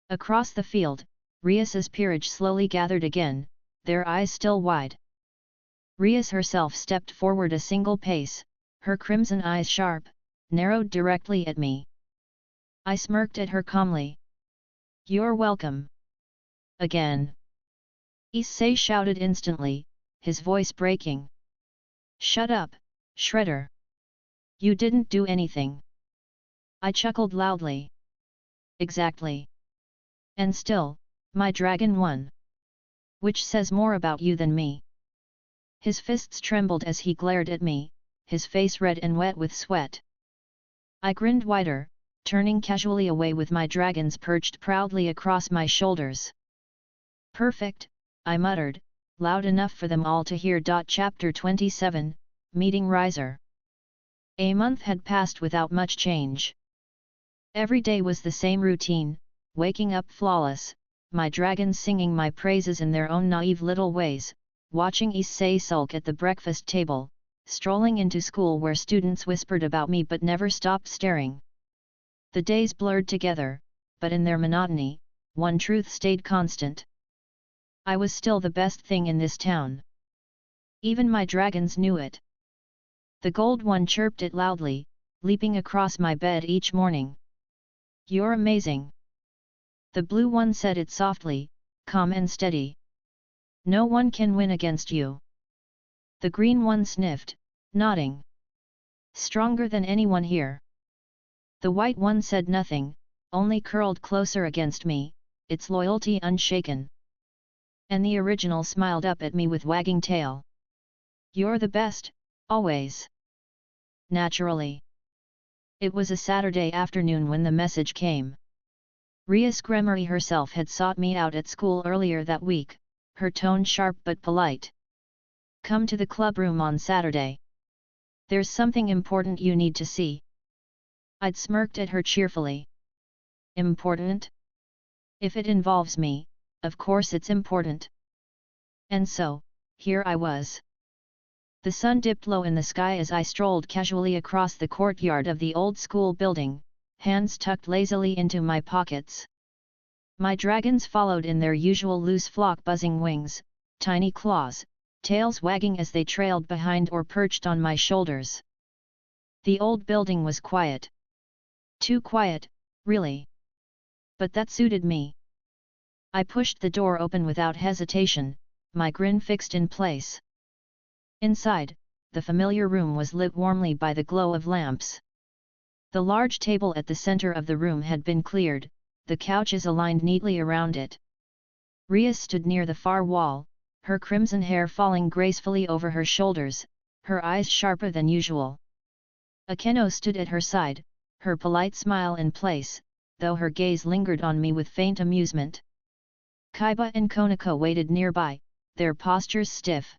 Across the field, Rias's peerage slowly gathered again, their eyes still wide. Rias herself stepped forward a single pace, her crimson eyes sharp, narrowed directly at me. I smirked at her calmly. You're welcome. Again. Issei shouted instantly, his voice breaking. Shut up, Shredder. You didn't do anything. I chuckled loudly. Exactly. And still, my dragon won. Which says more about you than me. His fists trembled as he glared at me, his face red and wet with sweat. I grinned wider, turning casually away with my dragons perched proudly across my shoulders. Perfect, I muttered, loud enough for them all to hear. Chapter 27, Meeting Riser. A month had passed without much change. Every day was the same routine, waking up flawless, my dragons singing my praises in their own naive little ways, watching Issei sulk at the breakfast table, strolling into school where students whispered about me but never stopped staring. The days blurred together, but in their monotony, one truth stayed constant. I was still the best thing in this town. Even my dragons knew it. The gold one chirped it loudly, leaping across my bed each morning. You're amazing. The blue one said it softly, calm and steady. No one can win against you. The green one sniffed, nodding. Stronger than anyone here. The white one said nothing, only curled closer against me, its loyalty unshaken. And the original smiled up at me with wagging tail. You're the best, always. Naturally. It was a Saturday afternoon when the message came. Rias Gremory herself had sought me out at school earlier that week, her tone sharp but polite. Come to the clubroom on Saturday. There's something important you need to see. I'd smirked at her cheerfully. Important? If it involves me, of course it's important. And so, here I was. The sun dipped low in the sky as I strolled casually across the courtyard of the old school building, hands tucked lazily into my pockets. My dragons followed in their usual loose flock buzzing wings, tiny claws, tails wagging as they trailed behind or perched on my shoulders. The old building was quiet. Too quiet, really. But that suited me. I pushed the door open without hesitation, my grin fixed in place. Inside, the familiar room was lit warmly by the glow of lamps. The large table at the center of the room had been cleared, the couches aligned neatly around it. Rias stood near the far wall, her crimson hair falling gracefully over her shoulders, her eyes sharper than usual. Akeno stood at her side, her polite smile in place, though her gaze lingered on me with faint amusement. Kaiba and Konako waited nearby, their postures stiff.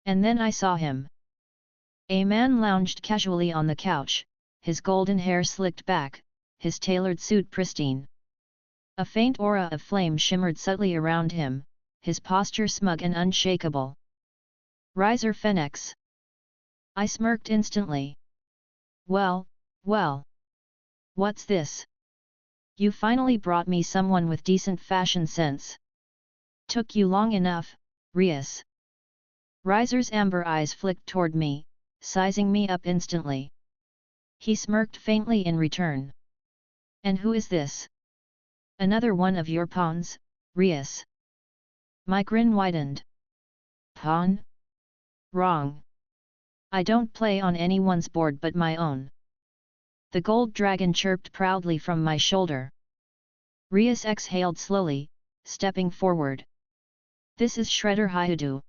And then I saw him. A man lounged casually on the couch, his golden hair slicked back, his tailored suit pristine. A faint aura of flame shimmered subtly around him, his posture smug and unshakable. Riser Phoenix. I smirked instantly. Well, well. What's this? You finally brought me someone with decent fashion sense. Took you long enough, Rias. Riser's amber eyes flicked toward me, sizing me up instantly. He smirked faintly in return. And who is this? Another one of your pawns, Rias. My grin widened. Pawn? Wrong. I don't play on anyone's board but my own. The gold dragon chirped proudly from my shoulder. Rias exhaled slowly, stepping forward. This is Shredder Hyudu.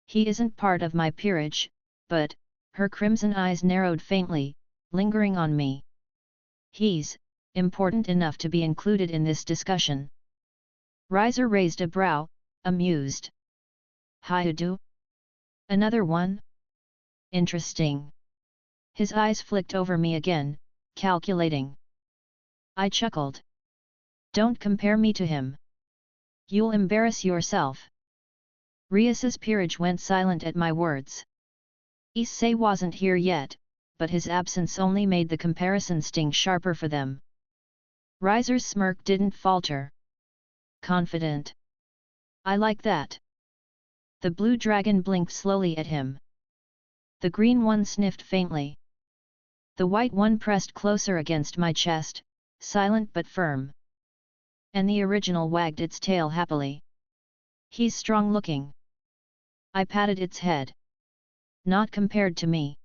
He isn't part of my peerage, but, her crimson eyes narrowed faintly, lingering on me. He's important enough to be included in this discussion. Riser raised a brow, amused. Hyudu? Another one? Interesting. His eyes flicked over me again, calculating. I chuckled. Don't compare me to him. You'll embarrass yourself. Rias's peerage went silent at my words. Issei wasn't here yet, but his absence only made the comparison sting sharper for them. Riser's smirk didn't falter. Confident. I like that. The blue dragon blinked slowly at him. The green one sniffed faintly. The white one pressed closer against my chest, silent but firm. And the original wagged its tail happily. He's strong looking. I patted its head. Not compared to me.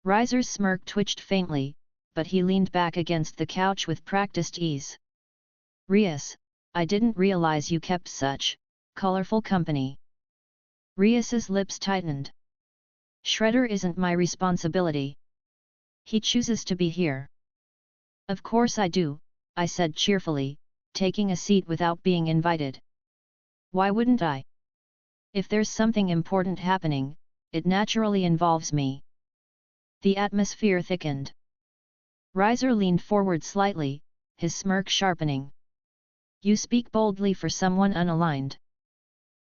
Riser's smirk twitched faintly, but he leaned back against the couch with practiced ease. Rias, I didn't realize you kept such colorful company. Rias's lips tightened. Shredder isn't my responsibility. He chooses to be here. Of course I do, I said cheerfully, taking a seat without being invited. Why wouldn't I? If there's something important happening, it naturally involves me. The atmosphere thickened. Riser leaned forward slightly, his smirk sharpening. You speak boldly for someone unaligned.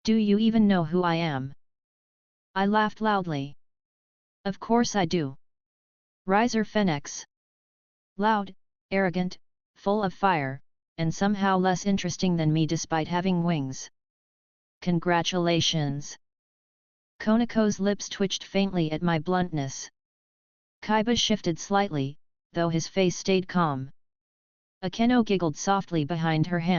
Do you even know who I am? I laughed loudly. Of course I do. Riser Fenix. Loud, arrogant, full of fire, and somehow less interesting than me despite having wings. Congratulations. Konako's lips twitched faintly at my bluntness. Kaiba shifted slightly, though his face stayed calm. Akeno giggled softly behind her hand.